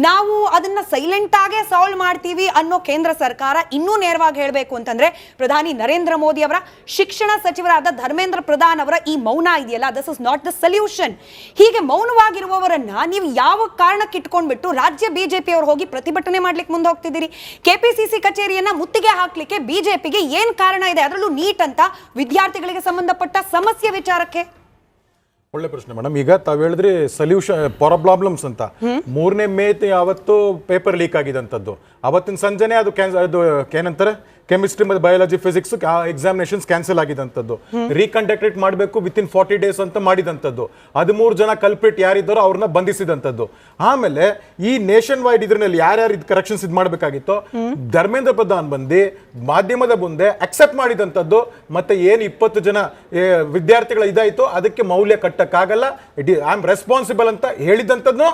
ನಾವು ಅದನ್ನ ಸೈಲೆಂಟ್ ಆಗೇ ಸಾಲ್ವ್ ಮಾಡ್ತೀವಿ ಅನ್ನೋ ಕೇಂದ್ರ ಸರ್ಕಾರ, ಇನ್ನೂ ನೇರವಾಗಿ ಹೇಳಬೇಕು ಅಂತಂದ್ರೆ ಪ್ರಧಾನಿ ನರೇಂದ್ರ ಮೋದಿ ಅವರ, ಶಿಕ್ಷಣ ಸಚಿವರಾದ ಧರ್ಮೇಂದ್ರ ಪ್ರಧಾನ್ ಅವರ ಈ ಮೌನ ಇದೆಯಲ್ಲ, this is not the solution. ಹೀಗೆ ಮೌನವಾಗಿರುವವರನ್ನ ನೀವು ಯಾವ ಕಾರಣಕ್ಕೆ ಇಟ್ಕೊಂಡ್ಬಿಟ್ಟು ರಾಜ್ಯ ಬಿಜೆಪಿ ಅವರು ಹೋಗಿ ಪ್ರತಿಭಟನೆ ಮಾಡ್ಲಿಕ್ಕೆ ಮುಂದೆ ಹೋಗ್ತಿದ್ದೀರಿ? ಕೆಪಿಸಿಸಿ ಕಚೇರಿಯನ್ನ ಮುತ್ತಿಗೆ ಹಾಕ್ಲಿಕ್ಕೆ ಬಿಜೆಪಿಗೆ ಏನ್ ಕಾರಣ ಇದೆ? ಅದರಲ್ಲೂ ನೀಟ್ ಅಂತ ವಿದ್ಯಾರ್ಥಿಗಳಿಗೆ ಸಂಬಂಧಪಟ್ಟ ಸಮಸ್ಯೆ ವಿಚಾರಕ್ಕೆ. ಒಳ್ಳೆ ಪ್ರಶ್ನೆ ಮೇಡಮ್. ಈಗ ತಾವ್ ಹೇಳಿದ್ರಿ ಸೊಲ್ಯೂಷನ್ ಪ್ರಾಬ್ಲಮ್ಸ್ ಅಂತ. 3ನೇ ಮೇ ಅವತ್ತು ಪೇಪರ್ ಲೀಕ್ ಆಗಿದಂಥದ್ದು. ಅವತ್ತಿನ ಸಂಜೆನೆ ಅದು ಏನಂತಾರೆ, ಕೆಮಿಸ್ಟ್ರಿ ಮತ್ತು ಬಯಾಲಜಿ ಫಿಸಿಕ್ಸ್ ಎಕ್ಸಾಮಿನೇಷನ್ಸ್ ಕ್ಯಾನ್ಸಲ್ ಆಗಿದಂಥದ್ದು. ರೀಕಂಡಕ್ಟೆಡ್ ಮಾಡಬೇಕು ವಿತಿನ್ 40 days ಅಂತ ಮಾಡಿದಂಥದ್ದು. 13 ಜನ ಕಲ್ಪ್ರಿಟ್ ಯಾರಿದ್ದಾರೋ ಅವ್ರನ್ನ ಬಂಧಿಸಿದಂಥದ್ದು. ಆಮೇಲೆ ಈ ನೇಷನ್ ವೈಡ್ ಇದ್ರಲ್ಲಿ ಯಾರ್ಯಾರು ಇದು ಕರೆಕ್ಷನ್ಸ್ ಇದು ಮಾಡಬೇಕಾಗಿತ್ತೋ ಧರ್ಮೇಂದ್ರ ಪ್ರಧಾನ್ ಬಂದು ಮಾಧ್ಯಮದ ಮುಂದೆ ಅಕ್ಸೆಪ್ಟ್ ಮಾಡಿದಂಥದ್ದು. ಮತ್ತೆ ಏನು 20 ಜನ ವಿದ್ಯಾರ್ಥಿಗಳ ಇದಾಯ್ತು ಅದಕ್ಕೆ ಮೌಲ್ಯ ಕಟ್ಟಕ್ಕಾಗಲ್ಲ, ಐ ಆಮ್ ರೆಸ್ಪಾನ್ಸಿಬಲ್ ಅಂತ ಹೇಳಿದಂಥದ್ದು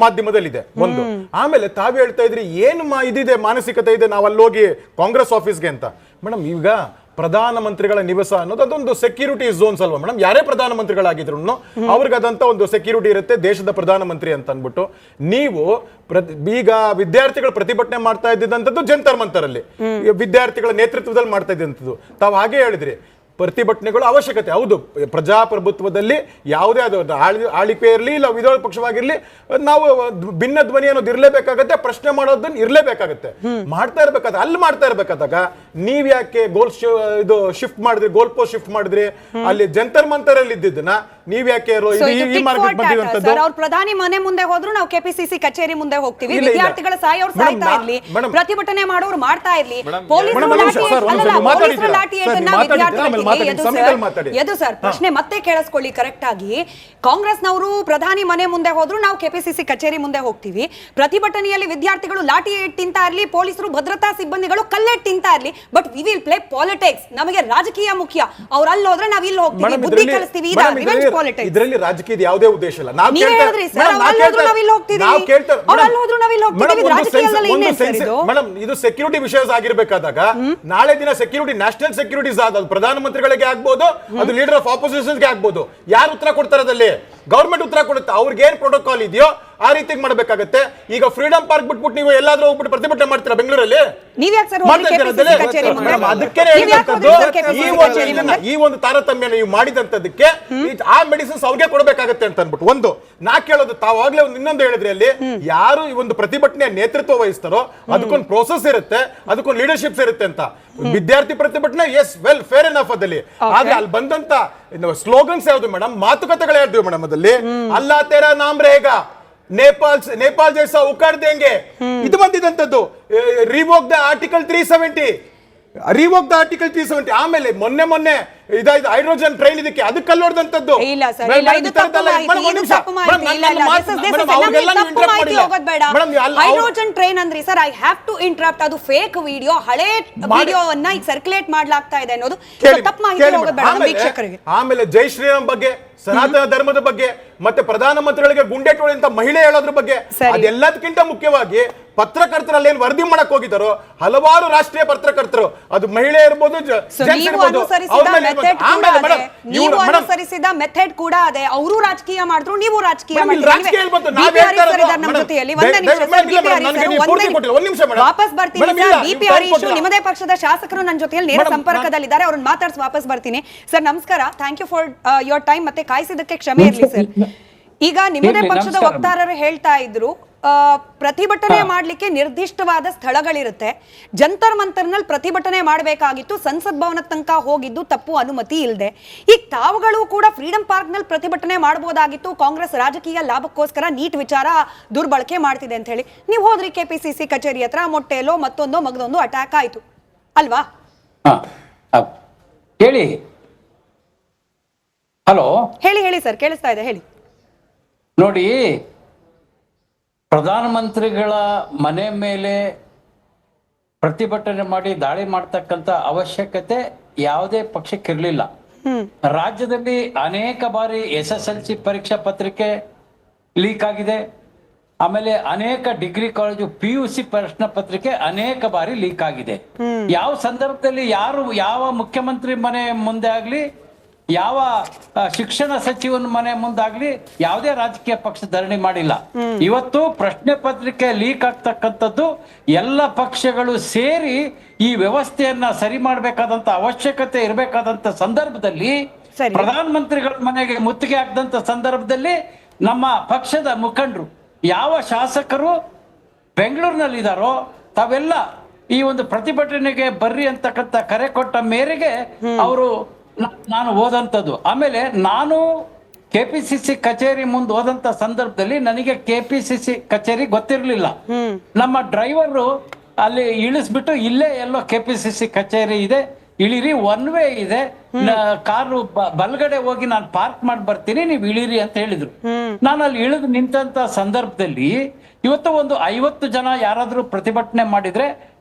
ಮಾಧ್ಯಮದಲ್ಲಿದೆ ಒಂದು. ಆಮೇಲೆ ತಾವು ಹೇಳ್ತಾ ಇದ್ರಿ ಏನು ಇದಿದೆ, ಮಾನಸಿಕತೆ ಇದೆ, ನಾವು ಅಲ್ಲಿ ಹೋಗಿ ಕಾಂಗ್ರೆಸ್ ಆಫೀಸ್ಗೆ ಅಂತ. ಮೇಡಮ್, ಈಗ ಪ್ರಧಾನಮಂತ್ರಿಗಳ ನಿವಾಸ ಅನ್ನೋದು ಅದೊಂದು ಸೆಕ್ಯೂರಿಟಿ ಝೋನ್ಸ್ ಅಲ್ವಾ ಮೇಡಮ್? ಯಾರೇ ಪ್ರಧಾನಮಂತ್ರಿಗಳಾಗಿದ್ರು ಅವ್ರಿಗೆ ಅದಂತ ಒಂದು ಸೆಕ್ಯೂರಿಟಿ ಇರುತ್ತೆ, ದೇಶದ ಪ್ರಧಾನಮಂತ್ರಿ ಅಂತ ಅನ್ಬಿಟ್ಟು. ನೀವು ಈಗ ವಿದ್ಯಾರ್ಥಿಗಳು ಪ್ರತಿಭಟನೆ ಮಾಡ್ತಾ ಇದ್ದಂಥದ್ದು ಜಂತರ್ ಮಂತರಲ್ಲಿ ವಿದ್ಯಾರ್ಥಿಗಳ ನೇತೃತ್ವದಲ್ಲಿ ಮಾಡ್ತಾ ಇದ್ದಂಥದ್ದು. ತಾವು ಹಾಗೆ ಹೇಳಿದ್ರಿ ಪ್ರತಿಭಟನೆಗಳು ಅವಶ್ಯಕತೆ ಹೌದು. ಪ್ರಜಾಪ್ರಭುತ್ವದಲ್ಲಿ ಯಾವುದೇ ಅದು ಆಳಿಕೆ ಇರಲಿ ಇಲ್ಲ ವಿರೋಧ ಪಕ್ಷವಾಗಿರ್ಲಿ, ನಾವು ಭಿನ್ನ ಧ್ವನಿ ಅನ್ನೋದು ಇರಲೇಬೇಕಾಗತ್ತೆ, ಪ್ರಶ್ನೆ ಮಾಡೋದನ್ನ ಇರಲೇಬೇಕಾಗತ್ತೆ, ಮಾಡ್ತಾ ಇರ್ಬೇಕಾದ್ರೆ ಅಲ್ಲಿ ಮಾಡ್ತಾ ಇರ್ಬೇಕಾದಾಗ ನೀವ್ ಯಾಕೆ ಇದು ಶಿಫ್ಟ್ ಮಾಡಿದ್ರಿ, ಗೋಲ್ ಪೋಸ್ಟ್ ಶಿಫ್ಟ್ ಮಾಡಿದ್ರಿ? ಅಲ್ಲಿ ಜಂತರ್ ಮಂತರಲ್ಲಿ ಇದ್ದಿದ್ದನ್ನ ನೀವ್ ಯಾಕೆ ಈ ಮಾರ್ಕೆಟ್ ಬಂದಿರುವಂತದ್ದು? ಅವ್ರ ಪ್ರಧಾನಿ ಮನೆ ಮುಂದೆ ಹೋದ್ರು ನಾವು ಕೆಪಿಸಿಸಿ ಕಚೇರಿ ಮುಂದೆ ಹೋಗ್ತೀವಿ. ವಿದ್ಯಾರ್ಥಿಗಳ ಸಾಯೋರು ಸಾಯ್ತಾ ಇರ್ಲಿ, ಪ್ರತಿಭಟನೆ ಮಾಡೋರು ಮಾಡ್ತಾ ಇರ್ಲಿ, ಎದು ಸರ್ ಪ್ರಶ್ನೆ ಮತ್ತೆ ಕೇಳಿಸ್ಕೊಳ್ಳಿ ಕರೆಕ್ಟ್ ಆಗಿ. ಕಾಂಗ್ರೆಸ್ನವರು ಪ್ರಧಾನಿ ಮನೆ ಮುಂದೆ ಹೋದ್ರು ನಾವು ಕೆಪಿಸಿಸಿ ಕಚೇರಿ ಮುಂದೆ ಹೋಗ್ತೀವಿ. ಪ್ರತಿಭಟನೆಯಲ್ಲಿ ವಿದ್ಯಾರ್ಥಿಗಳು ಲಾಠಿ ತಿಂತಾ ಇರ್ಲಿ, ಪೊಲೀಸರು ಭದ್ರತಾ ಸಿಬ್ಬಂದಿಗಳು ಕಲ್ಲೆಟ್ ತಿಂತಾ ಇರ್ಲಿ, but we will play politics. ನಮಗೆ ರಾಜಕೀಯ ಮುಖ್ಯ. ಅವ್ರು ಅಲ್ಲಿ ಹೋದ್ರೆ ನಾವು ಇಲ್ಲಿ ಹೋಗ್ತೀವಿ, ಬುದ್ಧಿ ಕಲಿಸ್ತೀವಿ. ಇದರಲ್ಲಿ ರಾಜಕೀಯದ ಯಾವುದೇ ಉದ್ದೇಶ ಇಲ್ಲ. ಮೇಡಮ್, ಇದು ಸೆಕ್ಯೂರಿಟಿ ವಿಷಯ ಆಗಿರ್ಬೇಕಾದಾಗ ನಾಳೆ ದಿನ ಸೆಕ್ಯೂರಿಟಿ ನ್ಯಾಷನಲ್ ಸೆಕ್ಯೂರಿಟೀಸ್ ಆದ ಪ್ರಧಾನಮಂತ್ರಿಗಳಿಗೆ ಆಗ್ಬೋದು, ಅದು ಲೀಡರ್ ಆಫ್ ಆಪೋಸಿಷನ್ಗೆ ಆಗ್ಬೋದು. ಯಾರು ಉತ್ತರ ಕೊಡ್ತಾರೆ? ಅದಲ್ಲಿ ಗವರ್ಮೆಂಟ್ ಉತ್ತರ ಕೊಡುತ್ತೆ. ಅವ್ರಿಗೆ ಏನ್ ಪ್ರೋಟೋಕಾಲ್ ಇದೆಯೋ ಆ ರೀತಿ ಮಾಡಬೇಕಾಗತ್ತೆ. ಈಗ ಫ್ರೀಡಮ್ ಪಾರ್ಕ್ ಬಿಟ್ಬಿಟ್ಟು ನೀವು ಎಲ್ಲಾದ್ರೂ ಹೋಗ್ಬಿಟ್ಟು ಪ್ರತಿಭಟನೆ ಮಾಡ್ತೀರಾ ಬೆಂಗಳೂರಲ್ಲಿ? ಈ ಒಂದು ತಾರತಮ್ಯ ನೀವು ಮಾಡಿದಂತದಕ್ಕೆ ಆ ಮೆಡಿಸಿನ್ಸ್ ಅವ್ರಿಗೆ ಕೊಡಬೇಕಾಗತ್ತೆ ಅಂತ ಅನ್ಬಿಟ್ಟು ಒಂದು ನಾ ಕೇಳೋದು. ತಾವಾಗ್ಲೇ ಒಂದು ಇನ್ನೊಂದು ಹೇಳಿದ್ರಿ, ಅಲ್ಲಿ ಯಾರು ಈ ಒಂದು ಪ್ರತಿಭಟನೆಯ ನೇತೃತ್ವ ವಹಿಸ್ತಾರೋ ಅದಕ್ಕೊಂದು ಪ್ರೋಸೆಸ್ ಇರುತ್ತೆ, ಅದಕ್ಕೊಂದು ಲೀಡರ್ಶಿಪ್ಸ್ ಇರುತ್ತೆ ಅಂತ. ವಿದ್ಯಾರ್ಥಿ ಪ್ರತಿಭಟನೆ ಎಸ್ ವೆಲ್ ಫೇರ್ ಎನಫ್ ಅದಲ್ಲಿ. ಆದ್ರೆ ಅಲ್ಲಿ ಬಂದಂತ ಸ್ಲೋಗನ್ಸ್ ಯಾವ್ದು ಮೇಡಮ್? ಮಾತುಕತೆಗಳು ಯಾವ್ದು ಮೇಡಮ್? ಅದಲ್ಲಿ ಅಲ್ಲಾ ತೇರಾ ನಾಮ್ ರೇಗಾ, ನೇಪಾಲ್ ಜೈಸಾ ಉಕಾಡ್ ದೇಂಗೆ, ಇದು ಬಂದಿದಂತದ್ದು. Revoke the article 370. ಆಮೇಲೆ ಮೊನ್ನೆ ಇದಾಯ್ತು ಹೈಡ್ರೋಜನ್ ಟ್ರೈನ್, ಇದಕ್ಕೆ ಅದಕ್ಕೆ ಕಲ್ಲೊಡ್ದಂತದ್ದು. ಹೈಡ್ರೋಜನ್ ಟ್ರೈನ್ ಅಂದ್ರಿ sir, I have to interrupt. ಅದು ಫೇಕ್ ವಿಡಿಯೋ, ಹಳೆ ವಿಡಿಯೋವನ್ನ ಈಗ ಸರ್ಕ್ಯುಲೇಟ್ ಮಾಡ್ಲಾಗ್ತಾ ಇದೆ ಅನ್ನೋದು ತಪ್ಪು ಮಾಹಿತಿ ಹೋಗಬೇಡ ವೀಕ್ಷಕರಿಗೆ. ಆಮೇಲೆ ಜೈ ಶ್ರೀರಾಮ್ ಬಗ್ಗೆ, ಸನಾತನ ಧರ್ಮದ ಬಗ್ಗೆ, ಮತ್ತೆ ಪ್ರಧಾನಮಂತ್ರಿಗಳಿಗೆ ಗುಂಡೇಟೋಳಿ ಅಂತ ಮಹಿಳೆ ಹೇಳೋದ್ರ ಬಗ್ಗೆ, ಅದೆಲ್ಲದಕ್ಕಿಂತ ಮುಖ್ಯವಾಗಿ ಪತ್ರಕರ್ತರಲ್ಲಿ ಏನ್ ವರದಿ ಮಾಡಕ್ ಹೋಗಿದ್ದಾರೋ ಹಲವಾರು ರಾಷ್ಟ್ರೀಯ ಪತ್ರಕರ್ತರು, ಅದು ಮಹಿಳೆ ಇರ್ಬೋದು, ಅನುಸರಿಸಿದ ಮೆಥಡ್ ಕೂಡ ಅದೇ. ಅವರು ರಾಜಕೀಯ ಮಾಡಿದ್ರು, ನೀವು ರಾಜಕೀಯ ವಾಪಸ್ ಬರ್ತೀನಿ. ಬಿಪಿ ಹರೀಶ್ ನಿಮ್ಮದೇ ಪಕ್ಷದ ಶಾಸಕರು ನನ್ನ ಜೊತೆಯಲ್ಲಿ ನೇರ ಸಂಪರ್ಕದಲ್ಲಿದ್ದಾರೆ, ಅವ್ರನ್ನ ಮಾತಾಡ್ಸಿ ವಾಪಸ್ ಬರ್ತೀನಿ. ಸರ್ ನಮಸ್ಕಾರ, thank you for your time. ಮತ್ತೆ ಕಾಯಿಸಿದ್ದಕ್ಕೆ ಕ್ಷಮೆ ಇರಲಿ ಸರ್. ಈಗ ನಿಮ್ಮದೇ ಇರ್ಲಿ, ಪಕ್ಷದ ನಮಸ್ಕಾರ. ವಕ್ತಾರರು ಹೇಳ್ತಾ ಇದ್ರು ಪ್ರತಿಭಟನೆ ಮಾಡ್ಲಿಕ್ಕೆ ನಿರ್ದಿಷ್ಟವಾದ ಸ್ಥಳಗಳಿರುತ್ತೆ. ಜಂತರ್ ಮಂತರ್ನಲ್ಲಿ ಪ್ರತಿಭಟನೆ ಮಾಡಬೇಕಾಗಿತ್ತು, ಸಂಸತ್ ಭವನ ತನಕ ಹೋಗಿದ್ದು ತಪ್ಪು, ಅನುಮತಿ ಇಲ್ಲದೆ. ಈಗ ತಾವುಗಳು ಕೂಡ ಫ್ರೀಡಂ ಪಾರ್ಕ್ ನಲ್ಲಿ ಪ್ರತಿಭಟನೆ ಮಾಡಬಹುದಾಗಿತ್ತು. ಕಾಂಗ್ರೆಸ್ ರಾಜಕೀಯ ಲಾಭಕ್ಕೋಸ್ಕರ ನೀಟ್ ವಿಚಾರ ದುರ್ಬಳಕೆ ಮಾಡ್ತಿದೆ ಅಂತ ಹೇಳಿ ನೀವು ಹೋದ್ರಿ ಕೆಪಿಸಿಸಿ ಕಚೇರಿ ಹತ್ರ, ಮೊಟ್ಟೆಲೋ ಮತ್ತೊಂದೋ ಮಗದೊಂದು ಅಟ್ಯಾಕ್ ಆಯ್ತು ಅಲ್ವಾ? ಹೇಳಿ. ಹಲೋ, ಹೇಳಿ ಸರ್, ಕೇಳಿಸ್ತಾ ಇದೆ, ಹೇಳಿ. ನೋಡಿ, ಪ್ರಧಾನಮಂತ್ರಿಗಳ ಮನೆ ಮೇಲೆ ಪ್ರತಿಭಟನೆ ಮಾಡಿ ದಾಳಿ ಮಾಡ್ತಕ್ಕಂಥ ಅವಶ್ಯಕತೆ ಯಾವುದೇ ಪಕ್ಷಕ್ಕಿರಲಿಲ್ಲ. ರಾಜ್ಯದಲ್ಲಿ ಅನೇಕ ಬಾರಿ SSLC ಪರೀಕ್ಷಾ ಪತ್ರಿಕೆ ಲೀಕ್ ಆಗಿದೆ. ಆಮೇಲೆ ಅನೇಕ ಡಿಗ್ರಿ ಕಾಲೇಜು PUC ಪ್ರಶ್ನೆ ಪತ್ರಿಕೆ ಅನೇಕ ಬಾರಿ ಲೀಕ್ ಆಗಿದೆ. ಯಾವ ಸಂದರ್ಭದಲ್ಲಿ ಯಾವ ಮುಖ್ಯಮಂತ್ರಿ ಮನೆ ಮುಂದೆ ಆಗ್ಲಿ, ಯಾವ ಶಿಕ್ಷಣ ಸಚಿವನ ಮನೆ ಮುಂದಾಗ್ಲಿ ಯಾವುದೇ ರಾಜಕೀಯ ಪಕ್ಷ ಧರಣಿ ಮಾಡಿಲ್ಲ. ಇವತ್ತು ಪ್ರಶ್ನೆ ಪತ್ರಿಕೆ ಲೀಕ್ ಆಗ್ತಕ್ಕಂಥದ್ದು ಎಲ್ಲ ಪಕ್ಷಗಳು ಸೇರಿ ಈ ವ್ಯವಸ್ಥೆಯನ್ನ ಸರಿ ಮಾಡಬೇಕಾದಂತ ಅವಶ್ಯಕತೆ ಇರಬೇಕಾದಂತ ಸಂದರ್ಭದಲ್ಲಿ, ಪ್ರಧಾನಮಂತ್ರಿಗಳ ಮನೆಗೆ ಮುತ್ತಿಗೆ ಹಾಕದಂತ ಸಂದರ್ಭದಲ್ಲಿ ನಮ್ಮ ಪಕ್ಷದ ಮುಖಂಡರು, ಯಾವ ಶಾಸಕರು ಬೆಂಗಳೂರಿನಲ್ಲಿದ್ದಾರೋ ತಾವೆಲ್ಲ ಈ ಒಂದು ಪ್ರತಿಭಟನೆಗೆ ಬರ್ರಿ ಅಂತಕ್ಕಂಥ ಕರೆ ಕೊಟ್ಟ ಮೇರೆಗೆ ಅವರು ನಾನು ಓದಂಥದ್ದು. ಆಮೇಲೆ ನಾನು KPCC ಕಚೇರಿ ಮುಂದೆ ಹೋದಂತ ಸಂದರ್ಭದಲ್ಲಿ ನನಗೆ KPCC ಕಚೇರಿ ಗೊತ್ತಿರಲಿಲ್ಲ. ನಮ್ಮ ಡ್ರೈವರು ಅಲ್ಲಿ ಇಳಿಸ್ಬಿಟ್ಟು ಇಲ್ಲೇ ಎಲ್ಲೋ KPCC ಕಚೇರಿ ಇದೆ, ಇಳಿರಿ, ಒನ್ ವೇ ಇದೆ, ಕಾರು ಬಲ್ಗಡೆ ಹೋಗಿ ನಾನು ಪಾರ್ಕ್ ಮಾಡಿ ಬರ್ತೀನಿ, ನೀವು ಇಳಿರಿ ಅಂತ ಹೇಳಿದ್ರು. ನಾನು ಅಲ್ಲಿ ಇಳಿದು ನಿಂತ ಸಂದರ್ಭದಲ್ಲಿ ಇವತ್ತು ಒಂದು 50 ಜನ ಯಾರಾದ್ರೂ ಪ್ರತಿಭಟನೆ ಮಾಡಿದ್ರೆ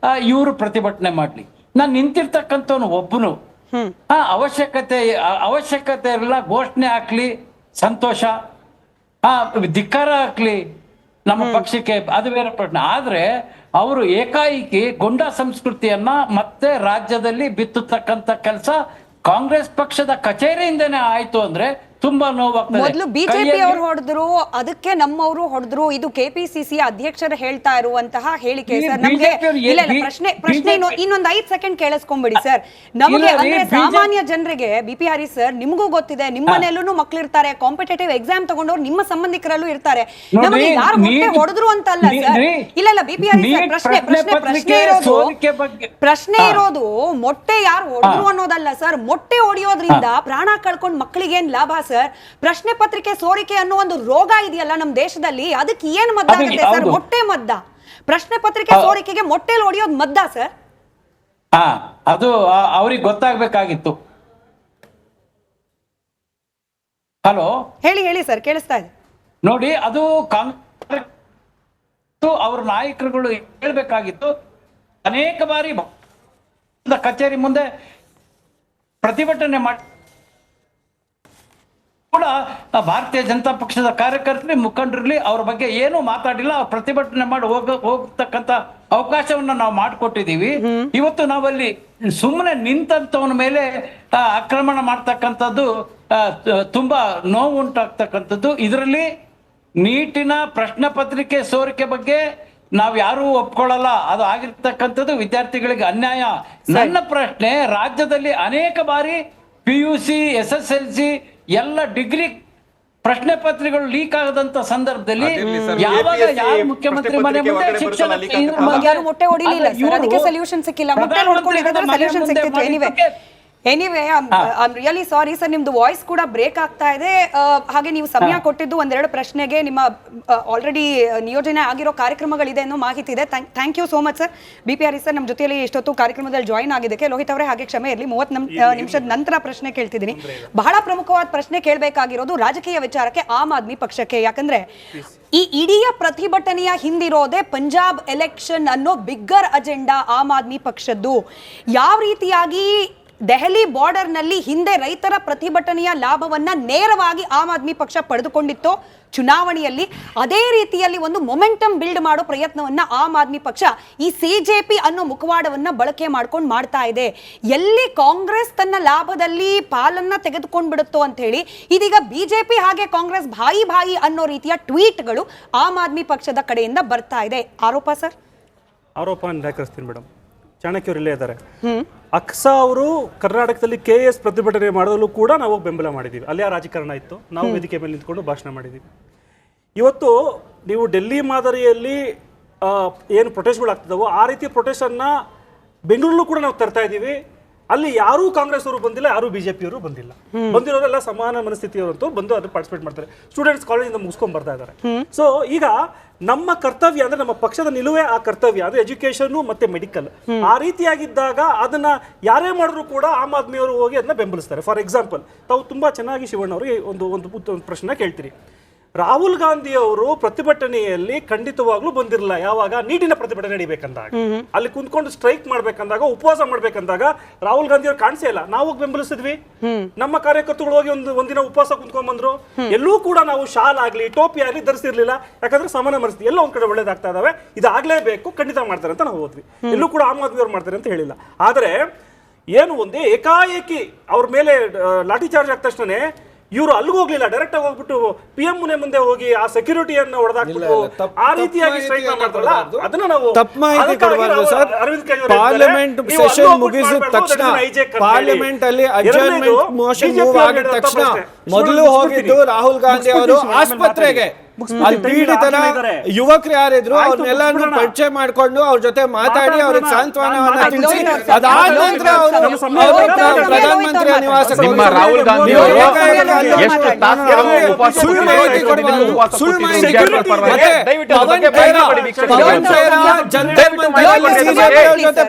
ಇವರು ಪ್ರತಿಭಟನೆ ಮಾಡ್ಲಿ, ನಾನು ನಿಂತಿರ್ತಕ್ಕಂಥವನು ಒಬ್ಬನು ಅವಶ್ಯಕತೆ ಇರಲ್ಲ, ಘೋಷಣೆ ಹಾಕ್ಲಿ ಸಂತೋಷ, ಧಿಕ್ಕಾರ ಹಾಕ್ಲಿ ನಮ್ಮ ಪಕ್ಷಕ್ಕೆ, ಅದು ಬೇರೆ ಪ್ರಶ್ನೆ. ಆದ್ರೆ ಅವರು ಏಕಾಏಕಿ ಗುಂಡಾ ಸಂಸ್ಕೃತಿಯನ್ನ ಮತ್ತೆ ರಾಜ್ಯದಲ್ಲಿ ಬಿತ್ತತಕ್ಕಂತ ಕೆಲಸ ಕಾಂಗ್ರೆಸ್ ಪಕ್ಷದ ಕಚೇರಿಯಿಂದನೇ ಆಯ್ತು ಅಂದ್ರೆ ತುಂಬಾ ನೋವಾಗ್ತದೆ. ಮೊದಲು ಬಿಜೆಪಿ ಅವರು ಹೊಡೆದ್ರು, ಅದಕ್ಕೆ ನಮ್ಮವರು ಹೊಡೆದ್ರು. ಇದು KPCC ಅಧ್ಯಕ್ಷರು ಹೇಳ್ತಾ ಇರುವಂತಹ ಹೇಳಿಕೆ ಸರ್. ನಮ್ಗೆ ಇಲ್ಲ ಪ್ರಶ್ನೆ ಇನ್ನೊಂದು 5 ಸೆಕೆಂಡ್ ಕೇಳಿಸ್ಕೊಂಡ್ಬಿಡಿ ಸರ್. ನಮಗೆ ಅಂದ್ರೆ ಸಾಮಾನ್ಯ ಜನರಿಗೆ BP ಹರೀಶ್ ಸರ್, ನಿಮಗೂ ಗೊತ್ತಿದೆ, ನಿಮ್ಮ ಮನೆಯಲ್ಲೂ ಮಕ್ಳಿರ್ತಾರೆ, ಕಾಂಪಿಟೇಟಿವ್ ಎಕ್ಸಾಮ್ ತಗೊಂಡವ್ರು ನಿಮ್ಮ ಸಂಬಂಧಿಕರಲ್ಲೂ ಇರ್ತಾರೆ. ನಮಗೆ ಯಾರು ಮೊಟ್ಟೆ ಹೊಡೆದ್ರು ಅಂತ ಅಲ್ಲ ಸರ್. ಇಲ್ಲ BP ಹರೀಶ್ ಸರ್, ಪ್ರಶ್ನೆ ಇರೋದು ಮೊಟ್ಟೆ ಯಾರು ಹೊಡೆದ್ರು ಅನ್ನೋದಲ್ಲ ಸರ್. ಮೊಟ್ಟೆ ಹೊಡೆಯೋದ್ರಿಂದ ಪ್ರಾಣ ಕಳ್ಕೊಂಡ್ ಮಕ್ಕಳಿಗೆ ಏನ್ ಲಾಭ ಸರ್? ಪ್ರಶ್ನೆ ಪತ್ರಿಕೆ ಸೋರಿಕೆ ಅನ್ನೋ ಒಂದು ರೋಗ ಇದೆಯಲ್ಲ ನಮ್ಮ ದೇಶದಲ್ಲಿ, ಅದಕ್ಕೆ ಏನ್ ಮದ್ದಾಗುತ್ತೆ ಸರ್? ಮೊಟ್ಟೆ ಮದ್ದ? ಪ್ರಶ್ನೆ ಪತ್ರಿಕೆ ಸೋರಿಕೆಗೆ ಮೊಟ್ಟೆಲ್ ಹೊಡೆಯೋದು ಮದ್ದ ಸರ್? ಅದು ಅವ್ರಿಗೆ ಗೊತ್ತಾಗ್ಬೇಕಾಗಿತ್ತು. ಹಲೋ, ಹೇಳಿ ಸರ್, ಕೇಳಿಸ್ತಾ ಇದೆ. ನೋಡಿ, ಅದು ಕಾಂಗ್ರೆಸ್ ಅವ್ರ ನಾಯಕರುಗಳು ಹೇಳ್ಬೇಕಾಗಿತ್ತು. ಅನೇಕ ಬಾರಿ ಕಚೇರಿ ಮುಂದೆ ಪ್ರತಿಭಟನೆ ಮಾಡಿ ಕೂಡ ಭಾರತೀಯ ಜನತಾ ಪಕ್ಷದ ಕಾರ್ಯಕರ್ತರು ಮುಖಂಡರಲ್ಲಿ ಅವ್ರ ಬಗ್ಗೆ ಏನು ಮಾತಾಡಿಲ್ಲ. ಅವ್ರು ಪ್ರತಿಭಟನೆ ಮಾಡಿ ಹೋಗ್ತಕ್ಕಂತ ಅವಕಾಶವನ್ನ ನಾವು ಮಾಡಿಕೊಟ್ಟಿದ್ದೀವಿ. ಇವತ್ತು ನಾವಲ್ಲಿ ಸುಮ್ಮನೆ ನಿಂತವನ ಮೇಲೆ ಆಕ್ರಮಣ ಮಾಡ್ತಕ್ಕಂಥದ್ದು ತುಂಬಾ ನೋವು ಉಂಟಾಗ್ತಕ್ಕಂಥದ್ದು. ಇದರಲ್ಲಿ ನೀಟಿನ ಪ್ರಶ್ನೆ ಪತ್ರಿಕೆ ಸೋರಿಕೆ ಬಗ್ಗೆ ನಾವ್ ಯಾರು ಒಪ್ಕೊಳ್ಳಲ್ಲ. ಅದು ಆಗಿರ್ತಕ್ಕಂಥದ್ದು ವಿದ್ಯಾರ್ಥಿಗಳಿಗೆ ಅನ್ಯಾಯ. ನನ್ನ ಪ್ರಶ್ನೆ, ರಾಜ್ಯದಲ್ಲಿ ಅನೇಕ ಬಾರಿ PUC SSLC ಎಲ್ಲ ಡಿಗ್ರಿ ಪ್ರಶ್ನೆ ಪತ್ರಿಕೆಗಳು ಲೀಕ್ ಆಗದಂತ ಸಂದರ್ಭದಲ್ಲಿ ಯಾವಾಗ ಯಾರು ಮುಖ್ಯಮಂತ್ರಿ ಮನೆ ಮುಂದೆ ಶಿಕ್ಷಣ ಮೊಟ್ಟೆ ಹೊಡಿಲಿಲ್ಲ ಸರ್, ಅದಕ್ಕೆ ಸೊಲ್ಯೂಷನ್ ಸಿಕ್ಕಿಲ್ಲ. ಮೊಟ್ಟೆ ಹೊಡ್ಕೊಂಡಿದ್ರೆ ಸೊಲ್ಯೂಷನ್ ಸಿಕ್ತಿತ್ತು. Anyway I am really sorry sir, ನಿಮ್ದು ವಾಯ್ಸ್ ಕೂಡ ಬ್ರೇಕ್ ಆಗ್ತಾ ಇದೆ. ಹಾಗೆ ನೀವು ಸಮಯ ಕೊಟ್ಟಿದ್ದು ಒಂದೆರಡು ಪ್ರಶ್ನೆಗೆ ನಿಮ್ಮ ಆಲ್ರೆಡಿ ನಿಯೋಜನೆ ಆಗಿರೋ ಕಾರ್ಯಕ್ರಮಗಳಿದೆ ಅನ್ನೋ ಮಾಹಿತಿ ಇದೆ. Thank you so much sir. BP Harish sir ನಮ್ಮ ಜೊತೆಯಲ್ಲಿ ಇಷ್ಟೊತ್ತು ಕಾರ್ಯಕ್ರಮದಲ್ಲಿ ಜಾಯಿನ್ ಆಗಿದ್ದಕ್ಕೆ. ಲೋಹಿತ್ ಅವರೇ ಹಾಗೆ ಕ್ಷಮೆ ಇರಲಿ, 30 ನಿಮಿಷದ ನಂತರ ಪ್ರಶ್ನೆ ಕೇಳ್ತಿದ್ದೀನಿ. ಬಹಳ ಪ್ರಮುಖವಾದ ಪ್ರಶ್ನೆ ಕೇಳಬೇಕಾಗಿರೋದು ರಾಜಕೀಯ ವಿಚಾರಕ್ಕೆ, ಆಮ್ ಆದ್ಮಿ ಪಕ್ಷಕ್ಕೆ. ಯಾಕಂದ್ರೆ ಈ ಇಡೀ ಪ್ರತಿಭಟನೆಯ ಹಿಂದಿರೋದೇ ಪಂಜಾಬ್ ಎಲೆಕ್ಷನ್ ಅನ್ನೋ ಬಿಗ್ಗರ್ ಅಜೆಂಡಾ ಆಮ್ ಆದ್ಮಿ ಪಕ್ಷದ್ದು. ಯಾವ ರೀತಿಯಾಗಿ ದೆಹಲಿ ಬಾರ್ಡರ್ ನಲ್ಲಿ ಹಿಂದೆ ರೈತರ ಪ್ರತಿಭಟನೆಯ ಲಾಭವನ್ನ ನೇರವಾಗಿ ಆಮ್ ಆದ್ಮಿ ಪಕ್ಷ ಪಡೆದುಕೊಂಡಿತ್ತು ಚುನಾವಣೆಯಲ್ಲಿ, ಅದೇ ರೀತಿಯಲ್ಲಿ ಒಂದು ಮೊಮೆಂಟಮ್ ಬಿಲ್ಡ್ ಮಾಡೋ ಪ್ರಯತ್ನವನ್ನ ಆಮ್ ಆದ್ಮಿ ಪಕ್ಷ ಈ CJP ಅನ್ನೋ ಮುಖವಾಡವನ್ನ ಬಳಕೆ ಮಾಡ್ಕೊಂಡು ಮಾಡ್ತಾ ಇದೆ. ಎಲ್ಲಿ ಕಾಂಗ್ರೆಸ್ ತನ್ನ ಲಾಭದಲ್ಲಿ ಪಾಲನ್ನ ತೆಗೆದುಕೊಂಡು ಬಿಡುತ್ತೋ ಅಂತ ಹೇಳಿ ಇದೀಗ BJP ಹಾಗೆ ಕಾಂಗ್ರೆಸ್ ಭಾಯಿ ಅನ್ನೋ ರೀತಿಯ ಟ್ವೀಟ್ಗಳು ಆಮ್ ಆದ್ಮಿ ಪಕ್ಷದ ಕಡೆಯಿಂದ ಬರ್ತಾ ಇದೆ. ಆರೋಪ ಸರ್? ಆರೋಪ ನಿರಾಕರಿಸ್ತೀನಿ ಮೇಡಮ್. ಚಾಣಕ್ಯರು ಇಲ್ಲೇ ಇದ್ದಾರೆ. ಅಕ್ಸಾ ಅವರು ಕರ್ನಾಟಕದಲ್ಲಿ KS ಪ್ರತಿಭಟನೆ ಮಾಡೋದಲ್ಲೂ ಕೂಡ ನಾವು ಬೆಂಬಲ ಮಾಡಿದ್ದೀವಿ. ಅಲ್ಲಿ ಆ ರಾಜಕಾರಣ ಇತ್ತು, ನಾವು ವೇದಿಕೆ ಮೇಲೆ ನಿಂತ್ಕೊಂಡು ಭಾಷಣ ಮಾಡಿದ್ದೀವಿ. ಇವತ್ತು ನೀವು ಡೆಲ್ಲಿ ಮಾದರಿಯಲ್ಲಿ ಏನು ಪ್ರೊಟೆಸ್ಟ್ಗಳು ಆಗ್ತಿದ್ದಾವೋ ಆ ರೀತಿ ಪ್ರೊಟೆಸ್ಟನ್ನು ಬೆಂಗಳೂರಲ್ಲೂ ಕೂಡ ನಾವು ತರ್ತಾ ಇದ್ದೀವಿ. ಅಲ್ಲಿ ಯಾರೂ ಕಾಂಗ್ರೆಸ್ ಅವರು ಬಂದಿಲ್ಲ, ಯಾರೂ ಬಿಜೆಪಿಯವರು ಬಂದಿಲ್ಲ. ಬಂದಿರೋರೆಲ್ಲ ಸಮಾನ ಮನಸ್ಥಿತಿಯವರಂತೂ ಬಂದು ಅದು ಪಾರ್ಟಿಸಿಪೇಟ್ ಮಾಡ್ತಾರೆ. ಸ್ಟೂಡೆಂಟ್ಸ್ ಕಾಲೇಜಿಂದ ಮುಗಿಸ್ಕೊಂಡ್ ಬರ್ತಾ ಇದ್ದಾರೆ. ಸೊ ಈಗ ನಮ್ಮ ಕರ್ತವ್ಯ ಅಂದ್ರೆ ನಮ್ಮ ಪಕ್ಷದ ನಿಲುವೇ ಆ ಕರ್ತವ್ಯ, ಅದು ಎಜುಕೇಶನ್ ಮತ್ತೆ ಮೆಡಿಕಲ್. ಆ ರೀತಿಯಾಗಿದ್ದಾಗ ಅದನ್ನ ಯಾರೇ ಮಾಡಿದ್ರು ಕೂಡ ಆಮ್ ಆದ್ಮಿಯವರು ಹೋಗಿ ಅದನ್ನ ಬೆಂಬಲಿಸ್ತಾರೆ. ಫಾರ್ ಎಕ್ಸಾಂಪಲ್, ತಾವು ತುಂಬಾ ಚೆನ್ನಾಗಿ ಶಿವಣ್ಣ ಅವರಿಗೆ ಒಂದು ಪ್ರಶ್ನೆ ಕೇಳ್ತೀರಿ. ರಾಹುಲ್ ಗಾಂಧಿ ಅವರು ಪ್ರತಿಭಟನೆಯಲ್ಲಿ ಖಂಡಿತವಾಗ್ಲೂ ಬಂದಿರಲಿಲ್ಲ. ಯಾವಾಗ ನೀಟಿನ ಪ್ರತಿಭಟನೆ ನಡಿಬೇಕಂದಾಗ, ಅಲ್ಲಿ ಕುಂತ್ಕೊಂಡು ಸ್ಟ್ರೈಕ್ ಮಾಡ್ಬೇಕಂದಾಗ, ಉಪವಾಸ ಮಾಡ್ಬೇಕಂದಾಗ ರಾಹುಲ್ ಗಾಂಧಿ ಅವ್ರು ಕಾಣಿಸೇ ಇಲ್ಲ. ನಾವು ಹೋಗಿ ಬೆಂಬಲಿಸಿದ್ವಿ. ನಮ್ಮ ಕಾರ್ಯಕರ್ತರು ಹೋಗಿ ಒಂದಿನ ಉಪವಾಸ ಕುಂತ್ಕೊಂಡ್ ಬಂದ್ರು. ಎಲ್ಲೂ ಕೂಡ ನಾವು ಶಾಲ್ ಆಗ್ಲಿ ಟೋಪಿ ಆಗ್ಲಿ ಧರಿಸಿರ್ಲಿಲ್ಲ. ಯಾಕಂದ್ರೆ ಸಮಾನ ಮನಸ್ಥಿತಿ ಎಲ್ಲ ಒಂದ್ ಕಡೆ ಒಳ್ಳೇದಾಗ್ತಾ ಇದಾವೆ, ಇದಾಗ್ಲೇಬೇಕು, ಖಂಡಿತ ಮಾಡ್ತಾರೆ ಅಂತ ನಾವು ಹೋದ್ವಿ. ಎಲ್ಲೂ ಕೂಡ ಆಮ್ ಆದ್ಮಿ ಅವ್ರು ಮಾಡ್ತಾರೆ ಅಂತ ಹೇಳಿಲ್ಲ. ಆದ್ರೆ ಏನು ಒಂದೇ ಏಕಾಏಕಿ ಅವ್ರ ಮೇಲೆ ಲಾಠಿ ಚಾರ್ಜ್ ಆದ ತಕ್ಷಣ ಇವರು ಅಲ್ಲಿಗೆ ಹೋಗ್ಲಿಲ್ಲ, ಡೈರೆಕ್ಟ್ ಆಗಿ ಹೋಗ್ಬಿಟ್ಟು PM ಮುಂದೆ ಹೋಗಿ ಆ ಸೆಕ್ಯೂರಿಟಿಯನ್ನ ಹೊಡೆದಾಕ್ಬಿಟ್ಟು ಆ ರೀತಿಯಾಗಿ ಸ್ಟ್ರೈಕ್ ಮಾಡ್ತಾರಲ್ಲ, ಅದನ್ನ ನಾವು ತಪ್ಪು ಮಾಹಿತಿ ಕೊಡಬಾರ್ದು ಸರ್. ಪಾರ್ಲಿಮೆಂಟ್ ಸೆಷನ್ ಮುಗಿಸಿದ ತಕ್ಷಣ, ಪಾರ್ಲಿಮೆಂಟ್ ಅಲ್ಲಿ ಅಡ್ಜರ್ನ್ಮೆಂಟ್ ಮೋಷನ್ ಮೂವ್ ಆಗಿದ ತಕ್ಷಣ ಮೊದಲು ಹೋಗಿದ್ದು ರಾಹುಲ್ ಗಾಂಧಿ ಅವರು ಆಸ್ಪತ್ರೆಗೆ. ಅಲ್ಲಿ ಪೀಡಿತರ ಯುವಕರು ಯಾರಿದ್ರು ಅವ್ರನ್ನೆಲ್ಲಾನು ಪರಿಚಯ ಮಾಡ್ಕೊಂಡು ಅವ್ರ ಜೊತೆ ಮಾತಾಡಿ ಅವ್ರಿಗೆ ಸಾಂತ್ವನವನ್ನ ತಿಳಿಸಿ ಅದಾದ ನಂತರ ಅವರು ಪ್ರಧಾನಮಂತ್ರಿ ನಿವಾಸಕ್ಕೆ ರಾಹುಲ್ ಗಾಂಧಿ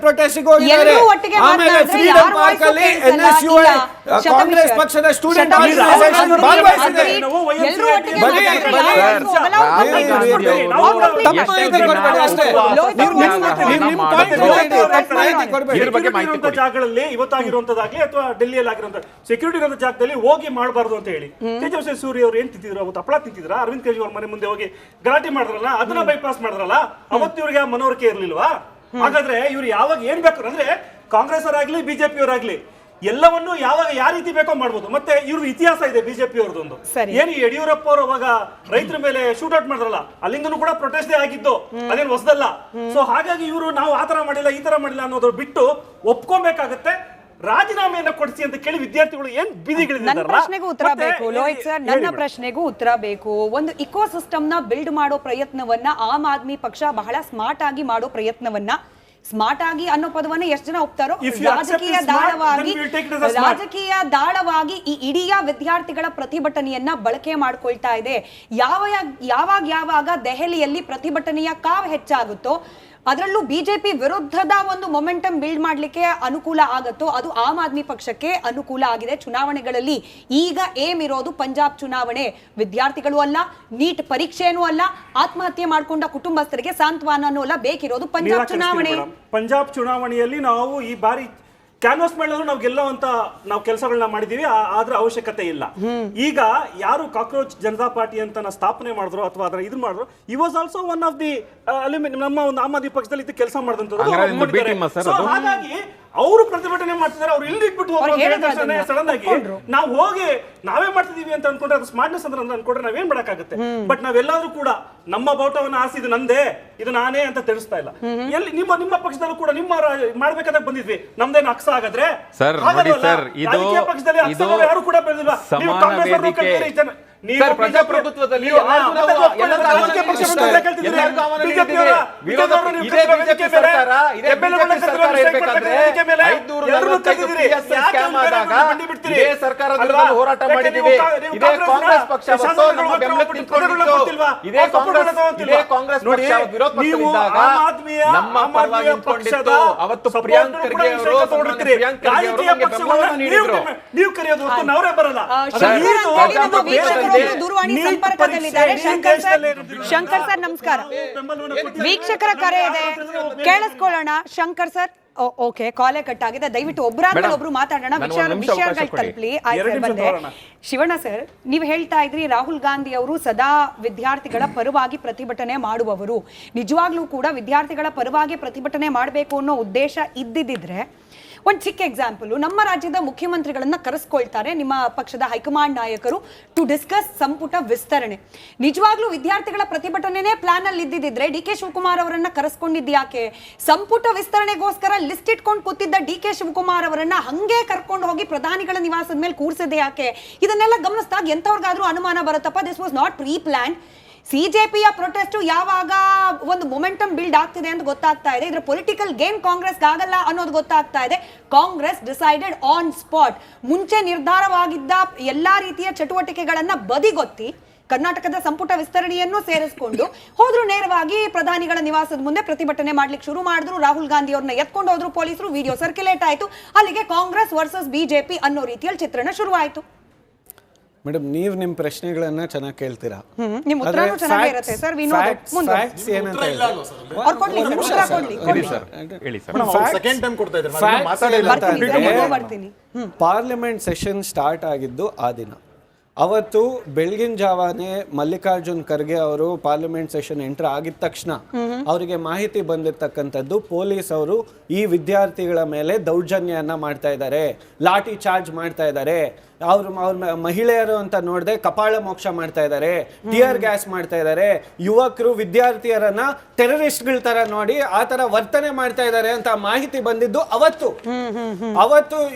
ಪ್ರೊಟೆಸ್ಟ್ ಹೋಗಿದ್ದಾರೆ. ಆಮೇಲೆ ಫ್ರೀಡಂ ಪಾರ್ಕ್ ಅಲ್ಲಿ NSUI ಕಾಂಗ್ರೆಸ್ ಪಕ್ಷದ ಸ್ಟೂಡೆಂಟ್ ಆರ್ಗನೈಸೇಷನ್ ಭಾಗವಹಿಸಿದೆ. ಜಾಗಗಳಲ್ಲಿ ಇವತ್ತಾಗಿರುವಂತದಾಗ್ಲಿ ಅಥವಾ ಡೆಲ್ಲಿಯಲ್ಲಿ ಆಗಿರುವಂತ ಸೆಕ್ಯೂರಿಟಿ ಇರೋ ಜಾಗದಲ್ಲಿ ಹೋಗಿ ಮಾಡಬಾರ್ದು ಅಂತ ಹೇಳಿ ತೇಜಸ್ವಿ ಸೂರ್ಯ ಅವರು ಏನ್ ತಿಂತಿದ್ರು, ಅವತ್ತು ಹಪ್ಪಳ ತಿಂತಿದ್ರ, ಅರವಿಂದ್ ಕೇಜ್ರಿವಾಲ್ ಮನೆ ಮುಂದೆ ಹೋಗಿ ಗಲಾಟೆ ಮಾಡಿದ್ರಲ್ಲ, ಅದನ್ನ ಬೈಪಾಸ್ ಮಾಡಿದ್ರಲ್ಲ, ಅವತ್ತು ಇವ್ರಿಗೆ ಮನವರಿಕೆ ಇರ್ಲಿಲ್ವಾ? ಹಾಗಾದ್ರೆ ಇವ್ರು ಯಾವಾಗ ಏನ್ ಬೇಕು ಅಂದ್ರೆ ಕಾಂಗ್ರೆಸ್ ಅವರಾಗ್ಲಿ ಬಿಜೆಪಿ ಅವರಾಗ್ಲಿ ಎಲ್ಲವನ್ನು ಯಾವಾಗ ಯಾವ ರೀತಿ ಬೇಕೋ ಮಾಡ್ಬೋದು. ಮತ್ತೆ ಇವ್ರ ಇತಿಹಾಸ ಇದೆ ಬಿಜೆಪಿ ಅವ್ರದೊಂದು. ಏನು ಯಡಿಯೂರಪ್ಪ ಅವರು ಅವಾಗ ರೈತರ ಮೇಲೆ ಶೂಟ್ ಔಟ್ ಮಾಡಿದ್ರಲ್ಲ, ಅಲ್ಲಿಂದನೂ ಕೂಡ ಪ್ರೊಟೆಸ್ಟ್ ಆಗಿದ್ದು, ಅದೇನು ಹೊಸದಲ್ಲ. ಸೊ ಹಾಗಾಗಿ ಇವರು ನಾವು ಆತರ ಮಾಡಿಲ್ಲ ಈ ತರ ಮಾಡಿಲ್ಲ ಅನ್ನೋದ್ರ ಬಿಟ್ಟು ಒಪ್ಕೊಬೇಕಾಗತ್ತೆ. ರಾಜೀನಾಮೆಯನ್ನ ಕೊಡಿಸಿ ಅಂತ ಕೇಳಿ ವಿದ್ಯಾರ್ಥಿಗಳು ಏನ್ ಬೀದಿಗಳಿದ್ದಾರೆ. ನನ್ನ ಪ್ರಶ್ನೆಗೂ ಉತ್ತರ ಬೇಕು ಲೋಹಿತ್ ಸರ್, ನನ್ನ ಪ್ರಶ್ನೆಗೂ ಉತ್ತರ ಬೇಕು. ಒಂದು ಇಕೋ ಸಿಸ್ಟಮ್ ನ ಬಿಲ್ಡ್ ಮಾಡೋ ಪ್ರಯತ್ನವನ್ನ ಆಮ್ ಆದ್ಮಿ ಪಕ್ಷ ಬಹಳ ಸ್ಮಾರ್ಟ್ ಆಗಿ ಮಾಡೋ ಪ್ರಯತ್ನವನ್ನ, ಸ್ಮಾರ್ಟ್ ಆಗಿ ಅನ್ನೋ ಪದವನ್ನ ಎಷ್ಟು ಜನ ಒಪ್ತಾರೋ, ರಾಜಕೀಯ ದಾಳವಾಗಿ ಈ ಇಡೀ ವಿದ್ಯಾರ್ಥಿಗಳ ಪ್ರತಿಭಟನೆಯನ್ನ ಬಳಕೆ ಮಾಡ್ಕೊಳ್ತಾ ಇದೆ. ಯಾವಾಗ ದೆಹಲಿಯಲ್ಲಿ ಪ್ರತಿಭಟನೆಯ ಕಾವು ಹೆಚ್ಚಾಗುತ್ತೋ, ಅದರಲ್ಲೂ ಬಿಜೆಪಿ ವಿರುದ್ಧದ ಒಂದು ಮೊಮೆಂಟಮ್ ಬಿಲ್ಡ್ ಮಾಡ್ಲಿಕ್ಕೆ ಅನುಕೂಲ ಆಗುತ್ತೋ, ಅದು ಆಮ್ ಆದ್ಮಿ ಪಕ್ಷಕ್ಕೆ ಅನುಕೂಲ ಆಗಿದೆ. ಚುನಾವಣೆಗಳಲ್ಲಿ ಈಗ ಏಮ್ ಇರೋದು ಪಂಜಾಬ್ ಚುನಾವಣೆ, ವಿದ್ಯಾರ್ಥಿಗಳು ಅಲ್ಲ, ನೀಟ್ ಪರೀಕ್ಷೆನೂ ಅಲ್ಲ, ಆತ್ಮಹತ್ಯೆ ಮಾಡ್ಕೊಂಡ ಕುಟುಂಬಸ್ಥರಿಗೆ ಸಾಂತ್ವನನೂ ಅಲ್ಲ, ಬೇಕಿರೋದು ಪಂಜಾಬ್ ಚುನಾವಣೆ. ಪಂಜಾಬ್ ಚುನಾವಣೆಯಲ್ಲಿ ನಾವು ಈ ಬಾರಿ ಕ್ಯಾನ್ವಾಸ್ ಮಾಡಿದ್ರು ನಾವು ಗೆಲ್ಲುವಂತ ನಾವು ಕೆಲಸಗಳನ್ನ ಮಾಡಿದೀವಿ, ಆದ್ರೆ ಅವಶ್ಯಕತೆ ಇಲ್ಲ. ಈಗ ಯಾರು ಕಾಕ್ರೋಚ್ ಜನತಾ ಪಾರ್ಟಿ ಅಂತ ಸ್ಥಾಪನೆ ಮಾಡಿದ್ರು ಅಥವಾ ಅದರ ಇದು ಮಾಡಿದ್ರು, ಈ was also one of the ನಮ್ಮ ಒಂದು ಆಮ್ ಆದ್ಮಿ ಪಕ್ಷದಲ್ಲಿ ಇದು ಕೆಲಸ ಮಾಡಿದಂತದ್ದು. ಹಾಗಾಗಿ ಅವರು ಪ್ರತಿಭಟನೆ ಮಾಡ್ತಿದ್ದಾರೆ, ಅವ್ರು ಇಲ್ಲಿ ಇಟ್ಬಿಟ್ಟು ಸಡನ್ ಆಗಿ ನಾವು ಹೋಗಿ ನಾವೇ ಮಾಡ್ತಿದೀವಿ ಅಂತ ಅನ್ಕೊಂಡ್ರೆ ಅದು ಸ್ಮಾರ್ಟ್ನೆಸ್ ಅಂತ ಅನ್ಕೊಂಡ್ರೆ ನಾವೇನ್ ಮಾಡಕ್ಕಾಗುತ್ತೆ. ಬಟ್ ನಾವೆಲ್ಲಾದ್ರೂ ಕೂಡ ನಮ್ಮ ಬಾವುಟವನ್ನ ಆಸಿ ಇದು ನಂದೇ, ಇದು ನಾನೇ ಅಂತ ತಿಳಿಸ್ತಾ ಇಲ್ಲ. ಎಲ್ಲಿ ನಿಮ್ಮ ಪಕ್ಷದಲ್ಲೂ ಕೂಡ ನಿಮ್ಮ ಮಾಡ್ಬೇಕಾದಾಗ ಬಂದಿದ್ವಿ, ನಮ್ದೇನು ಅಕ್ಸ ಆಗದ್ರೆ ಪಕ್ಷದಲ್ಲಿ ಯಾರು ಕೂಡ ಬೆಳೆದಿಲ್ಲ. ಪ್ರಜಾಪ್ರಭುತ್ವದಲ್ಲಿ ಹೋರಾಟ ಮಾಡಿದ್ದೀವಿ. ಇದೇ ಕಾಂಗ್ರೆಸ್ ಪಕ್ಷ ಕಾಂಗ್ರೆಸ್ ಪಕ್ಷ ವಿರೋಧ ಪಕ್ಷದಲ್ಲಿದ್ದಾಗ ನಮ್ಮ ಪರವಾಗಿ ನಿಂತ್ಕೊಂಡಿತ್ತು. ಅವತ್ತು ಪ್ರಿಯಾಂಕ್ ಖರ್ಗೆ ಅವರು ನೀವು ಕರೆಯೋದು ನಾವೇ ಬರಲ್ಲ. ಸಂಪರ್ಕದಲ್ಲಿದ್ದಾರೆ ಶಂಕರ್ ಸರ್, ನಮಸ್ಕಾರ. ವೀಕ್ಷಕರ ಕರೆ ಇದೆ, ಕೇಳಿಸ್ಕೊಳ್ಳೋಣ. ಶಂಕರ್ ಸರ್, ಓಕೆ, ಕಾಲೇ ಕಟ್ ಆಗಿದೆ. ದಯವಿಟ್ಟು ಒಬ್ರು ಮಾತಾಡೋಣ, ವಿಷಯಗಳು ತಲುಪಲಿ. ಬಂದೆ ಶಿವಣ್ಣ ಸರ್, ನೀವು ಹೇಳ್ತಾ ಇದ್ರಿ ರಾಹುಲ್ ಗಾಂಧಿ ಅವರು ಸದಾ ವಿದ್ಯಾರ್ಥಿಗಳ ಪರವಾಗಿ ಪ್ರತಿಭಟನೆ ಮಾಡುವವರು. ನಿಜವಾಗ್ಲೂ ಕೂಡ ವಿದ್ಯಾರ್ಥಿಗಳ ಪರವಾಗಿ ಪ್ರತಿಭಟನೆ ಮಾಡಬೇಕು ಅನ್ನೋ ಉದ್ದೇಶ ಇದ್ದಿದ್ರೆ, ಒಂದು ಚಿಕ್ಕ ಎಕ್ಸಾಂಪಲ್, ನಮ್ಮ ರಾಜ್ಯದ ಮುಖ್ಯಮಂತ್ರಿಗಳನ್ನ ಕರೆಸ್ಕೊಳ್ತಾರೆ ನಿಮ್ಮ ಪಕ್ಷದ ಹೈಕಮಾಂಡ್ ನಾಯಕರು ಟು ಡಿಸ್ಕಸ್ ಸಂಪುಟ ವಿಸ್ತರಣೆ. ನಿಜವಾಗ್ಲೂ ವಿದ್ಯಾರ್ಥಿಗಳ ಪ್ರತಿಭಟನೆನೇ ಪ್ಲಾನ್ ಅಲ್ಲಿ ಇದ್ದಿದ್ರೆ DK ಶಿವಕುಮಾರ್ ಅವರನ್ನ ಕರೆಸ್ಕೊಂಡಿದ್ದು ಯಾಕೆ? ಸಂಪುಟ ವಿಸ್ತರಣೆಗೋಸ್ಕರ ಲಿಸ್ಟ್ ಇಟ್ಕೊಂಡು ಕೂತಿದ್ದ DK ಶಿವಕುಮಾರ್ ಅವರನ್ನ ಹಂಗೆ ಕರ್ಕೊಂಡು ಹೋಗಿ ಪ್ರಧಾನಿಗಳ ನಿವಾಸದ ಮೇಲೆ ಕೂರಿಸಿದೆ ಯಾಕೆ? ಇದನ್ನೆಲ್ಲ ಗಮನಿಸಿದಾಗ ಎಂತವ್ರಿಗಾದ್ರೂ ಅನುಮಾನ ಬರುತ್ತಪ್ಪ, this was not pre plan. ಸಿಜೆಪಿಯ ಪ್ರೊಟೆಸ್ಟ್ ಯಾವಾಗ ಒಂದು ಮೊಮೆಂಟಮ್ ಬಿಲ್ಡ್ ಆಗ್ತಿದೆ ಅಂತ ಗೊತ್ತಾಗ್ತಾ ಇದೆ. ಇದ್ರ ಪೊಲಿಟಿಕಲ್ ಗೇಮ್ ಕಾಂಗ್ರೆಸ್ ಆಗಲ್ಲ ಅನ್ನೋದು ಗೊತ್ತಾಗ್ತಾ ಇದೆ. Congress decided on spot. ಮುಂಚೆ ನಿರ್ಧಾರವಾಗಿದ್ದ ಎಲ್ಲಾ ರೀತಿಯ ಚಟುವಟಿಕೆಗಳನ್ನ ಬದಿಗೊತ್ತಿ ಕರ್ನಾಟಕದ ಸಂಪುಟ ವಿಸ್ತರಣೆಯನ್ನು ಸೇರಿಸಿಕೊಂಡು ಹೋದ್ರು. ನೇರವಾಗಿ ಪ್ರಧಾನಿಗಳ ನಿವಾಸದ ಮುಂದೆ ಪ್ರತಿಭಟನೆ ಮಾಡ್ಲಿಕ್ಕೆ ಶುರು ಮಾಡಿದ್ರು. ರಾಹುಲ್ ಗಾಂಧಿ ಅವ್ರನ್ನ ಎತ್ಕೊಂಡು ಹೋದ್ರು ಪೊಲೀಸರು. ವಿಡಿಯೋ ಸರ್ಕ್ಯುಲೇಟ್ ಆಯ್ತು. ಅಲ್ಲಿಗೆ ಕಾಂಗ್ರೆಸ್ ವರ್ಸಸ್ ಬಿಜೆಪಿ ಅನ್ನೋ ರೀತಿಯಲ್ಲಿ ಚಿತ್ರಣ ಶುರುವಾಯಿತು. ಮೇಡಮ್, ನೀವು ನಿಮ್ಮ ಪ್ರಶ್ನೆಗಳನ್ನ ಚೆನ್ನಾಗಿ ಕೇಳ್ತೀರಾ. ನಿಮ್ಮ ಉತ್ತರನೂ ಚೆನ್ನಾಗಿರುತ್ತೆ ಸರ್. ಫ್ಯಾಕ್ಟ್ಸ್ ಏನಂತ ಪಾರ್ಲಿಮೆಂಟ್ ಸೆಷನ್ ಸ್ಟಾರ್ಟ್ ಆಗಿದ್ದು ಆ ದಿನ. ಅವತ್ತು ಬೆಳಗಿನ ಜಾವಾನೆ ಮಲ್ಲಿಕಾರ್ಜುನ್ ಖರ್ಗೆ ಅವರು ಪಾರ್ಲಿಮೆಂಟ್ ಸೆಷನ್ ಎಂಟರ್ ಆಗಿದ ತಕ್ಷಣ ಅವರಿಗೆ ಮಾಹಿತಿ ಬಂದಿರತಕ್ಕಂಥದ್ದು ಪೊಲೀಸ್ ಅವರು ಈ ವಿದ್ಯಾರ್ಥಿಗಳ ಮೇಲೆ ದೌರ್ಜನ್ಯನ ಮಾಡ್ತಾ ಇದ್ದಾರೆ, ಲಾಠಿ ಚಾರ್ಜ್ ಮಾಡ್ತಾ ಇದ್ದಾರೆ, ಅವ್ರ ಮಹಿಳೆಯರು ಅಂತ ನೋಡದೆ ಕಪಾಳ ಮೋಕ್ಷ ಮಾಡ್ತಾ ಇದ್ದಾರೆ, ಟಿಯರ್ ಗ್ಯಾಸ್ ಮಾಡ್ತಾ ಇದ್ದಾರೆ, ಯುವಕರು ವಿದ್ಯಾರ್ಥಿಯರನ್ನ ಟೆರರಿಸ್ಟ್ಗಳ ತರ ನೋಡಿ ಆ ತರ ವರ್ತನೆ ಮಾಡ್ತಾ ಇದ್ದಾರೆ ಅಂತ ಮಾಹಿತಿ ಬಂದಿದ್ದು ಅವತ್ತು.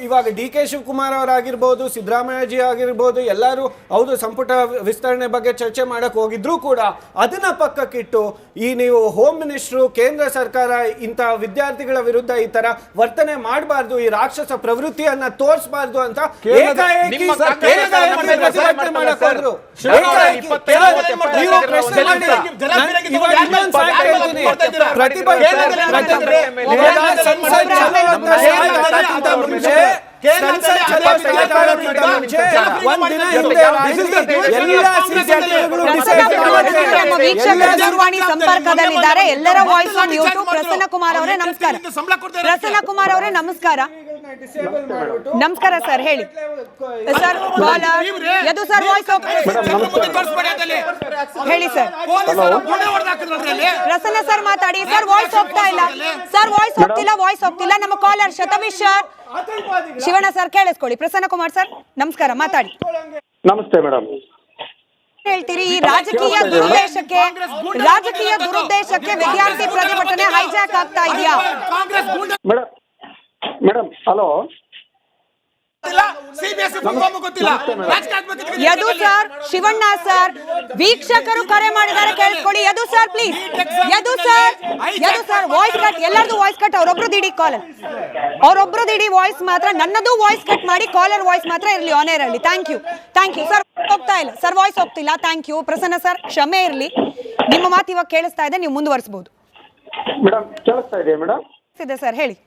ಇವಾಗ ಡಿ ಕೆ ಶಿವಕುಮಾರ್ ಅವರಾಗಿರ್ಬೋದು, ಸಿದ್ದರಾಮಯ್ಯಜಿ ಆಗಿರ್ಬೋದು, ಎಲ್ಲರೂ ಹೌದು ಸಂಪುಟ ವಿಸ್ತರಣೆ ಬಗ್ಗೆ ಚರ್ಚೆ ಮಾಡಕ್ ಹೋಗಿದ್ರು ಕೂಡ ಅದನ್ನ ಪಕ್ಕಕ್ಕಿಟ್ಟು ಈ ನೀವು ಹೋಮ್ ಮಿನಿಸ್ಟ್ರು, ಕೇಂದ್ರ ಸರ್ಕಾರ ಇಂಥ ವಿದ್ಯಾರ್ಥಿಗಳ ವಿರುದ್ಧ ಈ ತರ ವರ್ತನೆ ಮಾಡಬಾರ್ದು, ಈ ರಾಕ್ಷಸ ಪ್ರವೃತ್ತಿಯನ್ನ ತೋರಿಸಬಾರ್ದು ಅಂತ ದೂರವಾಣಿ ಸಂಪರ್ಕದಲ್ಲಿದ್ದಾರೆ. ಎಲ್ಲರ voice on YouTube. Prasanna Kumar ಅವರೇ ನಮಸ್ಕಾರ. ಪ್ರಸನ್ನ ಕುಮಾರ್ ಅವರೇ ನಮಸ್ಕಾರ. ನಮಸ್ಕಾರ ಸರ್, ಹೇಳಿ ಸರ್. ಯದು ಸರ್ ವಾಯ್ಸ್ ಹೇಳಿ ಸರ್. ಪ್ರಸನ್ನ ಸರ್ ಮಾತಾಡಿ ಸರ್. ವಾಯ್ಸ್ ಹೋಗ್ತಾ ಇಲ್ಲ ಸರ್, ವಾಯ್ಸ್ ಹೋಗ್ತಿಲ್ಲ. ನಮ್ಮ ಕಾಲರ್ ಶತವೀಶ್ ಸರ್, ಶಿವಣ್ಣ ಸರ್ ಕೇಳಿಸ್ಕೊಳ್ಳಿ. ಪ್ರಸನ್ನ ಕುಮಾರ್ ಸರ್ ನಮಸ್ಕಾರ, ಮಾತಾಡಿ. ನಮಸ್ತೆ ಮೇಡಮ್. ಹೇಳ್ತೀರಿ ಈ ರಾಜಕೀಯ ದುರುದ್ದೇಶಕ್ಕೆ ವಿದ್ಯಾರ್ಥಿ ಪ್ರತಿಭಟನೆ ಹೈಜಾಕ್ ಆಗ್ತಾ ಇದೆಯಾ? Madam hello. Yadu sir, Shivanna sir, ವೀಕ್ಷಕರು ಕರೆ ಮಾಡಿದ್ದಾರೆ, ಕೇಳಿಸ್ಕೊಳ್ಳಿ. Yadu sir please. Yadu sir voice cut, ಎಲ್ಲರದು ವಾಯ್ಸ್ ಕಟ್. ಅವರೊಬ್ರದ್ದು ಇಡೀ ವಾಯ್ಸ್ ಮಾತ್ರ, ನನ್ನದು ವಾಯ್ಸ್ ಕಟ್ ಮಾಡಿ, ಕಾಲರ್ ವಾಯ್ಸ್ ಮಾತ್ರ ಇರಲಿ, ಆನ್ ಏರ್ ಇರಲಿ. Thank you sir. ಹೋಗ್ತಾ ಇಲ್ಲ ಸರ್, ವಾಯ್ಸ್ ಹೋಗ್ತಿಲ್ಲ. ಥ್ಯಾಂಕ್ ಯು ಪ್ರಸನ್ನ ಸರ್, ಕ್ಷಮೆ ಇರಲಿ. ನಿಮ್ಮ ಮಾತು ಇವಾಗ ಕೇಳಿಸ್ತಾ ಇದೆ, ನೀವು ಮುಂದುವರಿಸಬಹುದು. ಮೇಡಮ್ ಕೇಳಿಸ್ತಾ ಇದೆ ಮೇಡಮ್? ಇದೆ ಸರ್, ಹೇಳಿ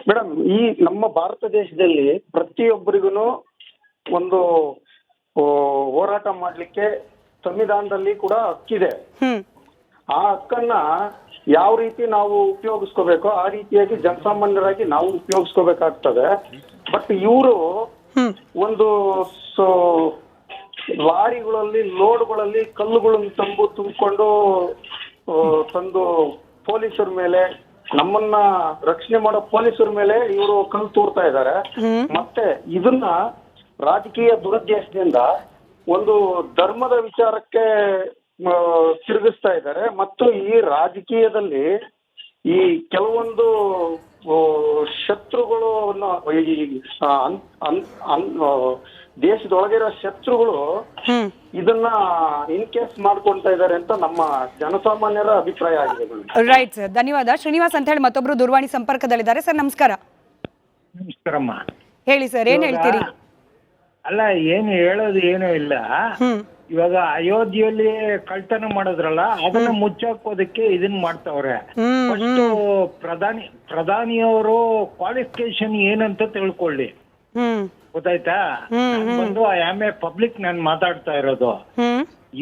ಮೇಡಮ್. ಈ ನಮ್ಮ ಭಾರತ ದೇಶದಲ್ಲಿ ಪ್ರತಿಯೊಬ್ಬರಿಗೂ ಒಂದು ಹೋರಾಟ ಮಾಡ್ಲಿಕ್ಕೆ ಸಂವಿಧಾನದಲ್ಲಿ ಕೂಡ ಹಕ್ಕಿದೆ. ಆ ಹಕ್ಕನ್ನ ಯಾವ ರೀತಿ ನಾವು ಉಪಯೋಗಿಸ್ಕೋಬೇಕೋ ಆ ರೀತಿಯಾಗಿ ಜನಸಾಮಾನ್ಯರಾಗಿ ನಾವು ಉಪಯೋಗಿಸ್ಕೋಬೇಕಾಗ್ತದೆ. ಬಟ್ ಇವರು ಒಂದು ಲಾರಿಗಳಲ್ಲಿ ಲೋಡ್ಗಳಲ್ಲಿ ಕಲ್ಲುಗಳನ್ನು ತುಂಬಿಕೊಂಡು ತಂದು ಪೊಲೀಸರ ಮೇಲೆ, ನಮ್ಮನ್ನ ರಕ್ಷಣೆ ಮಾಡೋ ಪೊಲೀಸರ ಮೇಲೆ ಇವರು ಕಲ್ಲು ತೂರ್ತಾ ಇದ್ದಾರೆ. ಮತ್ತೆ ಇದನ್ನ ರಾಜಕೀಯ ದುರುದ್ದೇಶದಿಂದ ಒಂದು ಧರ್ಮದ ವಿಚಾರಕ್ಕೆ ತಿರುಗಿಸ್ತಾ ಇದ್ದಾರೆ. ಮತ್ತು ಈ ರಾಜಕೀಯದಲ್ಲಿ ಈ ಕೆಲವೊಂದು ಶತ್ರುಗಳು, ದೇಶದೊಳಗಿರೋ ಶತ್ರುಗಳು ಇದನ್ನ ಇನ್ಕೇಸ್ ಮಾಡ್ಕೊಳ್ತಾ ಇದ್ದಾರೆ ಅಂತ ನಮ್ಮ ಜನಸಾಮಾನ್ಯರ ಅಭಿಪ್ರಾಯ ಆಗಿದೆ. ರೈಟ್ ಸರ್, ಧನ್ಯವಾದ. ಶ್ರೀನಿವಾಸ್ ಅಂತ ಹೇಳಿ ಮತ್ತೊಬ್ರು ದೂರವಾಣಿ ಸಂಪರ್ಕದಲ್ಲಿದ್ದಾರೆ. ಸರ್ ನಮಸ್ಕಾರ. ನಮಸ್ಕಾರಮ್ಮ. ಹೇಳಿ ಸರ್, ಏನ್ ಹೇಳ್ತೀರಿ? ಅಲ್ಲ, ಏನು ಹೇಳೋದು ಏನೂ ಇಲ್ಲ. ಇವಾಗ ಅಯೋಧ್ಯೆಯಲ್ಲಿ ಕಳ್ತನ ಮಾಡಿದ್ರಲ್ಲ, ಅದನ್ನ ಮುಚ್ಚಾಕೋದಕ್ಕೆ ಇದನ್ನ ಮಾಡ್ತಾವ್ರೆ. ಫಸ್ಟ್ ಪ್ರಧಾನಿಯವರು ಕ್ವಾಲಿಫಿಕೇಶನ್ ಏನಂತ ತಿಳ್ಕೊಳ್ಳಿ, ಗೊತ್ತಾಯ್ತಾ? ಬಂದು ಐ ಆಮ್ ಎ ಪಬ್ಲಿಕ್ ನಾನು ಮಾತಾಡ್ತಾ ಇರೋದು.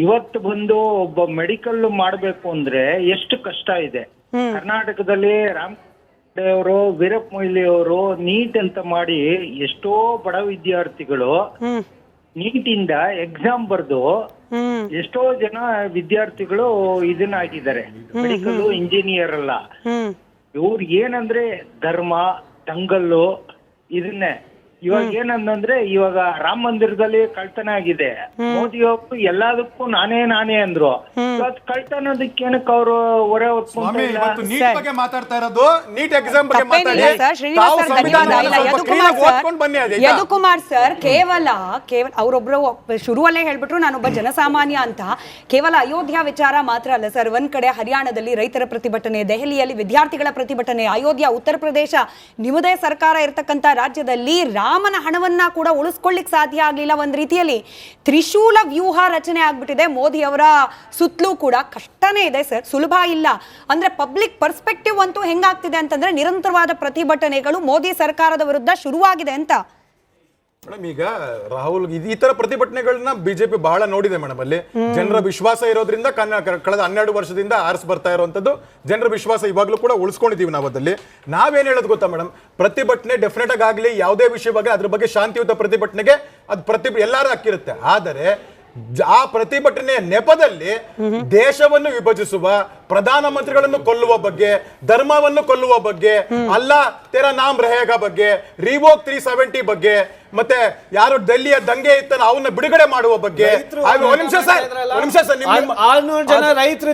ಇವತ್ತು ಬಂದು ಒಬ್ಬ ಮೆಡಿಕಲ್ ಮಾಡ್ಬೇಕು ಅಂದ್ರೆ ಎಷ್ಟು ಕಷ್ಟ ಇದೆ. ಕರ್ನಾಟಕದಲ್ಲಿ ರಾಮದೇವರು, ವೀರಪ್ಪ ಮೊಯ್ಲಿ ಅವರು ನೀಟ್ ಅಂತ ಮಾಡಿ ಎಷ್ಟೋ ಬಡ ವಿದ್ಯಾರ್ಥಿಗಳು ನೀಟ್ ಇಂದ ಎಕ್ಸಾಮ್ ಬರ್ದು ಎಷ್ಟೋ ಜನ ವಿದ್ಯಾರ್ಥಿಗಳು ಇದನ್ನ ಆಗಿದ್ದಾರೆ, ಮೆಡಿಕಲ್ ಇಂಜಿನಿಯರ್ ಅಲ್ಲ. ಇವ್ರು ಏನಂದ್ರೆ ಧರ್ಮ ದಂಗಲ್ಲು ಇದನ್ನೇ ಇವಾಗ ಏನಂದ್ರೆ ಇವಾಗ ರಾಮ ಮಂದಿರದಲ್ಲಿ ಕಳ್ತನ ಆಗಿದೆ, ಮೋದಿ ಅವರು ಎಲ್ಲದಕ್ಕೂ ನಾನೇ ಅಂದ್ರು. ಇವತ್ತು ಕಳ್ತನದಕ್ಕೆ ಏನಕ್ಕೆ ಅವರು ಹೊರೆ ಹೊತ್ಕೊಂತ ಇಲ್ಲ? ನೀಟ್ ಬಗ್ಗೆ ಮಾತಾಡ್ತಾ ಇರೋದು, ನೀಟ್ ಎಕ್ಸಾಮ್ ಬಗ್ಗೆ ಮಾತಾಡಿ. ಯದುಕುಮಾರ್ ಸರ್ ಕೇವಲ ಅವರೊಬ್ರು ಶುರುವಲ್ಲೇ ಹೇಳ್ಬಿಟ್ರು ನಾನೊಬ್ಬ ಜನಸಾಮಾನ್ಯ ಅಂತ. ಕೇವಲ ಅಯೋಧ್ಯ ವಿಚಾರ ಮಾತ್ರ ಅಲ್ಲ ಸರ್, ಒಂದ್ ಕಡೆ ಹರಿಯಾಣದಲ್ಲಿ ರೈತರ ಪ್ರತಿಭಟನೆ, ದೆಹಲಿಯಲ್ಲಿ ವಿದ್ಯಾರ್ಥಿಗಳ ಪ್ರತಿಭಟನೆ, ಅಯೋಧ್ಯ, ಉತ್ತರ ಪ್ರದೇಶ ನಿಮ್ಮದೇ ಸರ್ಕಾರ ಇರ್ತಕ್ಕಂಥ ರಾಜ್ಯದಲ್ಲಿ ರಾಮನ ಹಣವನ್ನ ಕೂಡ ಉಳಿಸ್ಕೊಳ್ಳಿಕ್ ಸಾಧ್ಯ ಆಗ್ಲಿಲ್ಲ. ಒಂದ್ ರೀತಿಯಲ್ಲಿ ತ್ರಿಶೂಲ ವ್ಯೂಹ ರಚನೆ ಆಗ್ಬಿಟ್ಟಿದೆ ಮೋದಿ ಅವರ ಸುತ್ತಲೂ ಕೂಡ. ಕಷ್ಟನೇ ಇದೆ ಸರ್, ಸುಲಭ ಇಲ್ಲ. ಅಂದ್ರೆ ಪಬ್ಲಿಕ್ ಪರ್ಸ್ಪೆಕ್ಟಿವ್ ಅಂತೂ ಹೆಂಗಾಗ್ತಿದೆ ಅಂತಂದ್ರೆ ನಿರಂತರವಾದ ಪ್ರತಿಭಟನೆಗಳು ಮೋದಿ ಸರ್ಕಾರದ ವಿರುದ್ಧ ಶುರುವಾಗಿದೆ ಅಂತ. ಮೇಡಮ್ ಈಗ ರಾಹುಲ್ ಈ ತರ ಪ್ರತಿಭಟನೆಗಳನ್ನ ಬಿಜೆಪಿ ಬಹಳ ನೋಡಿದೆ ಮೇಡಮ್. ಅಲ್ಲಿ ಜನರ ವಿಶ್ವಾಸ ಇರೋದ್ರಿಂದ ಕಳೆದ 12 ವರ್ಷದಿಂದ ಆರಿಸಿ ಬರ್ತಾ ಇರುವಂತದ್ದು ಜನರ ವಿಶ್ವಾಸ ಇವಾಗ್ಲೂ ಕೂಡ ಉಳಿಸ್ಕೊಂಡಿದೀವಿ ನಾವು. ಅದಲ್ಲಿ ನಾವೇನ್ ಹೇಳೋದು ಗೊತ್ತಾ ಮೇಡಮ್, ಪ್ರತಿಭಟನೆ ಡೆಫಿನೆಟ್ ಆಗಿ ಆಗ್ಲಿ, ಯಾವುದೇ ವಿಷಯವಾಗಿ ಅದ್ರ ಬಗ್ಗೆ ಶಾಂತಿಯುತ ಪ್ರತಿಭಟನೆಗೆ ಅದು ಎಲ್ಲರೂ ಹಕ್ಕಿರುತ್ತೆ. ಆದರೆ ಆ ಪ್ರತಿಭಟನೆಯ ನೆಪದಲ್ಲಿ ದೇಶವನ್ನು ವಿಭಜಿಸುವ, ಪ್ರಧಾನಮಂತ್ರಿಗಳನ್ನು ಕೊಲ್ಲುವ ಬಗ್ಗೆ, ಧರ್ಮವನ್ನು ಕೊಲ್ಲುವ ಬಗ್ಗೆ, ಅಲ್ಲಾ ತೆರ ನಾಮ್ रहेಗಾ ಬಗ್ಗೆ, ರಿವೋಕ್ 370 ಬಗ್ಗೆ, ಮತ್ತೆ ಯಾರು ಡೆಲ್ಲಿಯ ದಂಗೆ ಇತ್ತನ ಅವನ್ನ ಬಿಡುಗಡೆ ಮಾಡುವ ಬಗ್ಗೆ. ಒಂದ್ ನಿಮಿಷ ಸರ್, 600 ಜನ ರೈತರು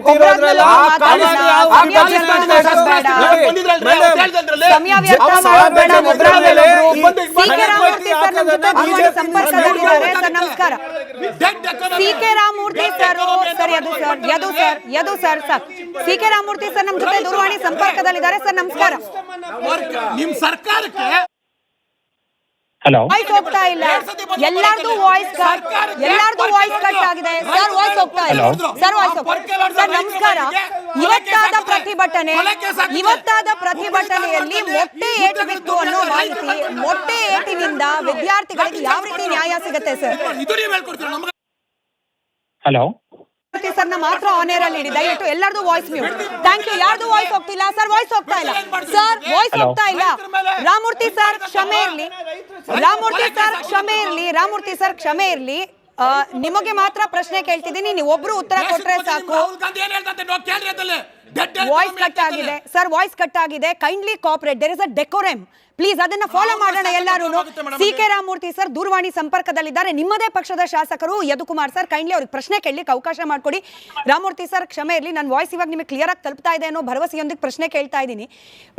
ನಮಸ್ಕಾರ. CK. Ramamurthy sir, Yadu sir CK. Ramamurthy sir ನಮ್ಮ ಜೊತೆ ದೂರವಾಣಿ ಸಂಪರ್ಕದಲ್ಲಿದ್ದಾರೆ. ಸರ್ ನಮಸ್ಕಾರ. ನಿಮ್ ಸರ್ಕಾರಕ್ಕೆ ವಾಯ್ಸ್ ಹೋಗ್ತಾ ಇಲ್ಲ, ಎಲ್ಲಾರ್ದು ವಾಯ್ಸ್ ಕಟ್ ಆಗಿದೆ ಸರ್, ವಾಯ್ಸ್ ಹೋಗ್ತಾ ಇಲ್ಲ ಸರ್, ವಾಯ್ಸ್ ಸರ್ ನಮಸ್ಕಾರ. ಇವತ್ತಾದ ಪ್ರತಿಭಟನೆಯಲ್ಲಿ ಮೊಟ್ಟೆ ಏಟು ಬಿತ್ತು ಅನ್ನೋ ಮಾಹಿತಿ, ಮೊಟ್ಟೆ ಏಟಿನಿಂದ ವಿದ್ಯಾರ್ಥಿಗಳಿಗೆ ಯಾವ ರೀತಿ ನ್ಯಾಯ ಸಿಗುತ್ತೆ ಸರ್? ಹಲೋ ಸರ್ನ ಮಾತ್ರ ಆನ್ ಏರ್ ಅಲ್ಲಿ ಇಡಿ ದಯವಿಟ್ಟು. ಎಲ್ಲರದು ವಾಯ್ಸ್ ಮ್ಯೂಟ್. Thank you. ಯಾರ್ದು ವಾಯ್ಸ್ ಹೋಗ್ತಿಲ್ಲ ಸರ್, ವಾಯ್ಸ್ ಹೋಗ್ತಾ ಇಲ್ಲ ಸರ್, ವಾಯ್ಸ್ ಹೋಗ್ತಾ ಇಲ್ಲ. ರಾಮಮೂರ್ತಿ ಸರ್ ಕ್ಷಮೆ ಇರ್ಲಿ, ರಾಮಮೂರ್ತಿ ಸರ್ ಕ್ಷಮೆ ಇರ್ಲಿ. ನಿಮಗೆ ಮಾತ್ರ ಪ್ರಶ್ನೆ ಕೇಳ್ತಿದ್ದೀನಿ, ನೀವು ಒಬ್ರು ಉತ್ತರ ಕೊಟ್ರೆ ಸಾಕು. ವಾಯ್ಸ್ ಕಟ್ ಆಗಿದೆ ಸರ್, ವಾಯ್ಸ್ ಕಟ್ ಆಗಿದೆ. Kindly cooperate, there is a decorum please, ಅದನ್ನ ಫಾಲೋ ಮಾಡೋಣ ಎಲ್ಲರೂ. ಸಿ.ಕೆ. ರಾಮಮೂರ್ತಿ ಸರ್ ದೂರವಾಣಿ ಸಂಪರ್ಕದಲ್ಲಿದ್ದಾರೆ, ನಿಮ್ಮದೇ ಪಕ್ಷದ ಶಾಸಕರು ಯದುಕುಮಾರ್ ಸರ್. ಕೈಂಡ್ಲಿ ಅವ್ರಿಗೆ ಪ್ರಶ್ನೆ ಕೇಳಲಿಕ್ಕೆ ಅವಕಾಶ ಮಾಡಿಕೊಡಿ. ರಾಮಮೂರ್ತಿ ಸರ್ ಕ್ಷಮೆ ಇರಲಿ, ನನ್ನ ವಾಯ್ಸ್ ಇವಾಗ ನಿಮಗೆ ಕ್ಲಿಯರ್ ಆಗಿ ತಲುಪ್ತಾ ಇದೆ ಅನ್ನೋ ಭರವಸೆಯೊಂದಿಗೆ ಪ್ರಶ್ನೆ ಕೇಳ್ತಾ ಇದ್ದೀನಿ.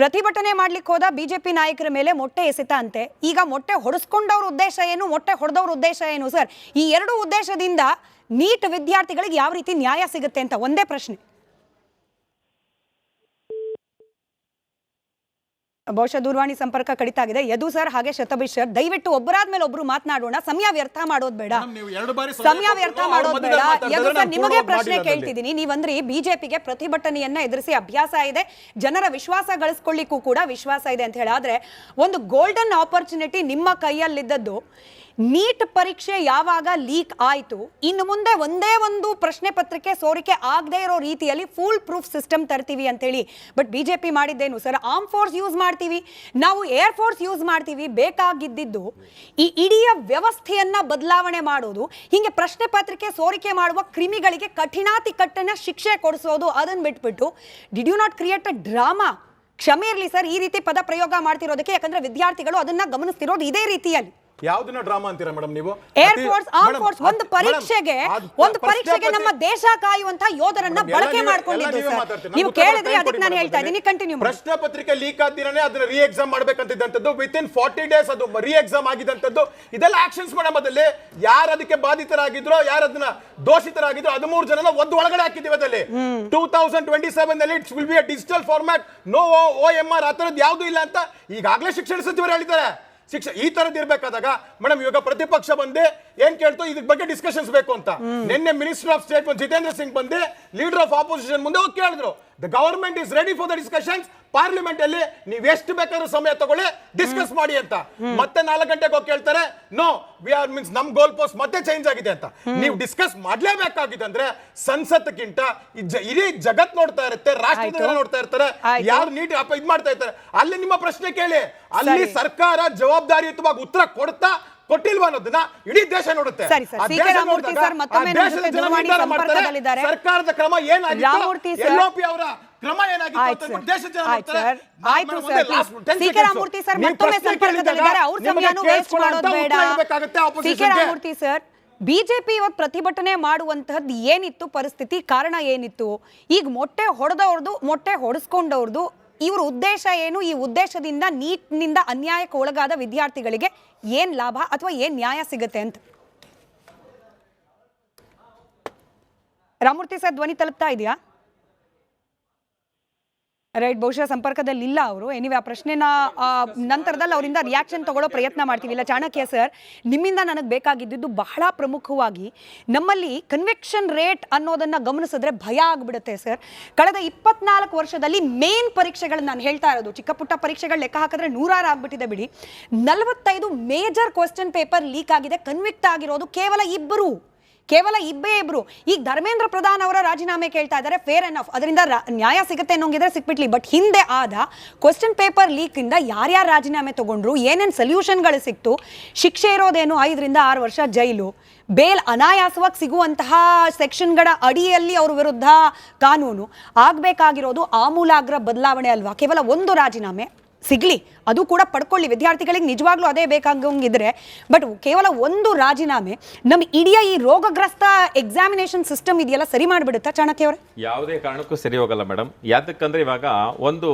ಪ್ರತಿಭಟನೆ ಮಾಡ್ಲಿಕ್ಕೆ ಹೋದ ಬಿಜೆಪಿ ನಾಯಕರ ಮೇಲೆ ಮೊಟ್ಟೆ ಎಸೆತ ಅಂತೆ. ಈಗ ಮೊಟ್ಟೆ ಹೊಡೆಸ್ಕೊಂಡವ್ರ ಉದ್ದೇಶ ಏನು, ಮೊಟ್ಟೆ ಹೊಡೆದವ್ರ ಉದ್ದೇಶ ಏನು ಸರ್? ಈ ಎರಡು ಉದ್ದೇಶದಿಂದ ನೀಟ್ ವಿದ್ಯಾರ್ಥಿಗಳಿಗೆ ಯಾವ ರೀತಿ ನ್ಯಾಯ ಸಿಗುತ್ತೆ ಅಂತ ಒಂದೇ ಪ್ರಶ್ನೆ. ಬಹುಶಃ ದೂರವಾಣಿ ಸಂಪರ್ಕ ಕಡಿತ ಆಗಿದೆ. ಯದು ಸರ್ ಹಾಗೆ ಶತಬೀಶ್ ಸರ್ ದಯವಿಟ್ಟು ಒಬ್ಬರಾದ್ಮೇಲೆ ಒಬ್ರು ಮಾತನಾಡೋಣ, ಸಮಯ ವ್ಯರ್ಥ ಮಾಡೋದು ಬೇಡ. ಯದು ಸರ್ ನಿಮಗೆ ಪ್ರಶ್ನೆ ಕೇಳ್ತಿದ್ದೀನಿ, ನೀವಂದ್ರಿ ಬಿಜೆಪಿಗೆ ಪ್ರತಿಭಟನೆಯನ್ನ ಎದುರಿಸಿ ಅಭ್ಯಾಸ ಇದೆ, ಜನರ ವಿಶ್ವಾಸ ಗಳಿಸ್ಕೊಳ್ಳಿಕ್ಕೂ ಕೂಡ ವಿಶ್ವಾಸ ಇದೆ ಅಂತ ಹೇಳಿ. ಆದ್ರೆ ಒಂದು ಗೋಲ್ಡನ್ ಆಪರ್ಚುನಿಟಿ ನಿಮ್ಮ ಕೈಯಲ್ಲಿದ್ದದ್ದು, ನೀಟ್ ಪರೀಕ್ಷೆ ಯಾವಾಗ ಲೀಕ್ ಆಯಿತು, ಇನ್ನು ಮುಂದೆ ಒಂದೇ ಒಂದು ಪ್ರಶ್ನೆ ಪತ್ರಿಕೆ ಸೋರಿಕೆ ಆಗದೆ ಇರೋ ರೀತಿಯಲ್ಲಿ ಫುಲ್ ಪ್ರೂಫ್ ಸಿಸ್ಟಮ್ ತರ್ತೀವಿ ಅಂತೇಳಿ. ಬಟ್ ಬಿಜೆಪಿ ಮಾಡಿದ್ದೇನು ಸರ್, ಆರ್ಮ್ ಫೋರ್ಸ್ ಯೂಸ್ ಮಾಡ್ತೀವಿ, ನಾವು ಏರ್ ಫೋರ್ಸ್ ಯೂಸ್ ಮಾಡ್ತೀವಿ. ಬೇಕಾಗಿದ್ದು ಈ ಇಡೀ ವ್ಯವಸ್ಥೆಯನ್ನ ಬದಲಾವಣೆ ಮಾಡೋದು, ಹಿಂಗೆ ಪ್ರಶ್ನೆ ಪತ್ರಿಕೆ ಸೋರಿಕೆ ಮಾಡುವ ಕ್ರಿಮಿಗಳಿಗೆ ಕಠಿಣಾತಿ ಕಠಿಣ ಶಿಕ್ಷೆ ಕೊಡಿಸೋದು, ಅದನ್ನ ಬಿಟ್ಬಿಟ್ಟು did you not create a drama? ಕ್ಷಮೆ ಇರಲಿ ಸರ್ ಈ ರೀತಿ ಪದ ಪ್ರಯೋಗ ಮಾಡ್ತಿರೋದಕ್ಕೆ, ಯಾಕಂದ್ರೆ ವಿದ್ಯಾರ್ಥಿಗಳು ಅದನ್ನ ಗಮನಿಸ್ತಿರೋದು ಇದೇ ರೀತಿಯಲ್ಲಿ. ಯಾವ್ದನ್ನ ಡ್ರಾಮಾ ಅಂತೀರಾ ಮೇಡಮ್ ನೀವು? ಏರ್ ಫೋರ್ಸ್, ಆರ್ಮ್ ಫೋರ್ಸ್ ಒಂದು ಪರೀಕ್ಷೆಗೆ ನಮ್ಮ ದೇಶ ಕಾಯುವಂತ ಯೋಧರನ್ನ ಬಳಕೆ ಮಾಡ್ಕೊಂಡಿದ್ದು ಸರ್. ನೀವು ಕೇಳಿದ್ರೆ ಅದಕ್ಕೆ ನಾನು ಹೇಳ್ತಾ ಇದ್ದೀನಿ, ಕಂಟಿನ್ಯೂ ಮಾಡಿ. ಪ್ರಶ್ನೆ ಪತ್ರಿಕೆ ಲೀಕ್ ಆದಿರನೇ ಅದನ್ನ ರೀ ಎಕ್ಸಾಮ್ ಮಾಡ್ಬೇಕಂತಿದ್ದಂತದ್ದು, ವಿತಿನ್ 40 days ಅದು ರೀ ಎಕ್ಸಾಮ್ ಆಗಿದಂತದ್ದು. ಇದೆಲ್ಲ ಆಕ್ಷನ್ಸ್ ಮೇಡಮ್. ಅದಲ್ಲಿ ಯಾರು ಅದಕ್ಕೆ ಬಾಧಿತರಾಗಿದ್ರು, ಯಾರು ಅದನ್ನ ದೋಷಿತರಾಗಿದ್ರು, 13 ಜನನ ಒಂದು ಒಳಗಡೆ ಹಾಕಿದ್ದೀವಿ. ಅದಲ್ಲಿ 2027 ನಲ್ಲಿ it's will be a digital format, no OMR ಆ ತರದ್ದು ಯಾವ್ದು ಇಲ್ಲ ಅಂತ ಈಗಾಗಲೇ ಶಿಕ್ಷಣ ಸಚಿವರು ಹೇಳಿದ್ದಾರೆ. ಈ ತರದ್ ಇರ್ಬೇಕಾದಾಗ ಮೇಡಮ್ ಇವಾಗ ಪ್ರತಿಪಕ್ಷ ಬಂದು ಏನ್ ಕೇಳ್ತು, ಇದ್ರ ಬಗ್ಗೆ ಡಿಸ್ಕಷನ್ಸ್ ಬೇಕು ಅಂತ. ನಿನ್ನೆ minister of state Jitendra Singh ಬಂದು ಲೀಡರ್ ಆಫ್ ಆಪೋಸಿಷನ್ ಮುಂದೆ ಹೋಗಿ ಕೇಳಿದ್ರು, the government is ready for the discussions, parliament ಅಲ್ಲಿ ನೀವು ಎಷ್ಟು ಬೇಕಾದ್ರೂ ಸಮಯ ತಗೊಳ್ಳಿ ಡಿಸ್ಕಸ್ ಮಾಡಿ ಅಂತ. ಮತ್ತೆ 4 ಗಂಟೆಗೆ ಹೋಗಿ ಕೇಳ್ತಾರೆ, ನೋ ವಿ ಆರ್ ಮೀನ್ಸ್ ನಮ್ ಗೋಲ್ ಪೋಸ್ಟ್ ಮತ್ತೆ ಚೇಂಜ್ ಆಗಿದೆ ಅಂತ. ನೀವು ಡಿಸ್ಕಸ್ ಮಾಡ್ಲೇಬೇಕಾಗಿದೆ ಅಂದ್ರೆ ಸಂಸತ್ಗಿಂತ ಇಡೀ ಜಗತ್ ನೋಡ್ತಾ ಇರುತ್ತೆ, ರಾಷ್ಟ್ರದ ನೋಡ್ತಾ ಇರ್ತಾರೆ, ಯಾರು ನೀಟ್ ಇದ್ ಮಾಡ್ತಾ ಇರ್ತಾರೆ. ಅಲ್ಲಿ ನಿಮ್ಮ ಪ್ರಶ್ನೆ ಕೇಳಿ, ಅಲ್ಲಿ ಸರ್ಕಾರ ಜವಾಬ್ದಾರಿಯುತವಾಗಿ ಉತ್ತರ ಕೊಟ್ಟಿಲ್ವಾ ಅನ್ನೋದನ್ನ ಇಡೀ ದೇಶ ನೋಡುತ್ತೆ. ಸರ್ಕಾರದ ಕ್ರಮ ಏನಾಗಿದೆ? LOP ಅವರ ಕ್ರಮ ಏನಾಗಿತ್ತು ಅಂತ ಅಂದ್ಬಿಟ್ಟು ದೇಶದ ಜನ ಆಯ್ತು ನೋಡ್ತಾರೆ. ಸರ್, ಆಯ್ತು sir. C K Ramamurthy sir ಮತ್ತೊಮ್ಮೆ ಸಂಪರ್ಕದಲ್ಲಿದ್ದಾರೆ. ಅವ್ರ ಸಮಯನೂ ವೇಸ್ಟ್ ಮಾಡೋದು ಬೇಡ. C K Ramamurthy sir, BJP ಇವತ್ತು ಪ್ರತಿಭಟನೆ ಮಾಡುವಂತಹದ್ದು ಏನಿತ್ತು ಪರಿಸ್ಥಿತಿ, ಕಾರಣ ಏನಿತ್ತು? ಈಗ ಮೊಟ್ಟೆ ಹೊಡೆದವ್ರದ್ದು, ಮೊಟ್ಟೆ ಹೊಡೆಸ್ಕೊಂಡವ್ರದ್ದು, ಇವ್ರ ಉದ್ದೇಶ ಏನು? ಈ ಉದ್ದೇಶದಿಂದ ನೀಟ್ನಿಂದ ಅನ್ಯಾಯಕ್ಕೆ ಒಳಗಾದ ವಿದ್ಯಾರ್ಥಿಗಳಿಗೆ ಏನ್ ಲಾಭ ಅಥವಾ ಏನ್ ನ್ಯಾಯ ಸಿಗುತ್ತೆ ಅಂತ? ರಾಮಮೂರ್ತಿ ಸರ್, ಧ್ವನಿ ತಲುಪ್ತಾ ಇದೆಯಾ? ರೈಟ್, ಬಹುಶಃ ಸಂಪರ್ಕದಲ್ಲಿ ಇಲ್ಲ ಅವರು. ಎನಿವೆ, ಆ ಪ್ರಶ್ನೆನ ನಂತರದಲ್ಲಿ ಅವರಿಂದ ರಿಯಾಕ್ಷನ್ ತಗೊಳ್ಳೋ ಪ್ರಯತ್ನ ಮಾಡ್ತೀವಿ. ಇಲ್ಲ, ಚಾಣಕ್ಯ ಸರ್, ನಿಮ್ಮಿಂದ ನನಗೆ ಬೇಕಾಗಿದ್ದು ಬಹಳ ಪ್ರಮುಖವಾಗಿ ನಮ್ಮಲ್ಲಿ ಕನ್ವಿಕ್ಷನ್ ರೇಟ್ ಅನ್ನೋದನ್ನ ಗಮನಿಸಿದ್ರೆ ಭಯ ಆಗ್ಬಿಡುತ್ತೆ ಸರ್. ಕಳೆದ 24 ವರ್ಷದಲ್ಲಿ ಮೇನ್ ಪರೀಕ್ಷೆಗಳು ನಾನು ಹೇಳ್ತಾ ಇರೋದು, ಚಿಕ್ಕ ಪುಟ್ಟ ಪರೀಕ್ಷೆಗಳು ಲೆಕ್ಕ ಹಾಕಿದ್ರೆ 100 ಆಗ್ಬಿಟ್ಟಿದೆ ಬಿಡಿ. 45 ಮೇಜರ್ ಕ್ವೆಶ್ಚನ್ ಪೇಪರ್ ಲೀಕ್ ಆಗಿದೆ. ಕನ್ವಿಕ್ಟ್ ಆಗಿರೋದು ಕೇವಲ ಇಬ್ಬರು. ಈಗ ಧರ್ಮೇಂದ್ರ ಪ್ರಧಾನ್ ಅವರ ರಾಜೀನಾಮೆ ಕೇಳ್ತಾ ಇದ್ದಾರೆ, ಫೇರ್ ಎನಫ್, ಅದರಿಂದ ನ್ಯಾಯ ಸಿಗುತ್ತೆ ಅನ್ನೋಂಗಿದ್ರೆ ಸಿಕ್ಬಿಟ್ಲಿ. ಬಟ್ ಹಿಂದೆ ಆದ ಕ್ವೆಶ್ಚನ್ ಪೇಪರ್ ಲೀಕ್ ಇಂದ ಯಾರ್ಯಾರು ರಾಜೀನಾಮೆ ತಗೊಂಡ್ರು, ಏನೇನು ಸೊಲ್ಯೂಷನ್ಗಳು ಸಿಕ್ತು, ಶಿಕ್ಷೆ ಇರೋದೇನು 5 ರಿಂದ 6 ವರ್ಷ ಜೈಲು, ಬೇಲ್ ಅನಾಯಾಸವಾಗಿ ಸಿಗುವಂತಹ ಸೆಕ್ಷನ್ಗಳ ಅಡಿಯಲ್ಲಿ ಅವ್ರ ವಿರುದ್ಧ ಕಾನೂನು ಆಗಬೇಕಾಗಿರೋದು ಆಮೂಲಾಗ್ರ ಬದಲಾವಣೆ ಅಲ್ವಾ? ಕೇವಲ ಒಂದು ರಾಜೀನಾಮೆ ಸಿಗ್ಲಿ, ಅದು ಕೂಡ ಪಡ್ಕೊಳ್ಳಿ, ವಿದ್ಯಾರ್ಥಿಗಳಿಗೆ ನಿಜವಾಗ್ಲೂ ಅದೇ ಬೇಕಾಗಂಗಿದ್ರೆ. ಬಟ್ ಕೇವಲ ಒಂದು ರಾಜೀನಾಮೆ ನಮ್ಮ ಇಡೀ ಈ ರೋಗಗ್ರಸ್ತ ಎಕ್ಸಾಮಿನೇಷನ್ ಸಿಸ್ಟಮ್ ಇದೆಯಲ್ಲ ಸರಿ ಮಾಡಿಬಿಡುತ್ತಾ ಚಾಣಕ್ಯ ಅವರೇ? ಯಾವುದೇ ಕಾರಣಕ್ಕೂ ಸರಿ ಹೋಗಲ್ಲ ಮೇಡಮ್. ಯಾತಕ್ಕಂದ್ರೆ ಇವಾಗ ಒಂದು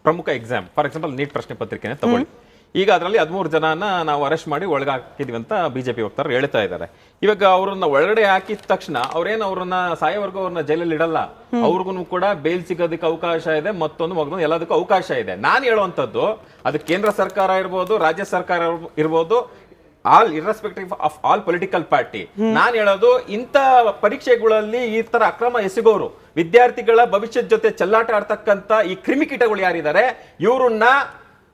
ಪ್ರಮುಖ ಎಕ್ಸಾಮ್, ಫಾರ್ ಎಕ್ಸಾಂಪಲ್ ನೀಟ್ ಪ್ರಶ್ನೆ ಪತ್ರಿಕೆನೆ ತಗೊಳ್ಳಿ. ಈಗ ಅದರಲ್ಲಿ 13 ಜನನ ನಾವು ಅರೆಸ್ಟ್ ಮಾಡಿ ಒಳಗೆ ಹಾಕಿದ್ವಿ ಅಂತ ಬಿಜೆಪಿ ವಕ್ತಾರರು ಹೇಳ್ತಾ ಇದ್ದಾರೆ. ಇವಾಗ ಅವ್ರನ್ನ ಒಳಗಡೆ ಹಾಕಿದ ತಕ್ಷಣ ಅವ್ರನ್ನ ಸಾಯೋವರೆಗೂ ಅವ್ರನ್ನ ಜೈಲಲ್ಲಿ ಇಡಲ್ಲ. ಅವ್ರಿಗೂ ಕೂಡ ಬೇಲ್ ಸಿಗೋದಕ್ಕೆ ಅವಕಾಶ ಇದೆ, ಮತ್ತೊಂದು ಎಲ್ಲದಕ್ಕೂ ಅವಕಾಶ ಇದೆ. ನಾನು ಹೇಳುವಂಥದ್ದು, ಅದು ಕೇಂದ್ರ ಸರ್ಕಾರ ಇರ್ಬೋದು, ರಾಜ್ಯ ಸರ್ಕಾರ ಇರ್ಬೋದು, all irrespective of all political party. ನಾನು ಹೇಳೋದು, ಇಂಥ ಪರೀಕ್ಷೆಗಳಲ್ಲಿ ಈ ತರ ಅಕ್ರಮ ಎಸಗೋರು, ವಿದ್ಯಾರ್ಥಿಗಳ ಭವಿಷ್ಯದ ಜೊತೆ ಚೆಲ್ಲಾಟ ಆಡ್ತಕ್ಕಂಥ ಈ ಕ್ರಿಮಿಕೀಟಗಳು ಯಾರಿದ್ದಾರೆ, ಇವ್ರನ್ನ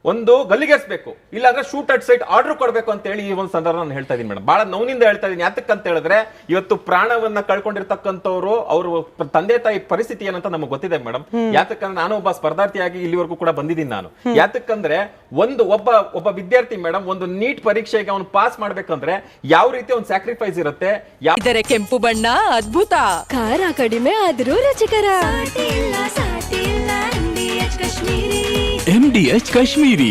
ಒಂದು ಗಲ್ಲಿಗೇರಿಸಬೇಕು, ಇಲ್ಲಾಂದ್ರೆ ಶೂಟ್ ಅಟ್ ಸೈಟ್ ಆರ್ಡರ್ ಕೊಡಬೇಕು ಅಂತ ಹೇಳಿ ಈ ಒಂದು ಸಂದರ್ಭ ನಾನು ಹೇಳ್ತಾ ಇದೀನಿ ಮೇಡಮ್. ಬಹಳ ನೋವಿನಿಂದ ಹೇಳ್ತಾ ಇದೀನಿ. ಯಾತಕ್ಕಂತ ಹೇಳಿದ್ರೆ ಇವತ್ತು ಪ್ರಾಣವನ್ನ ಕಳ್ಕೊಂಡಿರ್ತಕ್ಕಂಥವ್ರು, ಅವ್ರ ತಂದೆ ತಾಯಿ ಪರಿಸ್ಥಿತಿ ಏನಂತ ನಮಗೆ ಗೊತ್ತಿದೆ ಮೇಡಮ್. ಯಾತಕ್ಕಂದ್ರೆ ನಾನು ಒಬ್ಬ ಸ್ಪರ್ಧಾರ್ಥಿಯಾಗಿ ಇಲ್ಲಿವರೆಗೂ ಕೂಡ ಬಂದಿದ್ದೀನಿ ನಾನು. ಯಾತಕ್ಕಂದ್ರೆ ಒಬ್ಬ ವಿದ್ಯಾರ್ಥಿ ಮೇಡಮ್, ಒಂದು ನೀಟ್ ಪರೀಕ್ಷೆಗೆ ಅವನು ಪಾಸ್ ಮಾಡ್ಬೇಕಂದ್ರೆ ಯಾವ ರೀತಿ ಒಂದು ಸ್ಯಾಕ್ರಿಫೈಸ್ ಇರುತ್ತೆ. ಇದರ ಕೆಂಪು ಬಣ್ಣ ಅದ್ಭುತ, ಖಾರ ಕಡಿಮೆ ಆದ್ರೂ ರುಚಿಕರ. MDH ಕಾಶ್ಮೀರಿ.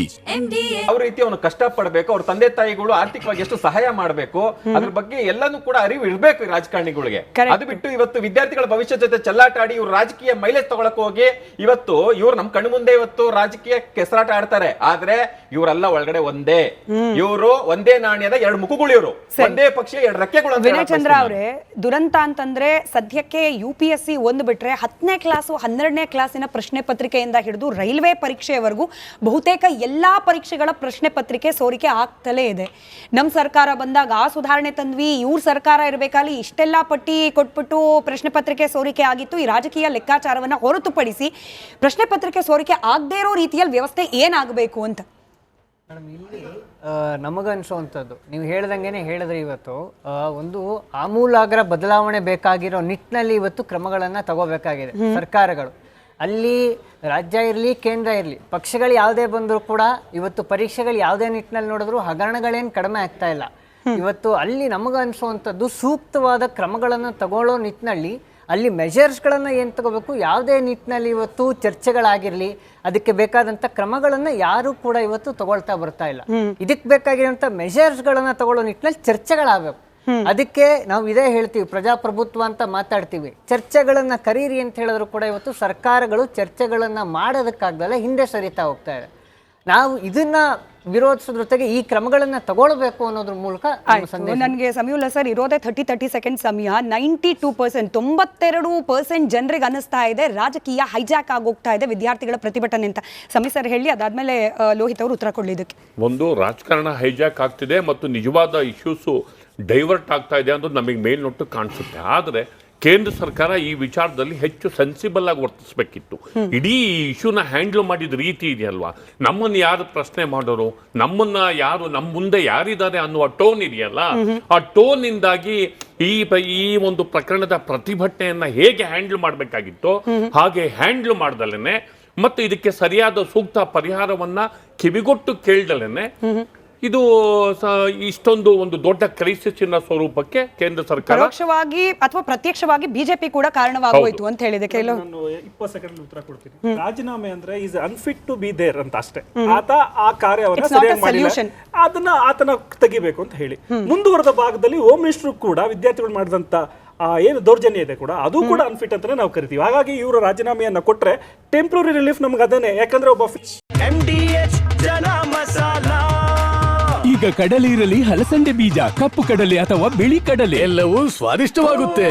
ಯಾವ ರೀತಿ ಅವನು ಕಷ್ಟ ಪಡಬೇಕು, ಅವ್ರ ತಂದೆ ತಾಯಿಗಳು ಆರ್ಥಿಕವಾಗಿ ಎಷ್ಟು ಸಹಾಯ ಮಾಡಬೇಕು, ಅದ್ರ ಬಗ್ಗೆ ಎಲ್ಲಾನು ಕೂಡ ಅರಿವು ಇರಬೇಕು ರಾಜಕಾರಣಿಗಳಿಗೆ. ಅದು ಬಿಟ್ಟು ಇವತ್ತು ವಿದ್ಯಾರ್ಥಿಗಳ ಭವಿಷ್ಯ ಜೊತೆ ಚೆಲ್ಲಾಟ ಆಡಿ ಇವ್ರು ರಾಜಕೀಯ ಮೈಲೇಜ್ ತಗೊಳಕ್ ಹೋಗಿ ಇವತ್ತು ಇವ್ರು ನಮ್ ಕಣ್ಣು ಮುಂದೆ ಇವತ್ತು ರಾಜಕೀಯ ಕೆಸರಾಟ ಆಡ್ತಾರೆ. ಆದ್ರೆ ಇವರೆಲ್ಲ ಒಳಗಡೆ ಇವರು ಒಂದೇ ನಾಣ್ಯದ 2 ಮುಖಗಳು, ಇವರು ಒಂದೇ ಪಕ್ಷ 2 ರೆಕ್ಕೆಗಳು. ವಿನಯ್ ಚಂದ್ರ ಅವರೇ, ದುರಂತ ಅಂತಂದ್ರೆ ಸದ್ಯಕ್ಕೆ UPSC ಒಂದು ಬಿಟ್ರೆ 10ನೇ ಕ್ಲಾಸು 12ನೇ ಕ್ಲಾಸಿನ ಪ್ರಶ್ನೆ ಪತ್ರಿಕೆಯಿಂದ ಹಿಡಿದು ರೈಲ್ವೆ ಪರೀಕ್ಷೆಯವರೆಗೂ ಬಹುತೇಕ ಎಲ್ಲಾ ಪರೀಕ್ಷೆಗಳ ಪ್ರಶ್ನೆ ಪತ್ರಿಕೆ ಸೋರಿಕೆ ಆಗ್ತಲೇ ಇದೆ. ನಮ್ಮ ಸರ್ಕಾರ ಬಂದಾಗ ಆ ಸುಧಾರಣೆ ತಂದ್ವಿ, ಇವ್ರ ಸರ್ಕಾರ ಇರಬೇಕಾಲಿ ಇಷ್ಟೆಲ್ಲಾ ಪಟ್ಟಿ ಕೊಟ್ಬಿಟ್ಟು ಪ್ರಶ್ನೆ ಪತ್ರಿಕೆ ಸೋರಿಕೆ ಆಗಿತ್ತು. ಈ ರಾಜಕೀಯ ಲೆಕ್ಕಾಚಾರವನ್ನ ಹೊರತುಪಡಿಸಿ ಪ್ರಶ್ನೆ ಪತ್ರಿಕೆ ಸೋರಿಕೆ ಆಗದೇ ಇರೋ ರೀತಿಯಲ್ಲಿ ವ್ಯವಸ್ಥೆ ಏನಾಗಬೇಕು ಅಂತ ಮೇಡಮ್, ಇಲ್ಲಿ ನಮಗನ್ಸೋವಂಥದ್ದು ನೀವು ಹೇಳ್ದಂಗೆ ಹೇಳಿದ್ರೆ ಇವತ್ತು ಒಂದು ಆಮೂಲಾಗ್ರ ಬದಲಾವಣೆ ಬೇಕಾಗಿರೋ ನಿಟ್ಟಿನಲ್ಲಿ ಇವತ್ತು ಕ್ರಮಗಳನ್ನು ತಗೋಬೇಕಾಗಿದೆ ಸರ್ಕಾರಗಳು. ಅಲ್ಲಿ ರಾಜ್ಯ ಇರಲಿ ಕೇಂದ್ರ ಇರಲಿ, ಪಕ್ಷಗಳು ಯಾವುದೇ ಬಂದರೂ ಕೂಡ ಇವತ್ತು ಪರೀಕ್ಷೆಗಳು ಯಾವುದೇ ನಿಟ್ಟಿನಲ್ಲಿ ನೋಡಿದ್ರು ಹಗರಣಗಳೇನು ಕಡಿಮೆ ಆಗ್ತಾ ಇಲ್ಲ. ಇವತ್ತು ಅಲ್ಲಿ ನಮಗನ್ಸುವಂಥದ್ದು ಸೂಕ್ತವಾದ ಕ್ರಮಗಳನ್ನು ತಗೊಳ್ಳೋ ನಿಟ್ಟಿನಲ್ಲಿ ಅಲ್ಲಿ ಮೆಜರ್ಸ್ಗಳನ್ನು ಏನು ತಗೋಬೇಕು, ಯಾವುದೇ ನಿಟ್ಟಿನಲ್ಲಿ ಇವತ್ತು ಚರ್ಚೆಗಳಾಗಿರಲಿ, ಅದಕ್ಕೆ ಬೇಕಾದಂಥ ಕ್ರಮಗಳನ್ನು ಯಾರೂ ಕೂಡ ಇವತ್ತು ತಗೊಳ್ತಾ ಬರ್ತಾ ಇಲ್ಲ. ಇದಕ್ಕೆ ಬೇಕಾಗಿರೋಂಥ ಮೆಜರ್ಸ್ಗಳನ್ನು ತಗೊಳ್ಳೋ ನಿಟ್ಟಿನಲ್ಲಿ ಚರ್ಚೆಗಳಾಗಬೇಕು. ಅದಕ್ಕೆ ನಾವು ಇದೇ ಹೇಳ್ತೀವಿ, ಪ್ರಜಾಪ್ರಭುತ್ವ ಅಂತ ಮಾತಾಡ್ತೀವಿ. ಚರ್ಚೆಗಳನ್ನು ಕರೀರಿ ಅಂತ ಹೇಳಿದ್ರು ಕೂಡ ಇವತ್ತು ಸರ್ಕಾರಗಳು ಚರ್ಚೆಗಳನ್ನು ಮಾಡೋದಕ್ಕಾಗ್ದಲ್ಲ ಹಿಂದೆ ಸರಿತಾ ಹೋಗ್ತಾ ಇದೆ. ನಾವು ಇದನ್ನ ವಿರೋಧಿಸೋದ್ರ ಜೊತೆಗೆ ಈ ಕ್ರಮಗಳನ್ನ ತಗೊಳ್ಬೇಕು ಅನ್ನೋದ್ರ ಮೂಲಕ ನನಗೆ ಸಮಯುಲ್ಲ ಸರ್, ಇರೋದೇ 30 ಸೆಕೆಂಡ್ ಸಮಯ. 92% 92% ಜನರಿಗೆ ಅನ್ನಿಸ್ತಾ ಇದೆ ರಾಜಕೀಯ ಹೈಜಾಕ್ ಆಗೋಗ್ತಾ ಇದೆ ವಿದ್ಯಾರ್ಥಿಗಳ ಪ್ರತಿಭಟನೆ ಅಂತ. ಸಮಿ ಸರ್ ಹೇಳಿ, ಅದಾದ್ಮೇಲೆ ಲೋಹಿತ್ ಅವರು ಉತ್ತರ ಕೊಡಲಿ. ಇದಕ್ಕೆ ಒಂದು ರಾಜಕಾರಣ ಹೈಜಾಕ್ ಆಗ್ತಿದೆ ಮತ್ತು ನಿಜವಾದ ಇಶ್ಯೂಸು ಡೈವರ್ಟ್ ಆಗ್ತಾ ಇದೆ ಅನ್ನೋದು ನಮಗೆ ಮೇಲ್ನೋಟು ಕಾಣಿಸುತ್ತೆ. ಆದರೆ ಕೇಂದ್ರ ಸರ್ಕಾರ ಈ ವಿಚಾರದಲ್ಲಿ ಹೆಚ್ಚು ಸೆನ್ಸಿಬಲ್ ಆಗಿ ವರ್ತಿಸಬೇಕಿತ್ತು. ಇಡೀ ಇಶ್ಯೂನ ಹ್ಯಾಂಡಲ್ ಮಾಡಿದ ರೀತಿ ಇದೆಯಲ್ವಾ, ನಮ್ಮನ್ನು ಯಾರು ಪ್ರಶ್ನೆ ಮಾಡೋರು, ನಮ್ಮನ್ನ ಯಾರು ನಮ್ಮ ಮುಂದೆ ಯಾರಿದ್ದಾರೆ ಅನ್ನುವ ಟೋನ್ ಇದೆಯಲ್ಲ, ಆ ಟೋನ್ ಇಂದಾಗಿ ಈ ಒಂದು ಪ್ರಕರಣದ ಪ್ರತಿಭಟನೆಯನ್ನ ಹೇಗೆ ಹ್ಯಾಂಡಲ್ ಮಾಡಬೇಕಾಗಿತ್ತು ಹಾಗೆ ಹ್ಯಾಂಡಲ್ ಮಾಡ್ದಲೇನೆ, ಮತ್ತು ಇದಕ್ಕೆ ಸರಿಯಾದ ಸೂಕ್ತ ಪರಿಹಾರವನ್ನ ಕಿವಿಗೊಟ್ಟು ಕೇಳ್ದಲೇನೆ ಇದು ಇಷ್ಟೊಂದು ಒಂದು ದೊಡ್ಡ ಕ್ರೈಸಿಸ್ನ ಸ್ವರೂಪಕ್ಕೆ ಕೇಂದ್ರ ಸರ್ಕಾರ ಪರೋಕ್ಷವಾಗಿ ಅಥವಾ ಪ್ರತ್ಯಕ್ಷವಾಗಿ ಬಿಜೆಪಿ ಕೂಡ ಕಾರಣವಾಗೋಯ್ತು ಅಂತ ಹೇಳಿದೆ ಕೆಲವು. ನಾನು 20 ಸೆಕೆಂಡ್ ಉತ್ತರ ಕೊಡ್ತೀನಿ. ರಾಜೀನಾಮೆ ಅಂದ್ರೆ is unfit to be there ಅಂತ ಅಷ್ಟೇ. ಆತ ಆ ಕಾರ್ಯವನ್ನ ಸರಿಯಾಗಿ ಮಾಡಿಲ್ಲ, ಅದನ್ನ ಆತನ ತೆಗಿಬೇಕು ಅಂತ ಹೇಳಿ. ಮುಂದುವರೆದ ಭಾಗದಲ್ಲಿ ಹೋಮ್ ಮಿನಿಸ್ಟರ್ ಕೂಡ ವಿದ್ಯಾರ್ಥಿಗಳು ಮಾಡಿದಂತ ಏನು ದೌರ್ಜನ್ಯ ಇದೆ ಕೂಡ ಅದು ಕೂಡ ಅನ್ಫಿಟ್ ಅಂತಾನೆ ನಾವು ಕರಿತೀವಿ. ಹಾಗಾಗಿ ಇವರು ರಾಜೀನಾಮೆಯನ್ನ ಕೊಟ್ರೆ ಟೆಂಪ್ರರಿ ರಿಲೀಫ್ ನಮ್ಗೆ ಅದೇನೆ. ಯಾಕಂದ್ರೆ ಒಬ್ಬ ಈಗ ಕಡಲೆ ಇರಲಿ, ಹಲಸಂಡೆ ಬೀಜ, ಕಪ್ಪು ಕಡಲೆ ಅಥವಾ ಬಿಳಿ ಕಡಲೆ, ಎಲ್ಲವೂ ಸ್ವಾದಿಷ್ಟವಾಗುತ್ತೆ.